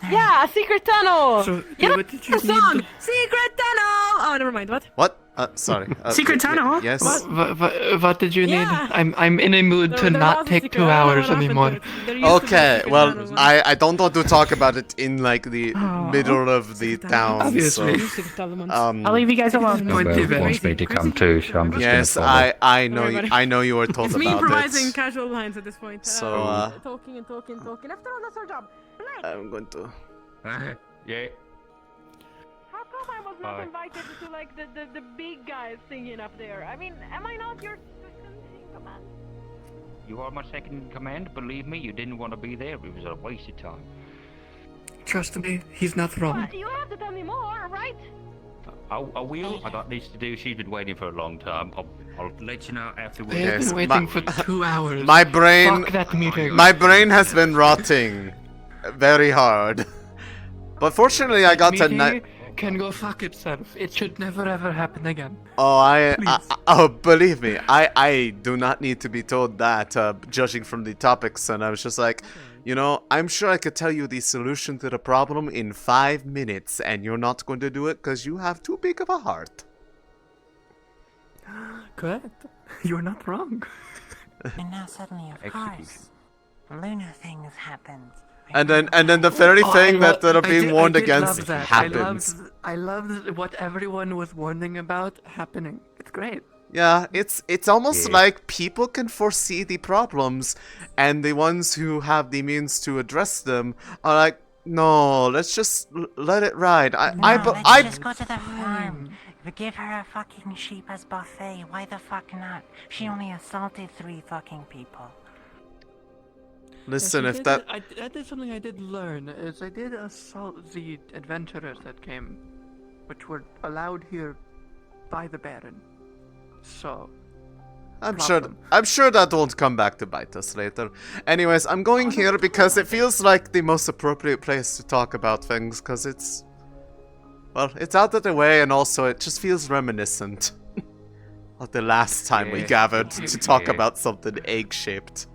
Yeah, a secret tunnel. So, You what did know you the song, need? Secret Tunnel. Oh, never mind. What? What? Sorry. Secret tunnel? Yes. What did you need? Yeah. I'm in a mood to There not was a take secret. 2 I don't know hours what happened anymore. to it. There used to be a Okay, secret well, tunnel. I don't want to talk about it in like the middle of the town. Obviously. So, I'll leave you guys alone. Nobel wants me to come too, so I'm just yes, gonna follow. I know Sorry, buddy. I know you were told It's me about improvising it. casual lines at this point. So, talking and talking, talking. After all, that's our job. I'm going to. Yeah. How come I was not invited to like the big guys singing up there? I mean, am I not your second in command? You are my second in command. Believe me, you didn't want to be there. It was a waste of time. Trust me, he's not wrong. Well, you have to tell me more, right? I will. I got this to do. She's been waiting for a long time. I'll let you know afterwards. They've been waiting for 2 hours. My brain. Fuck that meeting. My brain has been rotting very hard. But fortunately, I got a Meeting can go fuck itself. It should never ever happen again. Oh, believe me, I do not need to be told that, judging from the topics, and I was just like, you know, I'm sure I could tell you the solution to the problem in 5 minutes, and you're not going to do it because you have too big of a heart. Correct. You're not wrong. And now suddenly, of course, lunar things happened. And then the very thing that they're being warned against love happens. I loved what everyone was warning about happening. It's great. Yeah, it's almost like people can foresee the problems, and the ones who have the means to address them are like, no, let's just let it ride. Let's just go to the farm. Give her a fucking sheep as buffet. Why the fuck not? She only assaulted 3 fucking people. Listen, Yes, if that is something I did learn. Is I did assault the adventurers that came, which were allowed here by the Baron. So, I'm sure that won't come back to bite us later. Anyways, I'm going here because it feels like the most appropriate place to talk about things, because it's, well, it's out of the way, and also it just feels reminiscent of the last time we gathered to talk about something egg-shaped.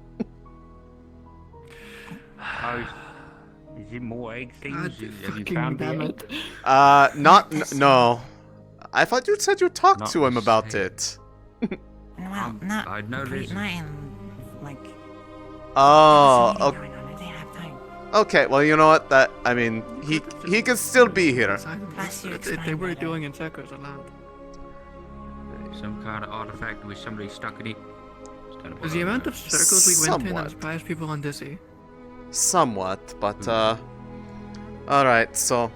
Is it more egg things? Have you fucking found damn it? No. I thought you said you talked to him about it. Well, not I know this. not in, like. Oh, okay. okay. Okay, well, you know what? That, I mean, he can still be here. They were doing in circles a lot. Some kind of artifact with somebody stuck in it. The amount of circles we went in, I'm Somewhat. surprised people on dizzy. Somewhat, but, alright, so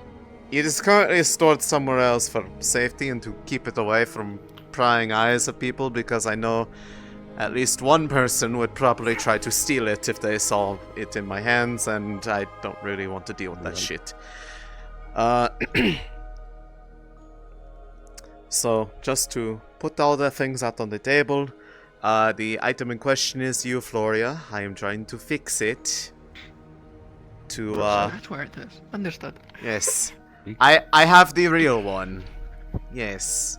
it is currently stored somewhere else for safety and to keep it away from prying eyes of people, because I know at least one person would probably try to steal it if they saw it in my hands, and I don't really want to deal with that shit. So, just to put all the things out on the table, the item in question is Euphoria. I am trying to fix it. To, That's where it is. Understood. Yes. I have the real one. Yes.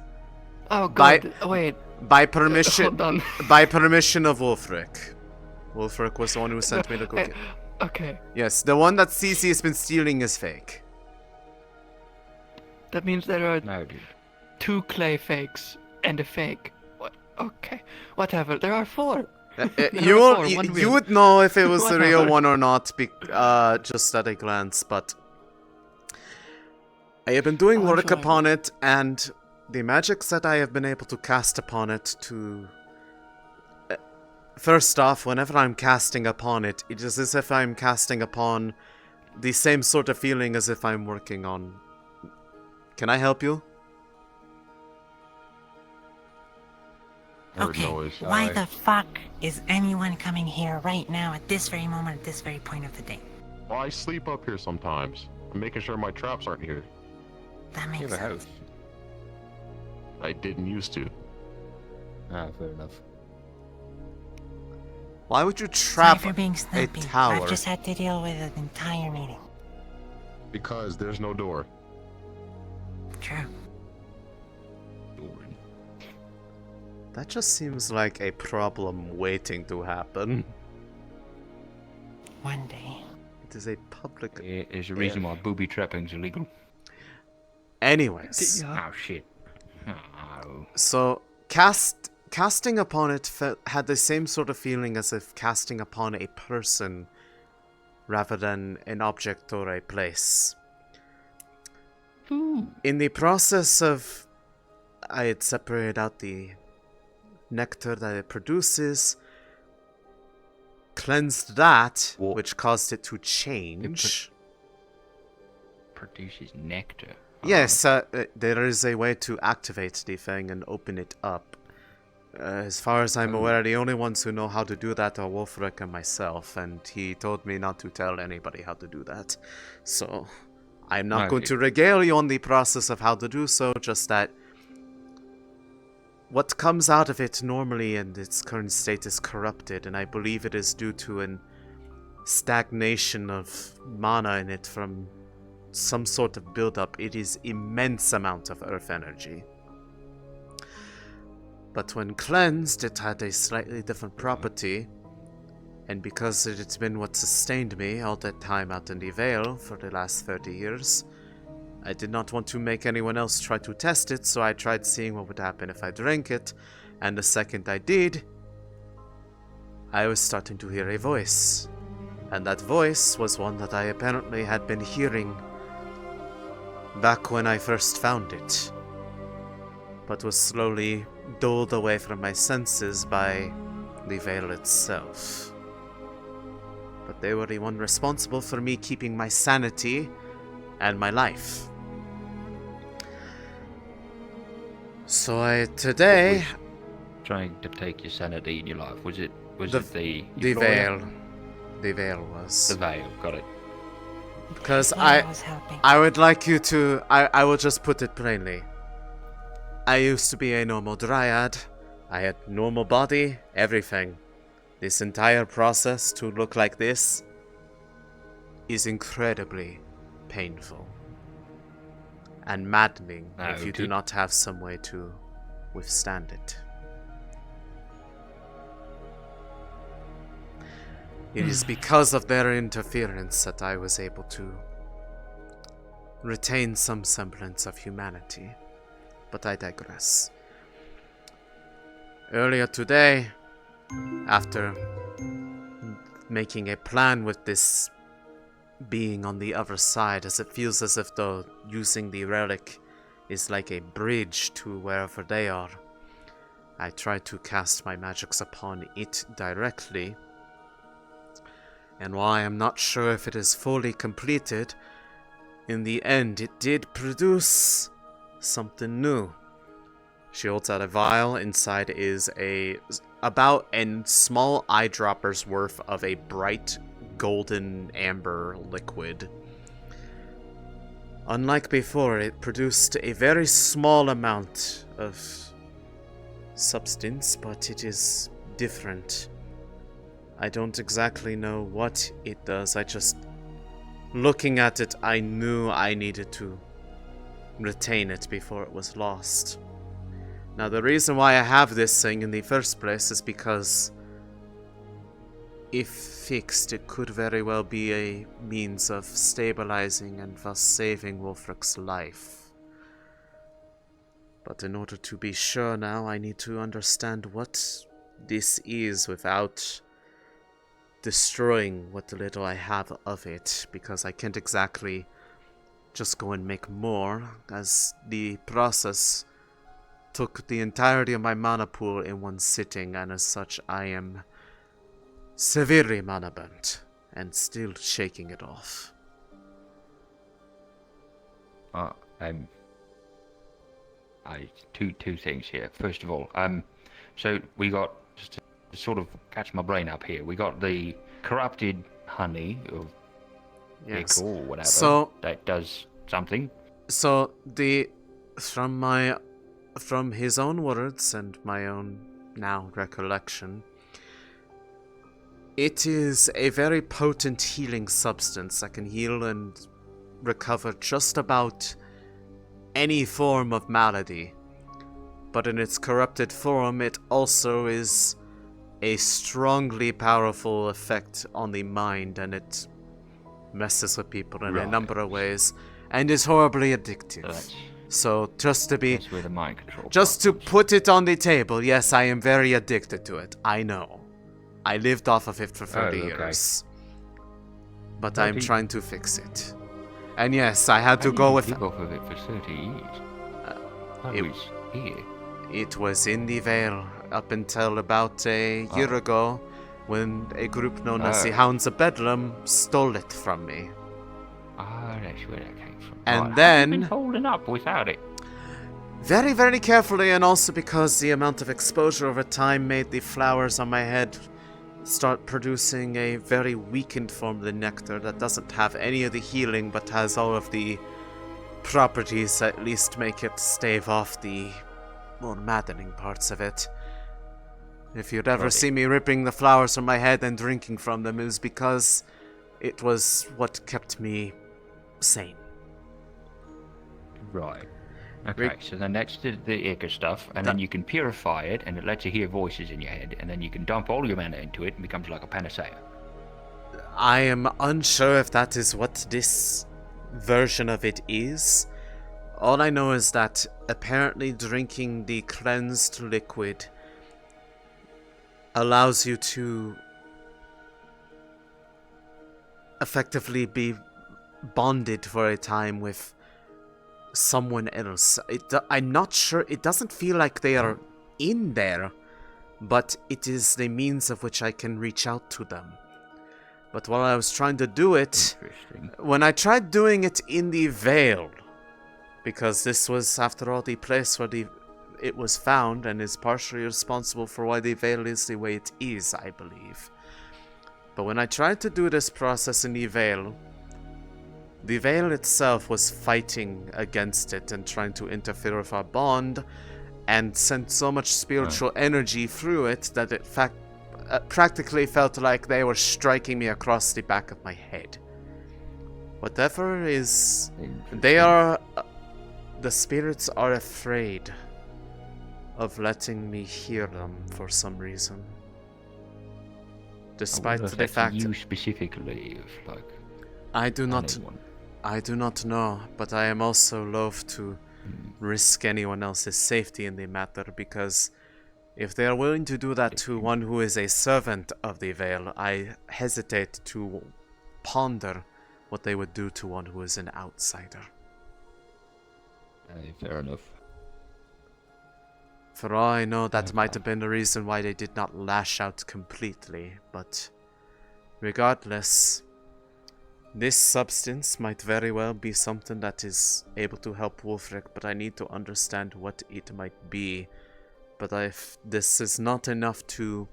Oh, good. Wait. By permission. Hold on. By permission of Wolfric. Wolfric was the one who sent me the cookie. Okay. Yes, the one that Cece has been stealing is fake. That means there are 2 clay fakes and a fake. What? Okay, whatever. There are 4. You would know if it was the real Whatever. one or not, just at a glance, but I have been doing work upon it, and the magics that I have been able to cast upon it to... First off, whenever I'm casting upon it, it is as if I'm casting upon the same sort of feeling as if I'm working on... Can I help you? Okay, why the fuck is anyone coming here right now at this very moment, at this very point of the day? Well, I sleep up here sometimes. I'm making sure my traps aren't here. That makes sense. I didn't used to. Ah, fair enough. Why would you trap Sorry for being a snappy. tower? I've just had to deal with an entire meeting. Because there's no door. True. That just seems like a problem waiting to happen. One day. It is a public... There's a reason why booby trapping's illegal. Anyways. Oh, shit. Oh. So, casting upon it had the same sort of feeling as if casting upon a person rather than an object or a place. In the process of... I had separated out the nectar that it produces, cleansed that, which caused it to change. Produces nectar. Yes, there is a way to activate the thing and open it up. As far as I'm aware, the only ones who know how to do that are Wolfric and myself, and he told me not to tell anybody how to do that. So, I'm not going to regale you on the process of how to do so, just that what comes out of it normally in its current state is corrupted, and I believe it is due to an stagnation of mana in it from some sort of buildup. It is immense amount of earth energy. But when cleansed, it had a slightly different property, and because it had been what sustained me all that time out in the Vale for the last 30 years, I did not want to make anyone else try to test it, so I tried seeing what would happen if I drank it, and the second I did, I was starting to hear a voice. And that voice was one that I apparently had been hearing back when I first found it, but was slowly dulled away from my senses by the Vale itself. But they were the one responsible for me keeping my sanity and my life. So today... Trying to take your sanity in your life, was it the Vale? The Vale was. The Vale, got it. Because I would like you to... I will just put it plainly. I used to be a normal dryad. I had normal body, everything. This entire process to look like this is incredibly painful and maddening if you do not have some way to withstand it. It is because of their interference that I was able to retain some semblance of humanity, but I digress. Earlier today, after making a plan with this being on the other side, as it feels as if though using the relic is like a bridge to wherever they are, I tried to cast my magics upon it directly, and while I am not sure if it is fully completed, in the end it did produce something new. She holds out a vial. Inside is about a small eyedropper's worth of a bright golden amber liquid. Unlike before, it produced a very small amount of substance, but it is different. I don't exactly know what it does. I just, looking at it, I knew I needed to retain it before it was lost. Now, the reason why I have this thing in the first place is because if fixed, it could very well be a means of stabilizing and thus saving Wolfric's life. But in order to be sure now, I need to understand what this is without destroying what little I have of it, because I can't exactly just go and make more, as the process took the entirety of my mana pool in one sitting, and as such I am severely mana burnt, and still shaking it off. Two things here. First of all, so we got, just to sort of catch my brain up here, we got the corrupted honey of Yes. or whatever. So that does something. So from his own words and my own now recollection, it is a very potent healing substance that can heal and recover just about any form of malady. But in its corrupted form, it also is a strongly powerful effect on the mind, and it messes with people in a number of ways, and is horribly addictive. So just to be, where the mind control just to put it on the table, yes, I am very addicted to it. I know. I lived off of it for 30 years. But I'm trying to fix it. And yes, I had to go with... live off of it for 30 years? It was here. It was in the Vale up until about a year ago, when a group known as the Hounds of Bedlam stole it from me. Ah, that's where that came from. And then... How have you been holding up without it? Very, very carefully, and also because the amount of exposure over time made the flowers on my head start producing a very weakened form of the nectar that doesn't have any of the healing, but has all of the properties that at least make it stave off the more maddening parts of it. If you'd ever see me ripping the flowers from my head and drinking from them, it was because it was what kept me sane. Right. Okay, so then that's the Ica stuff, and then you can purify it, and it lets you hear voices in your head, and then you can dump all your mana into it, and it becomes like a panacea. I am unsure if that is what this version of it is. All I know is that apparently drinking the cleansed liquid allows you to effectively be bonded for a time with someone else. I'm not sure, it doesn't feel like they are in there, but it is the means of which I can reach out to them. But while I was trying to do it, when I tried doing it in the Vale, because this was, after all, the place where it was found, and is partially responsible for why the Vale is the way it is, I believe. But when I tried to do this process in the Vale itself was fighting against it and trying to interfere with our bond, and sent so much spiritual energy through it that it practically felt like they were striking me across the back of my head. Whatever is... the spirits are afraid of letting me hear them for some reason. Despite the fact... you specifically, like... I do not know, but I am also loath to risk anyone else's safety in the matter, because if they are willing to do that to one who is a servant of the Vale, I hesitate to ponder what they would do to one who is an outsider. Fair enough. For all I know, that might have been the reason why they did not lash out completely, but regardless, this substance might very well be something that is able to help Wulfric, but I need to understand what it might be. But if this is not enough to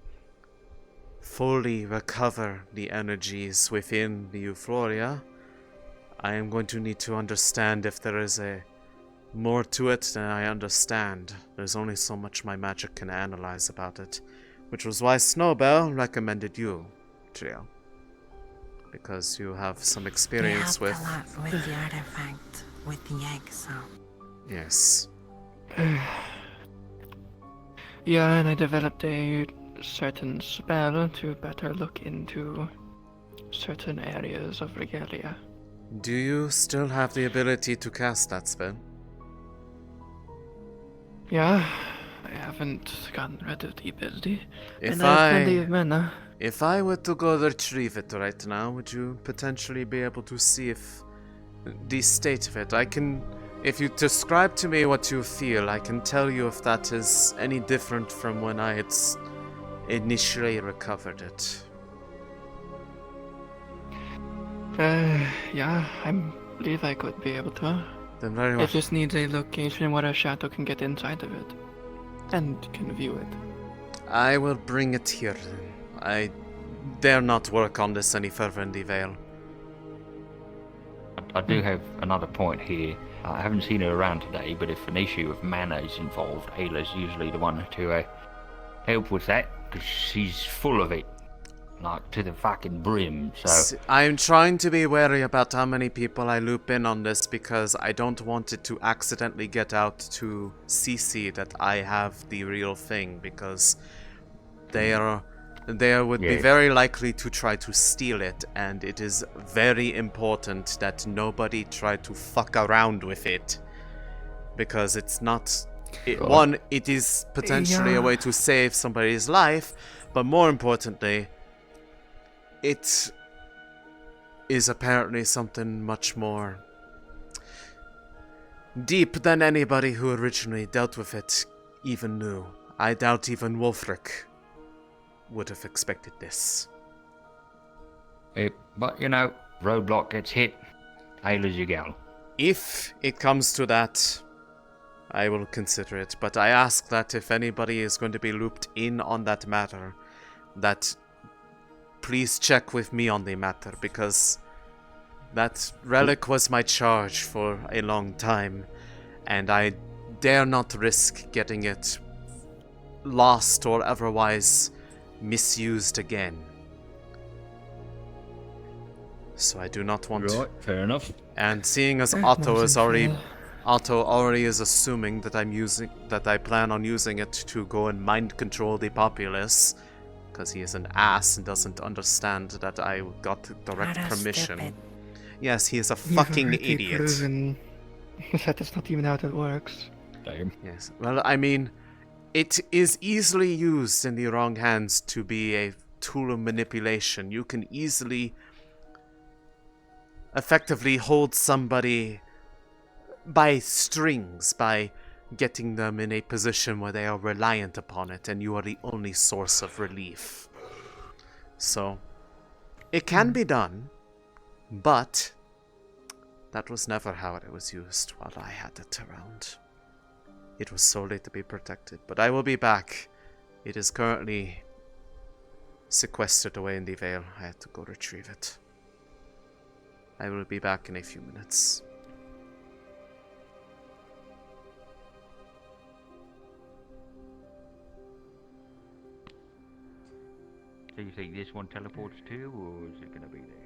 fully recover the energies within the Euphoria, I am going to need to understand if there is more to it than I understand. There's only so much my magic can analyze about it, which was why Snowbell recommended you, Trio. Because you have some experience with... a lot with the artifact, with the egg, so... Yes. Yeah, and I developed a certain spell to better look into certain areas of regalia. Do you still have the ability to cast that spell? Yeah, I haven't gotten rid of the ability. If and I have plenty of mana. If I were to go retrieve it right now, would you potentially be able to see if the state of it? If you describe to me what you feel, I can tell you if that is any different from when I had initially recovered it. Yeah, I believe I could be able to. Then very well. It just needs a location where a shadow can get inside of it. And can view it. I will bring it here then. I dare not work on this any further in the Vale. I do have another point here. I haven't seen her around today, but if an issue of mana is involved, Ayla's usually the one to help with that, because she's full of it. Like, to the fucking brim, so... I'm trying to be wary about how many people I loop in on this, because I don't want it to accidentally get out to CC that I have the real thing, because they would be very likely to try to steal it, and it is very important that nobody try to fuck around with it, because it's not... One, it is potentially a way to save somebody's life, but more importantly, it is apparently something much more deep than anybody who originally dealt with it even knew. I doubt even Wolfric would have expected this. But, you know, roadblock gets hit, Ayla's your gal. If it comes to that, I will consider it, but I ask that if anybody is going to be looped in on that matter, that please check with me on the matter, because that relic was my charge for a long time, and I dare not risk getting it lost or otherwise misused again. So I do not want to. Right, fair enough. And seeing as Otto already is assuming that I plan on using it to go and mind control the populace, because he is an ass and doesn't understand that I got direct permission. Stupid. Yes, he is a fucking idiot. Proven that is not even how that works. Damn. Yes. Well, I mean, it is easily used in the wrong hands to be a tool of manipulation. You can easily effectively hold somebody by strings, by getting them in a position where they are reliant upon it, and you are the only source of relief. So, it can be done, but that was never how it was used while I had it around. It was solely to be protected, but I will be back. It is currently sequestered away in the Vale. I had to go retrieve it. I will be back in a few minutes. So you think this one teleports too, or is it going to be there?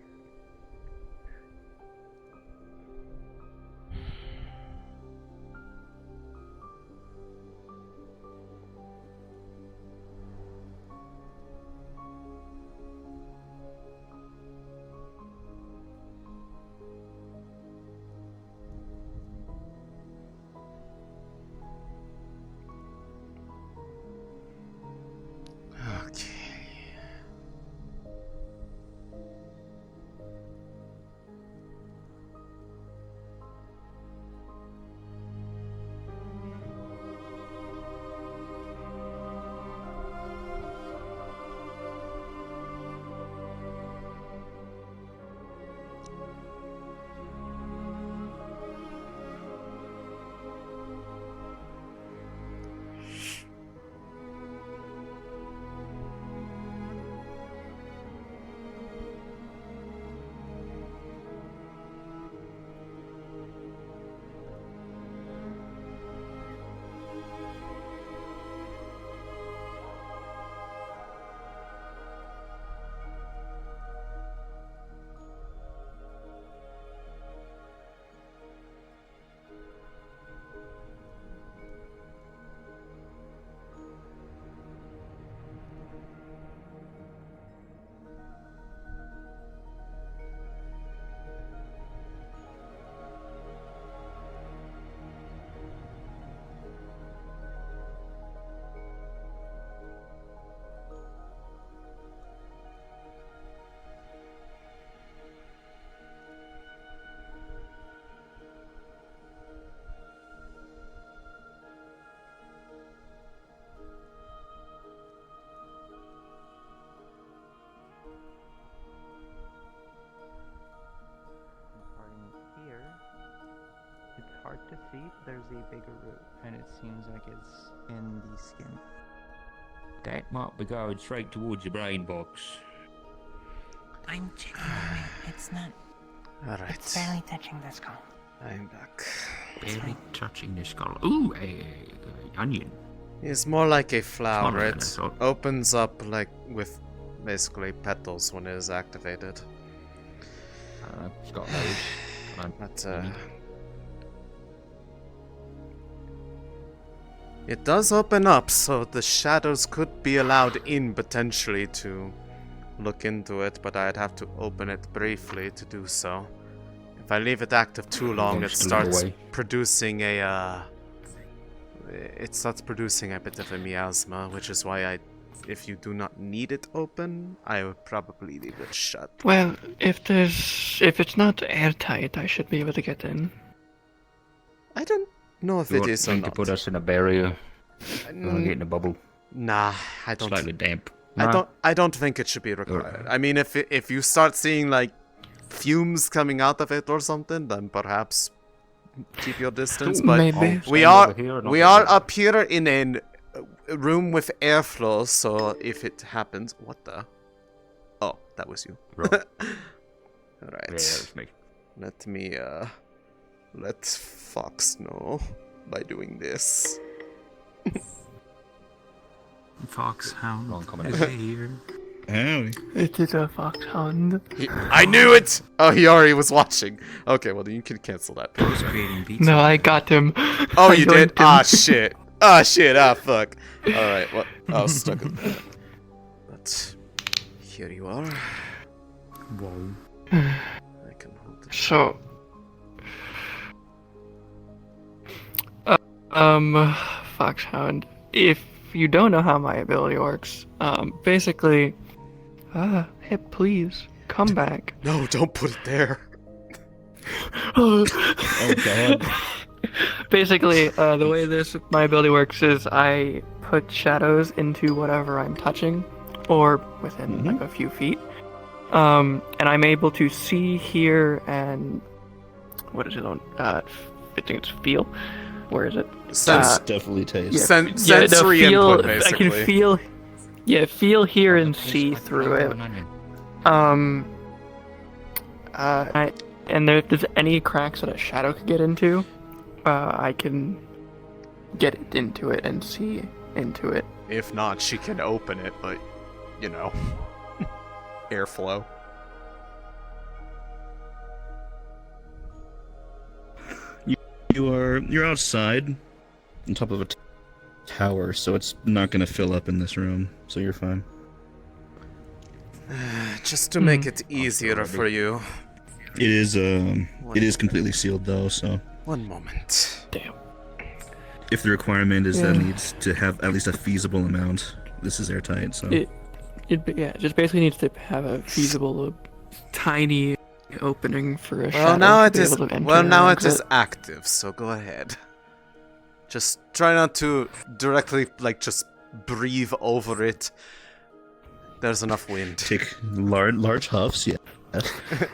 hard to see, there's a bigger root, and it seems like it's in the skin. That might be going straight towards your brain box. I'm checking on it. It's not. Alright. It's barely touching the skull. I'm back. Barely touching the skull. Ooh, a onion. It's more like a flower. Smaller than I It thought. opens up like with basically petals when it is activated. It's got those. But it does open up, so the shadows could be allowed in potentially to look into it, but I'd have to open it briefly to do so. If I leave it active too long, it starts producing a it starts producing a bit of a miasma, which is why if you do not need it open, I would probably leave it shut. Well, if it's not airtight, I should be able to get in. I don't know if You it want is or to not. put us in a barrier. You want to get in a bubble. Nah, I don't. Slightly damp. I don't think it should be required. I mean, if you start seeing like fumes coming out of it or something, then perhaps keep your distance. But Maybe. we are up here in a room with airflow, so if it happens, what the? Oh, that was you. Right. All right. Yeah, that's me. Let me let Fox know by doing this. Foxhound coming is here. Howdy. It is a foxhound. I knew it! Oh, he already was watching. Okay, well, then you can cancel that. No, I got him. Oh, I you did? yoinked him. Ah, shit. Ah, shit. Ah, fuck. Alright, well, I was stuck in that. But here you are. Whoa. I can hold it. So, Foxhound, if you don't know how my ability works, basically, hey, please, come back. No, don't put it there. Oh, God. Basically, the way my ability works is I put shadows into whatever I'm touching, or within like a few feet, and I'm able to see, hear, and what is it on? I think it's feel. Where is it? Definitely taste. Sensory feel, input, basically. I can feel, hear, and see through it. And if there's any cracks that a shadow could get into, I can get it into it and see into it. If not, she can open it, but, you know, airflow. You're outside, on top of a tower, so it's not gonna fill up in this room, so you're fine. Just to make it easier for you. It is completely sealed though, so. One moment. Damn. If the requirement is that it needs to have at least a feasible amount, this is airtight, so. It just basically needs to have a feasible, tiny opening for a shadow. Well, now it is active, so go ahead. Just try not to directly, like, just breathe over it. There's enough wind. Take large huffs, yeah.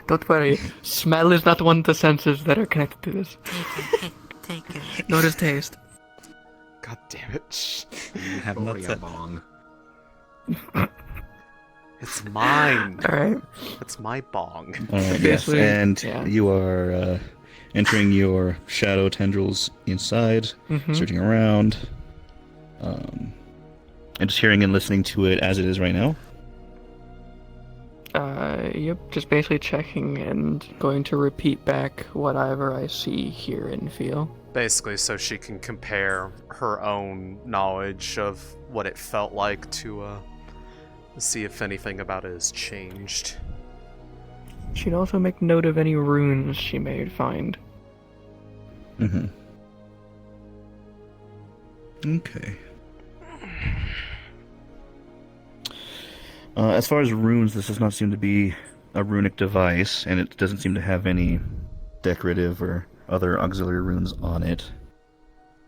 Don't worry, smell is not one of the senses that are connected to this. Take it. Nor does taste. God damn it. You have a bong. It's mine. Alright. It's my bong. Yes, and you are entering your shadow tendrils inside, searching around, and just hearing and listening to it as it is right now. Yep, just basically checking and going to repeat back whatever I see, hear, and feel. Basically, so she can compare her own knowledge of what it felt like to see if anything about it has changed. She'd also make note of any runes she may find. Okay. As far as runes, this does not seem to be a runic device, and it doesn't seem to have any decorative or other auxiliary runes on it.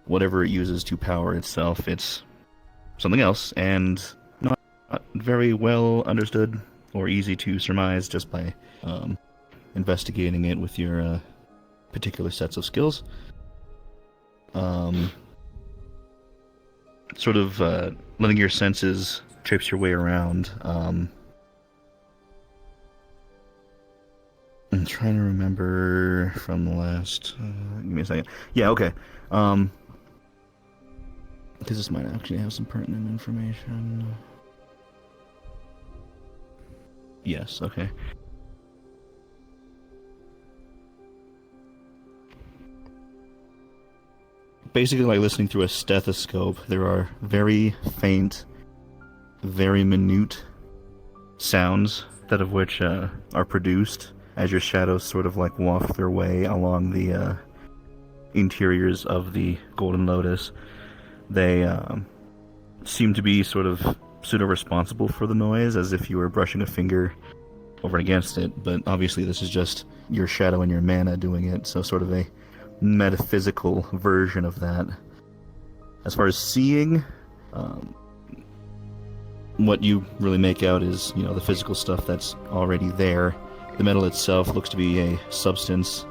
Whatever it uses to power itself, it's something else, and not very well understood or easy to surmise just by investigating it with your particular sets of skills. sort of letting your senses traipse your way around. I'm trying to remember from the last. Give me a second. Yeah, okay. Because this might actually have some pertinent information. Yes, okay. Basically, like listening through a stethoscope, there are very faint, very minute sounds, that of which are produced as your shadows sort of like waft their way along the interiors of the Golden Lotus. They seem to be sort of pseudo-responsible for the noise, as if you were brushing a finger over against it, but obviously this is just your shadow and your mana doing it, so sort of a metaphysical version of that. As far as seeing, what you really make out is, the physical stuff that's already there. The metal itself looks to be a substance,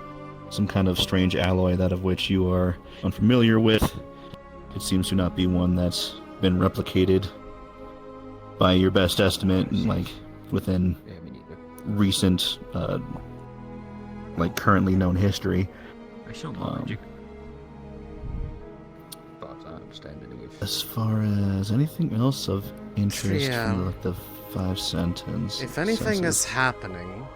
some kind of strange alloy, that of which you are unfamiliar with. It seems to not be one that's been replicated by your best estimate, like within recent, currently known history. I shall know magic. But I understand it with. As far as anything else of interest from the 5 sentence. If anything is happening,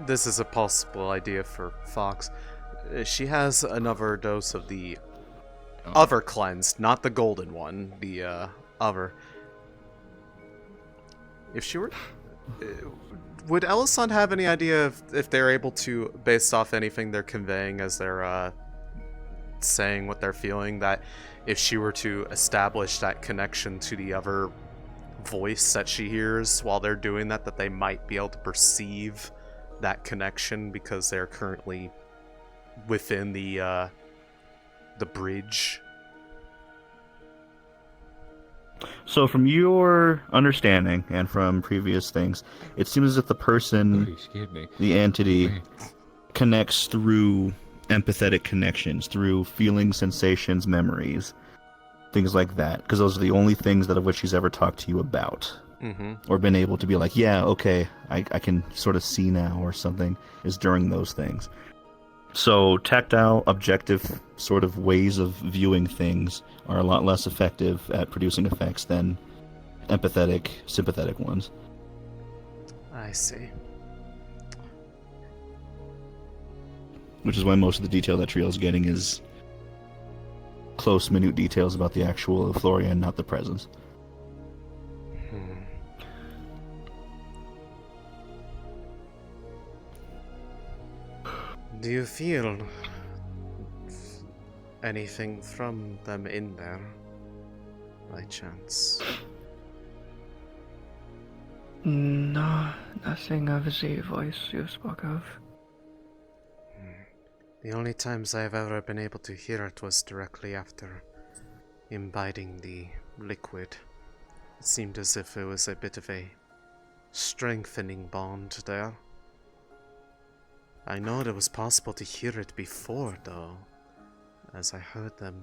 this is a possible idea for Fox. She has another dose of the other cleanse, not the golden one, the other. If she were... would Elisande have any idea if they're able to, based off anything they're conveying as they're saying what they're feeling, that if she were to establish that connection to the other voice that she hears while they're doing that, that they might be able to perceive that connection because they're currently within the bridge? So from your understanding and from previous things, it seems as if the person, the entity, connects through empathetic connections, through feelings, sensations, memories, things like that, because those are the only things that of which she's ever talked to you about. Or been able to be like, yeah, okay, I can sort of see now, or something, is during those things. So tactile, objective sort of ways of viewing things are a lot less effective at producing effects than empathetic, sympathetic ones. I see. Which is why most of the detail that Triel's getting is close, minute details about the actual Florian, not the presence. Do you feel anything from them in there, by chance? No, nothing of the voice you spoke of. The only times I've ever been able to hear it was directly after imbibing the liquid. It seemed as if it was a bit of a strengthening bond there. I know it was possible to hear it before, though, as I heard them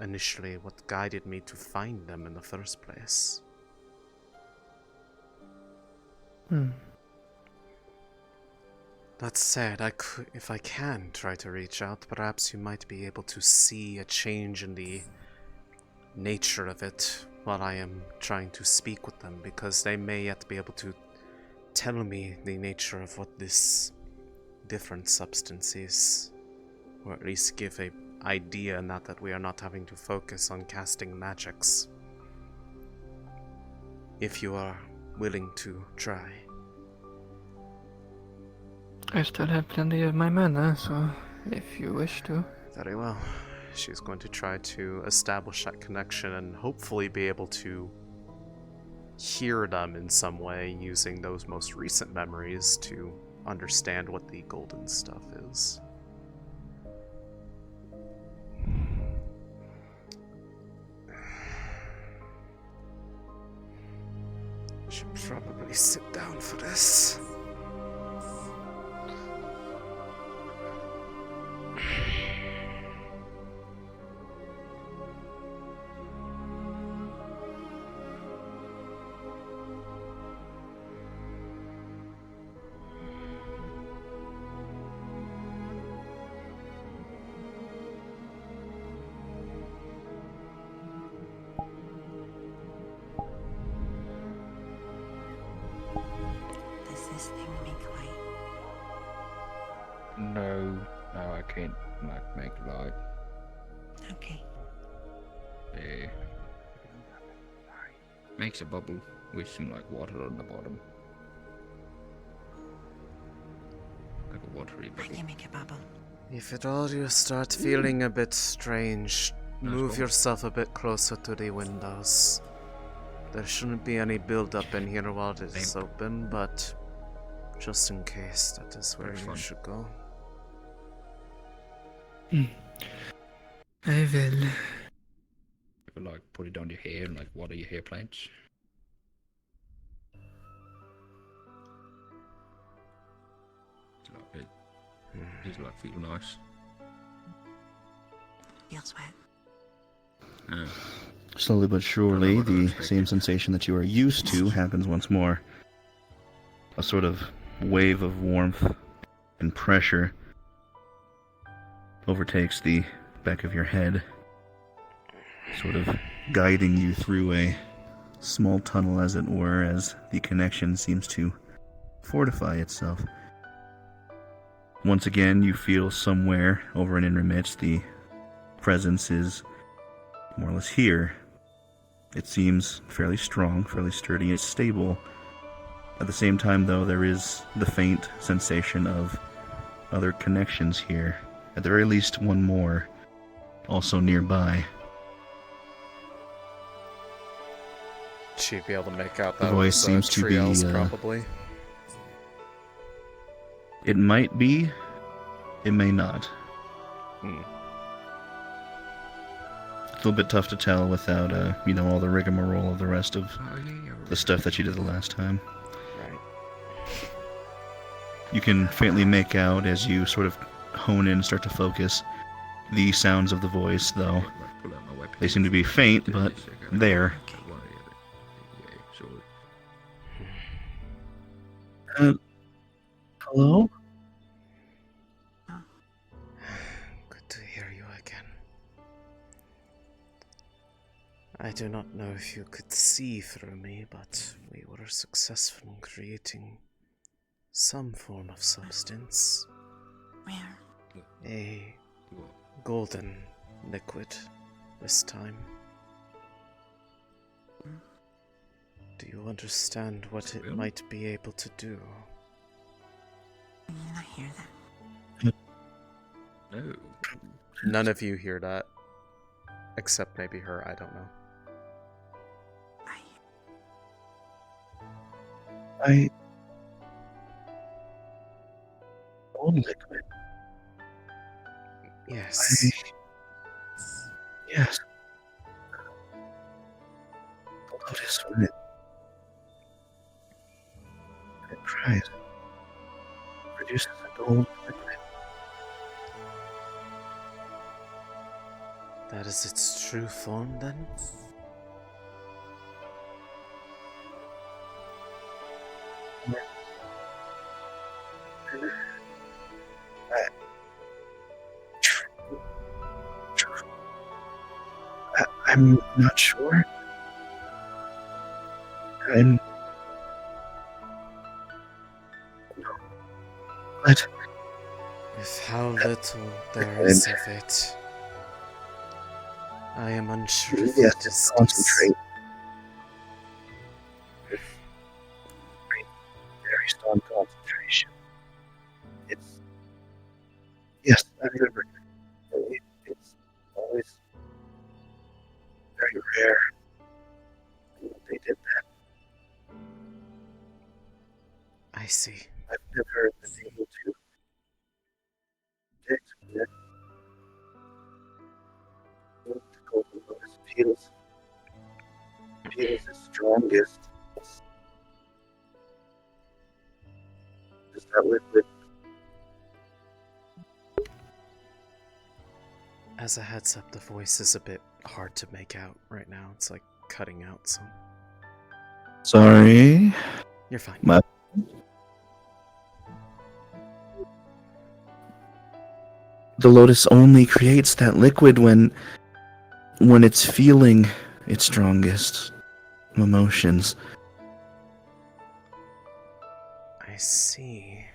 initially, what guided me to find them in the first place. That said, if I can try to reach out, perhaps you might be able to see a change in the nature of it while I am trying to speak with them, because they may yet be able to tell me the nature of what this different substance is, or at least give an idea, not that we are not having to focus on casting magics. If you are willing to try. I still have plenty of my mana, so if you wish to. Very well. She's going to try to establish that connection and hopefully be able to hear them in some way using those most recent memories to understand what the golden stuff is. I should probably sit down for this. this thing make light? No, I can't make light. Okay. Makes a bubble with some water on the bottom. Like a watery bubble. I can make a bubble. If at all you start feeling a bit strange, move yourself a bit closer to the windows. There shouldn't be any build-up in here while it is open, but just in case, that is where you should go. I will. Put it on your hair and water your hair plants. Does it feel nice? Feels wet. Yeah. Slowly but surely, the same sensation that you are used to happens once more. A sort of wave of warmth and pressure overtakes the back of your head, sort of guiding you through a small tunnel, as it were, as the connection seems to fortify itself. Once again, you feel somewhere over and in your midst the presence is more or less here. It seems fairly strong, fairly sturdy, it's stable. At the same time, though, there is the faint sensation of other connections here. At the very least, one more, also nearby. She'd be able to make out The that voice was, seems to be, trios, probably. It might be, it may not. It's a little bit tough to tell without, all the rigmarole of the rest of the stuff that you did the last time. Right. You can faintly make out, as you sort of hone in and start to focus, the sounds of the voice, though. They seem to be faint, but there. Hello? Good to hear you again. I do not know if you could see through me, but we were successful in creating some form of substance. Where? A golden liquid this time. Do you understand what it might be able to do? Can you not hear that? No. None of you hear that. Except maybe her, I don't know. Gold liquid. Yes. Yes. Lotus, when it cries, produces a gold liquid. That is its true form, then? I'm not sure. But with how little there is of it, I am unsure if yes, it is concentrate. Very strong concentration. Yes, I remember. It's always very rare when they did that. I see. I've never been able to predict when the golden lotus feels its strongest. Is that liquid? As a heads up, the voice is a bit hard to make out right now. It's like cutting out some. Sorry. You're fine. The lotus only creates that liquid when it's feeling its strongest emotions. I see.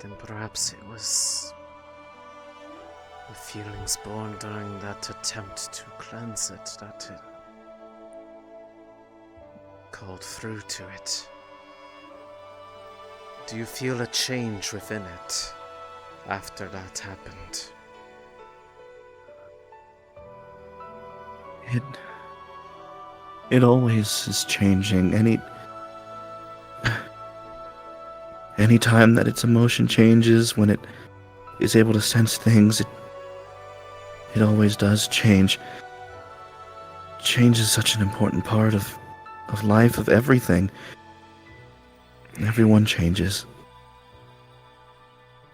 Then perhaps it was the feelings born during that attempt to cleanse it that it called through to it. Do you feel a change within it after that happened? It always is changing. Any time that its emotion changes, when it is able to sense things, it always does change. Change is such an important part of life, of everything. Everyone changes.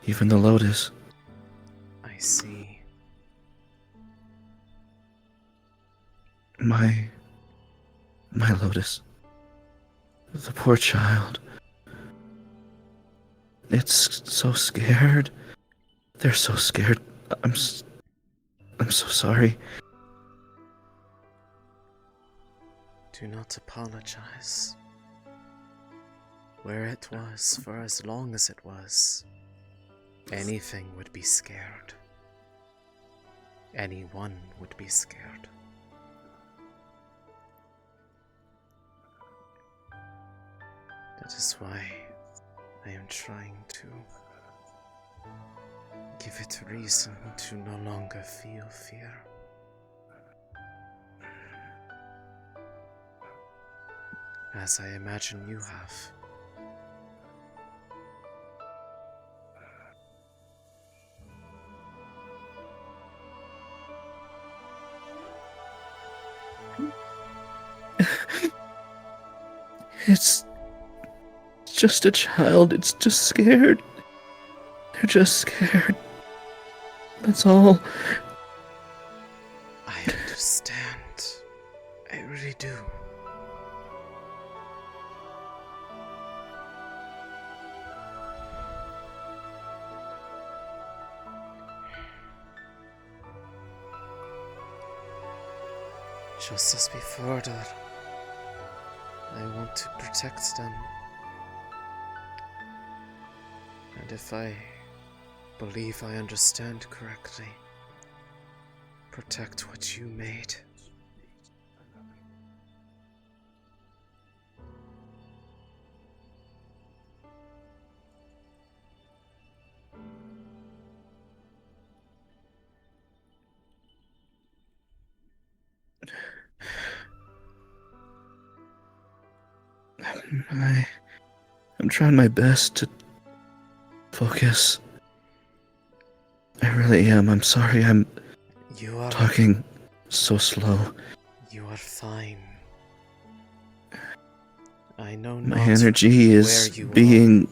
Even the lotus. I see. My lotus. The poor child. It's so scared. They're so scared. I'm so sorry. Do not apologize. Where it was, for as long as it was, anything would be scared. Anyone would be scared. That is why I am trying to give it reason to no longer feel fear. As I imagine you have. It's just a child. It's just scared. They're just scared. That's all. I understand. I really do. Just as before that, I want to protect them. And if I believe I understand correctly, protect what you made. I'm trying my best to focus. I really am. I'm sorry I'm talking so slow. You are fine. I know My not energy is where you being...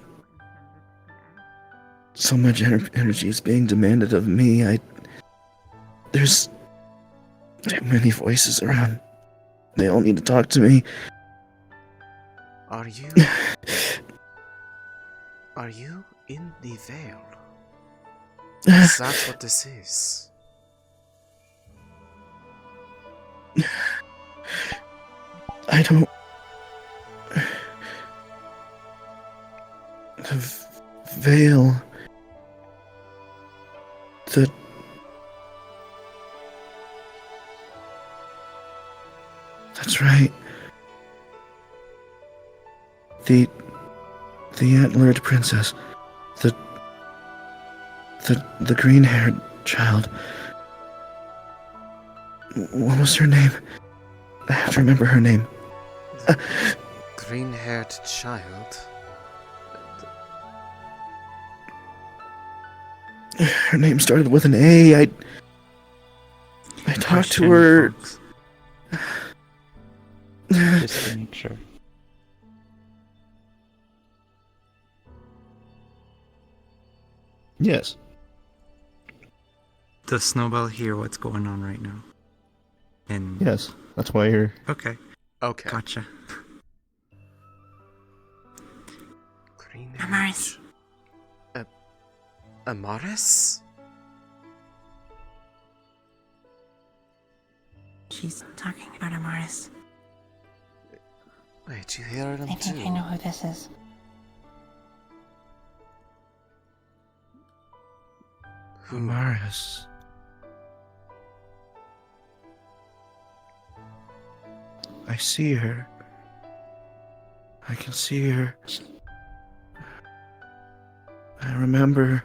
So much energy is being demanded of me. There's too many voices around. They all need to talk to me. Are you... Are you in the Vale? Is that what this is? I don't... The Vale... That's right. The antlered princess. The green-haired child. What was her name? I have to remember her name. Green-haired child? Her name started with an A. I talked to her... Just to make sure. Yes. Does Snowball hear what's going on right now? And Yes, that's why you're... Okay. Okay. Gotcha. Amaris. Amaris? She's talking about Amaris. Wait, you hear them I think I know who this is. Amaris. I see her. I can see her. I remember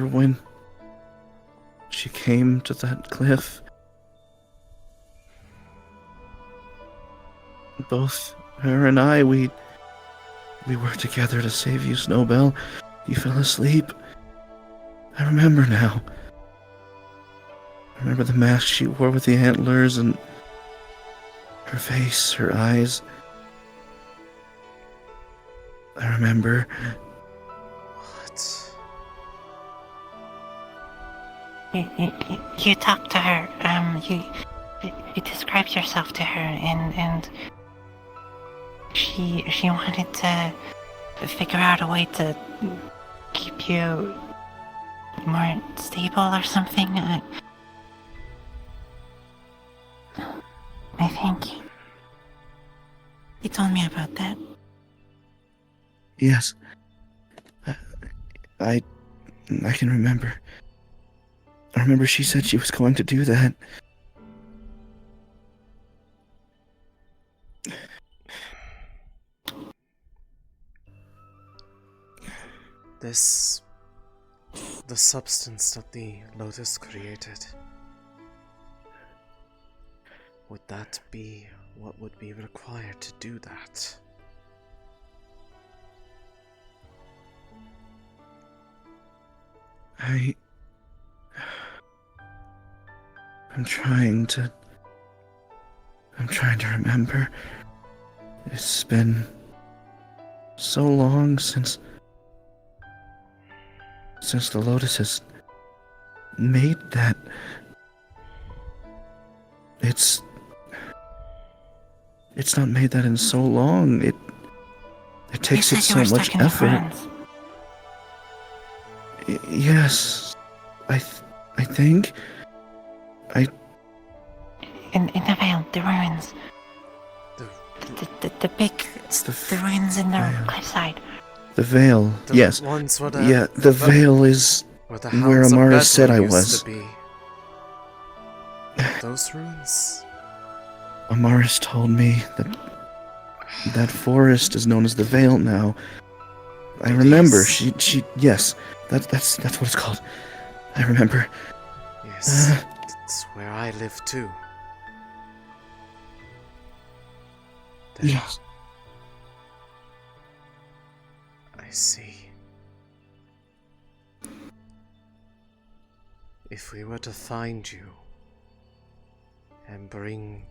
when she came to that cliff. Both her and I, we worked together to save you, Snowbell. You fell asleep. I remember now. I remember the mask she wore with the antlers and her face, her eyes. I remember. What? You talked to her. You described yourself to her, and she wanted to figure out a way to keep you more stable or something. I think he told me about that. Yes. I can remember. I remember she said she was going to do that. The substance that the Lotus created, would that be what would be required to do that? I'm trying to remember. It's been so long since the Lotus has made that. It's not made that in so long. It takes it so much effort. Yes, I think. In the Vale, the ruins. The big the ruins in the cliffside. The Vale, yes. Ones where The Vale is where Amara said I was. Those ruins? Amaris told me that forest is known as the Vale now. I remember. She yes, that's what it's called. I remember. Yes, it's where I live too. Yes. I see. If we were to find you and bring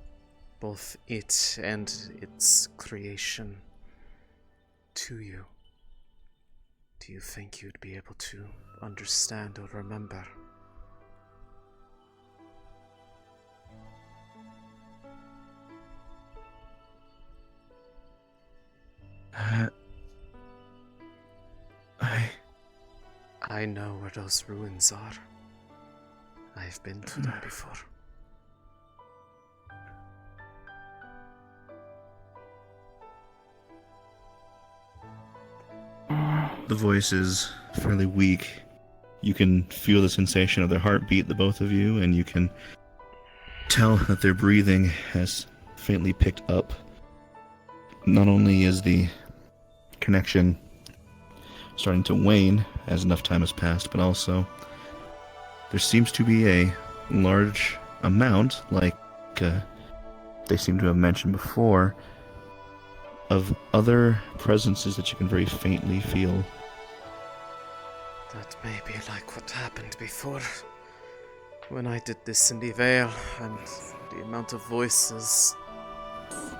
both it and its creation to you, do you think you'd be able to understand or remember? I know where those ruins are. I've been to them before. The voice is fairly weak. You can feel the sensation of their heartbeat, the both of you, and you can tell that their breathing has faintly picked up. Not only is the connection starting to wane as enough time has passed, but also there seems to be a large amount, like they seem to have mentioned before, of other presences that you can very faintly feel. That may be like what happened before, when I did this in the Vale, and the amount of voices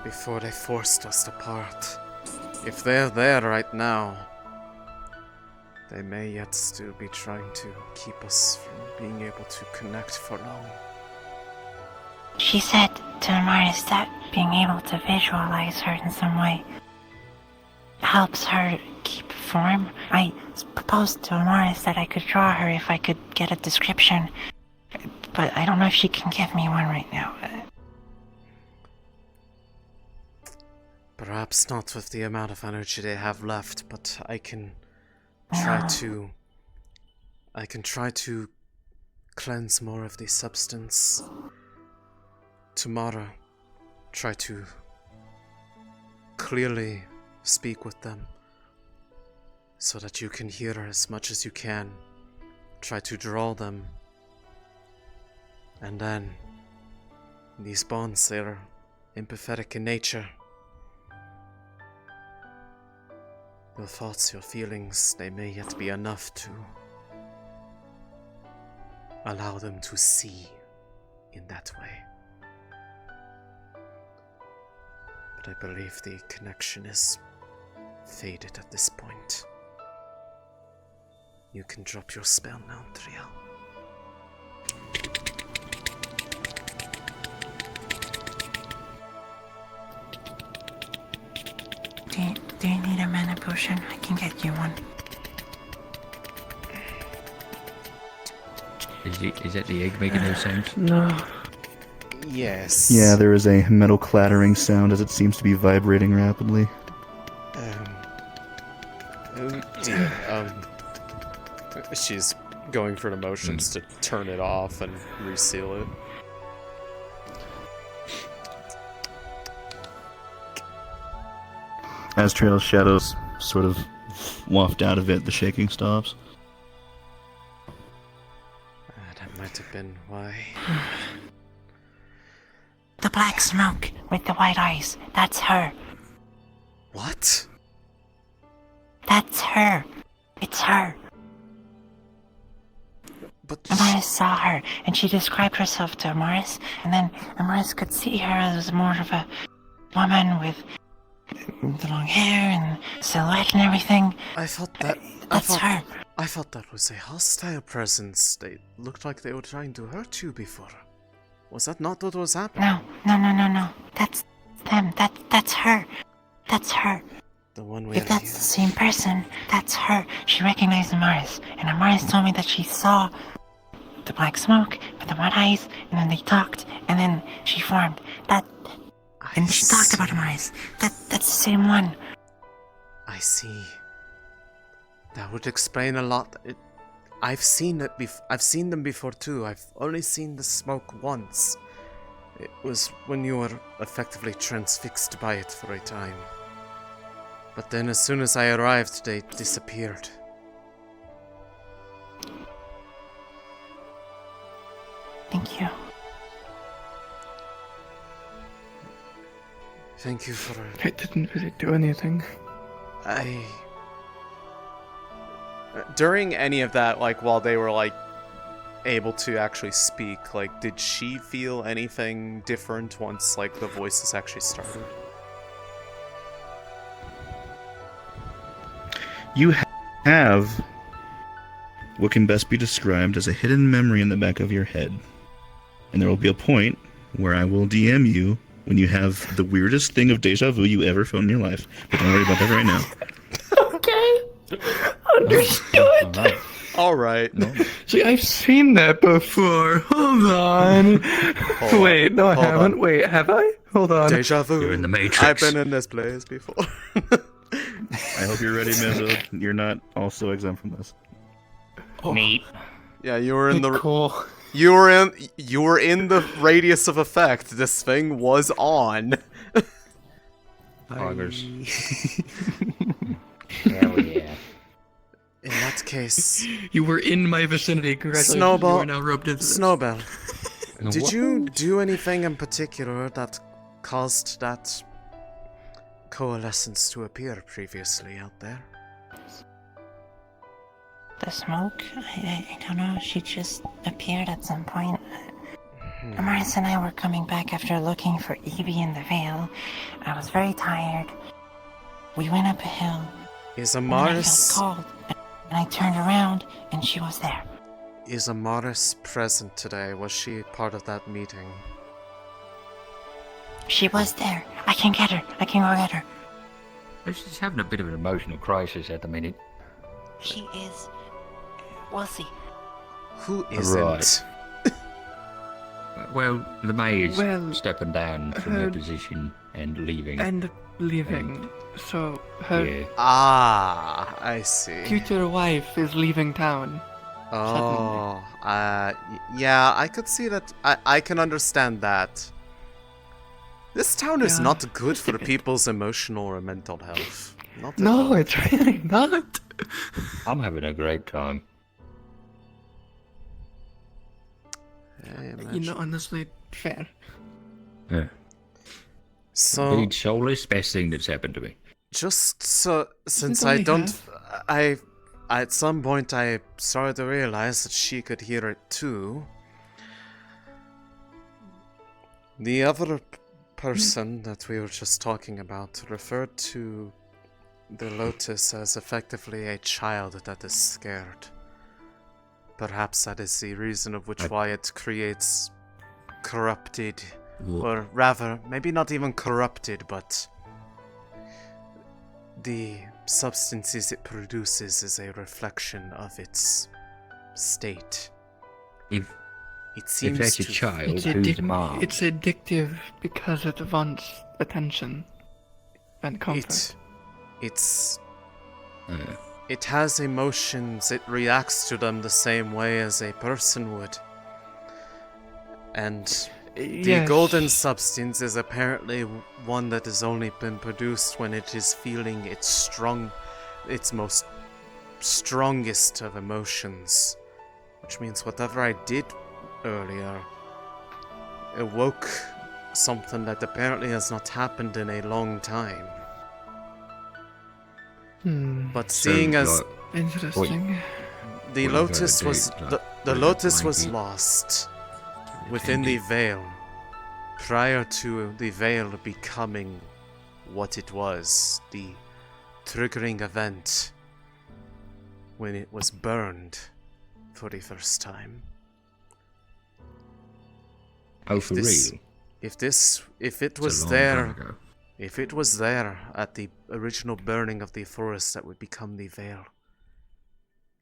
before they forced us apart. If they're there right now, they may yet still be trying to keep us from being able to connect for long. She said to Amaris that being able to visualize her in some way helps her keep form. I proposed to Amaris that I could draw her if I could get a description, but I don't know if she can give me one right now. Perhaps not with the amount of energy they have left, but I can try to cleanse more of the substance. Tomorrow, try to clearly speak with them so that you can hear as much as you can. Try to draw them. And then, these bonds, they're empathetic in nature. Your thoughts, your feelings, they may yet be enough to allow them to see in that way. But I believe the connection is faded at this point. You can drop your spell now, Triel. Do you need a mana potion? I can get you one. Is that the egg making no sense? No. Yes. Yeah, there is a metal clattering sound as it seems to be vibrating rapidly. Oh dear. She's going through the motions to turn it off and reseal it. As Trail's shadows sort of waft out of it, the shaking stops. That might have been why. The black smoke with the white eyes. That's her. What? That's her. It's her. But Amaris saw her, and she described herself to Amaris, and then Amaris could see her as more of a woman with the long hair and silhouette and everything. I thought that... That's her. I thought that was a hostile presence. They looked like they were trying to hurt you before. Was that not what was happening? No. That's them. That's her. That's her. The one we If that's the same person, that's her. She recognized Amaris, and Amaris told me that she saw the black smoke with the white eyes, and then they talked, and then she formed. And she talked about Amaris. That's the same one. I see. That would explain a lot. I've seen it I've seen them before too. I've only seen the smoke once. It was when you were effectively transfixed by it for a time. But then as soon as I arrived, they disappeared. Thank you. Thank you for... I didn't really do anything. During any of that, like, while they were, like, able to actually speak, like, did she feel anything different once, like, the voices actually started? You have what can best be described as a hidden memory in the back of your head. And there will be a point where I will DM you when you have the weirdest thing of deja vu you ever felt in your life. But don't worry about that right now. Okay. Understood. Alright. See, I've seen that before. Hold on. Wait, no, I haven't. on. Wait, have I? Hold on. Deja vu. You're in the Matrix. I've been in this place before. I hope you're ready, Mezzo. You're not also exempt from this. Neat. Yeah, you were in the... Cool. You were in the radius of effect. This thing was on. Tigers. Hell yeah. In that case, You were in my vicinity. Congratulations. Snowball. You are now roped into this. Snowbell, did What? you do anything in particular that caused that coalescence to appear previously out there? The smoke? I don't know. She just appeared at some point. Amaris and I were coming back after looking for Evie in the Vale. I was very tired. We went up a hill. Is And I Amaris... felt cold. And I turned around, and she was there. Is Amaris present today? Was she part of that meeting? She was there. I can get her. I can go get her. She's having a bit of an emotional crisis at the minute. She is. We'll see. Who isn't? Right. Well, the mayor's Well, stepping down from her position, and leaving. And leaving. So her Yeah. I see. future wife is leaving town. Oh, yeah, I could see that. I can understand that. This town is Yeah, not good for people's emotional or mental health. Not at No, all. it's really not. I'm having a great time. You know, honestly, fair. Yeah. So, Indeed, Solace, best thing that's happened to me. just so, since only I don't, at some point I started to realize that she could hear it too. The other person that we were just talking about referred to the Lotus as effectively a child that is scared. Perhaps that is the reason of which why it creates corrupted, or rather, maybe not even corrupted, but the substances it produces is a reflection of its state. If seems that's a to- child, It's, who's the mom? it's addictive because it wants attention and comfort. It has emotions, it reacts to them the same way as a person would. And the Yes. golden substance is apparently one that has only been produced when it is feeling its most strongest of emotions. Which means whatever I did earlier awoke something that apparently has not happened in a long time. But seeing as Interesting. the What Lotus you was gotta do, the Lotus was blanket. lost within the Vale prior to the Vale becoming what it was, the triggering event when it was burned for the first time. Oh, for real? If it was long there, time ago. if it was there at the original burning of the forest that would become the Vale,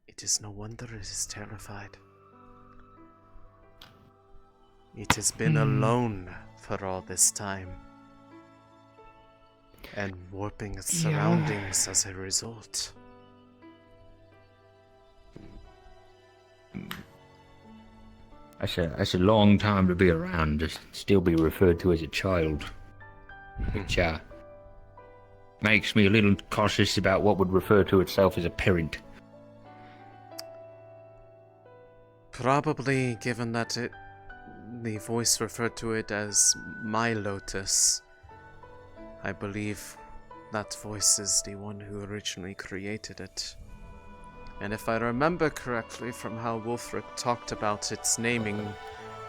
it is no wonder it is terrified. It has been alone for all this time, and warping its Yeah. surroundings as a result. That's a long time to be around, to still be referred to as a child. Which, makes me a little cautious about what would refer to itself as a parent. Probably, given that the voice referred to it as my Lotus, I believe that voice is the one who originally created it. And if I remember correctly from how Wulfric talked about its naming,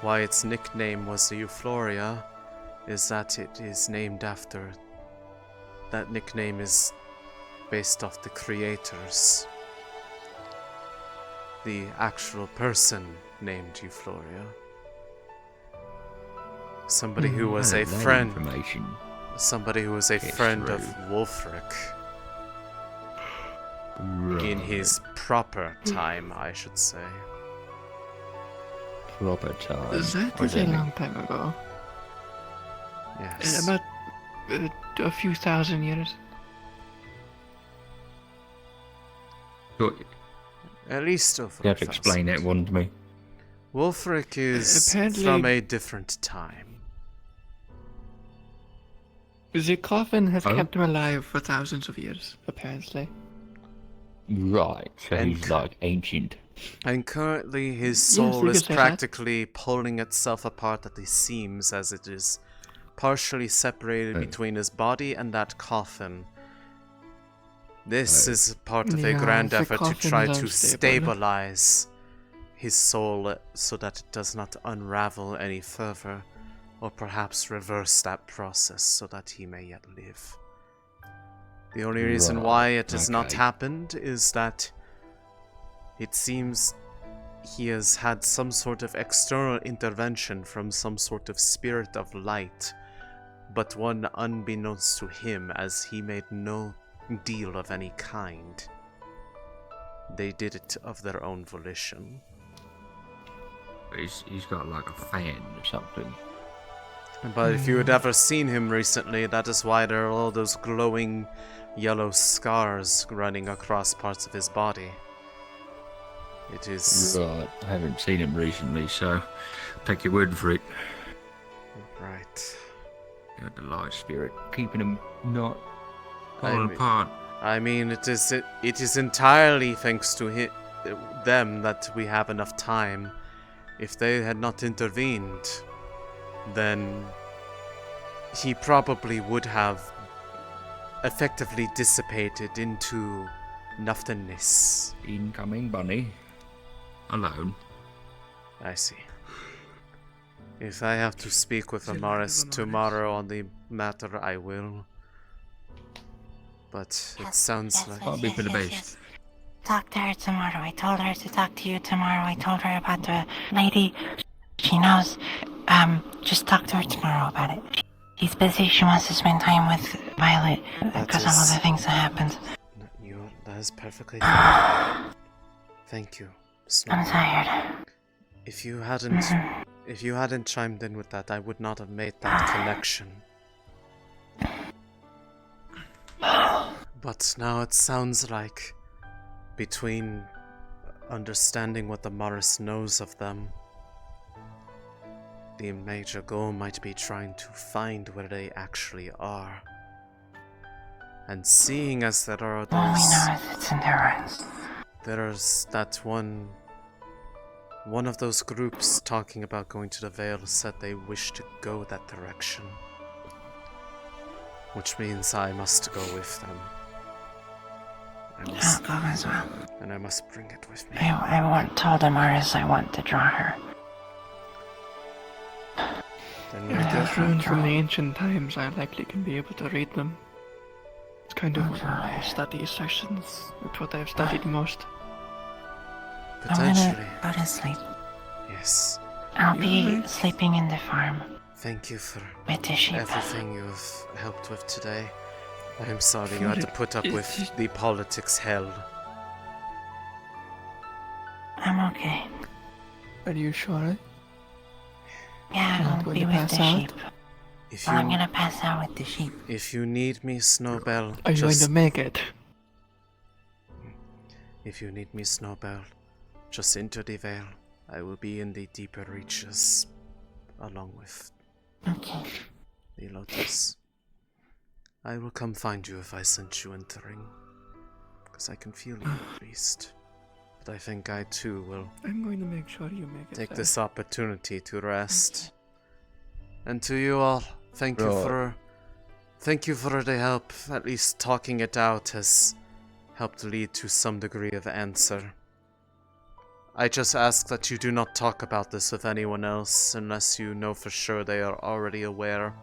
why its nickname was the Euphoria, is that it is named after... That nickname is based off the creators. The actual person named Euphoria. Somebody who was a That friend. information. Somebody who was a It's friend of true. Wulfric. In his proper time, I should say. Proper time. That What is does a that long time ago. Yes. About a few thousand years. mean? At least over You have to explain that one to me. Wulfric is Apparently- from a different time. The coffin has Oh? kept him alive for thousands of years, apparently. Right, so And he's like ancient. And currently his Yes, soul you is could say that. practically pulling itself apart at the seams as it is partially separated Oh. between his body and that coffin. This is part of a Yeah, grand the effort to coffin try is to unstable. stabilize his soul so that it does not unravel any further, or perhaps reverse that process so that he may yet live. The only reason Right, why it has not okay. happened is that it seems he has had some sort of external intervention from some sort of spirit of light, but one unbeknownst to him, as he made no deal of any kind. They did it of their own volition. He's got like a fan or something. But if you had ever seen him recently, that is why there are all those glowing yellow scars running across parts of his body. It is... Right, I haven't seen him recently, so take your word for it. Right. You're the light spirit, keeping him not falling apart. I mean, it is entirely thanks to them that we have enough time. If they had not intervened, then he probably would have effectively dissipated into nothingness. Incoming bunny. Alone. I see. If I have to speak with Amaris tomorrow on the matter, I will. But it sounds like... I'll be for the best. Yes. Talk to her tomorrow. I told her to talk to you tomorrow. I told her about the lady. She knows. Just talk to her tomorrow about it. She's busy. She wants to spend time with Violet because of all the things that happened. That is perfectly fine. Thank you. I'm tired. If you hadn't chimed in with that, I would not have made that connection. But now it sounds like, between understanding what the Morris knows of them, the major goal might be trying to find where they actually are. And seeing as there are those... All we know is it's in their hands. There's that one of those groups talking about going to the Vale said they wish to go that direction. Which means I must go with them. I'll go as well. And I must bring it with me. I told Amaris I want to draw her. Then If there's runes from the ancient times, I likely can be able to read them. It's kind of one of my study sessions. It's what I've studied most. Potentially. I'm gonna go to sleep. Yes. I'll be sleeping in the farm. Thank you for with the sheep. everything you've helped with today. I'm sorry you had to put up with the politics hell. I'm okay. Are you sure? Yeah, I'll be with the sheep. I'm gonna pass out with the sheep. If you need me, Snowbell, Are you going to make it? If you need me, Snowbell, just enter the Vale. I will be in the deeper reaches, along with the Lotus. I will come find you if I sense you entering, because I can feel you at least. But I think I too will I'm going to make sure you make it. take this opportunity to rest. And to you all, thank you for the help. At least talking it out has helped lead to some degree of answer. I just ask that you do not talk about this with anyone else unless you know for sure they are already aware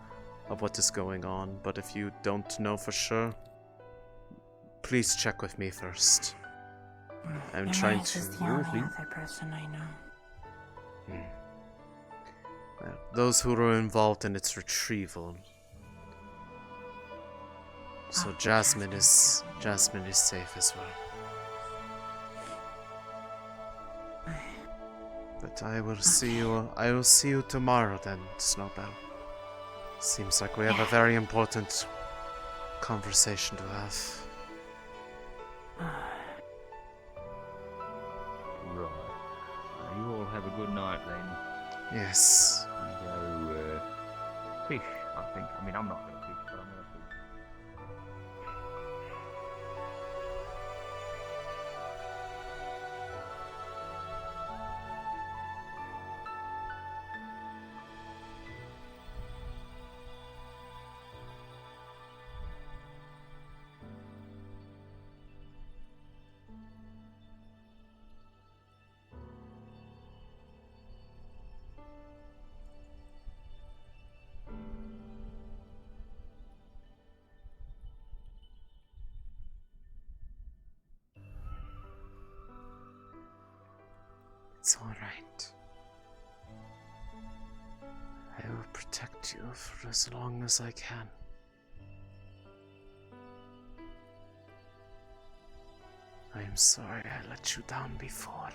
of what is going on. But if you don't know for sure, please check with me first. I'm trying to... is the only other person I know. Well, those who were involved in its retrieval. So Jasmine is safe as well. But I will see you tomorrow then, Snowbell. Seems like we have a very important conversation to have. Right. You all have a good night then. Yes. Go fish, I think. I mean, I'm not going to fish, but I'm going to fish. It's alright. I will protect you for as long as I can. I am sorry I let you down before.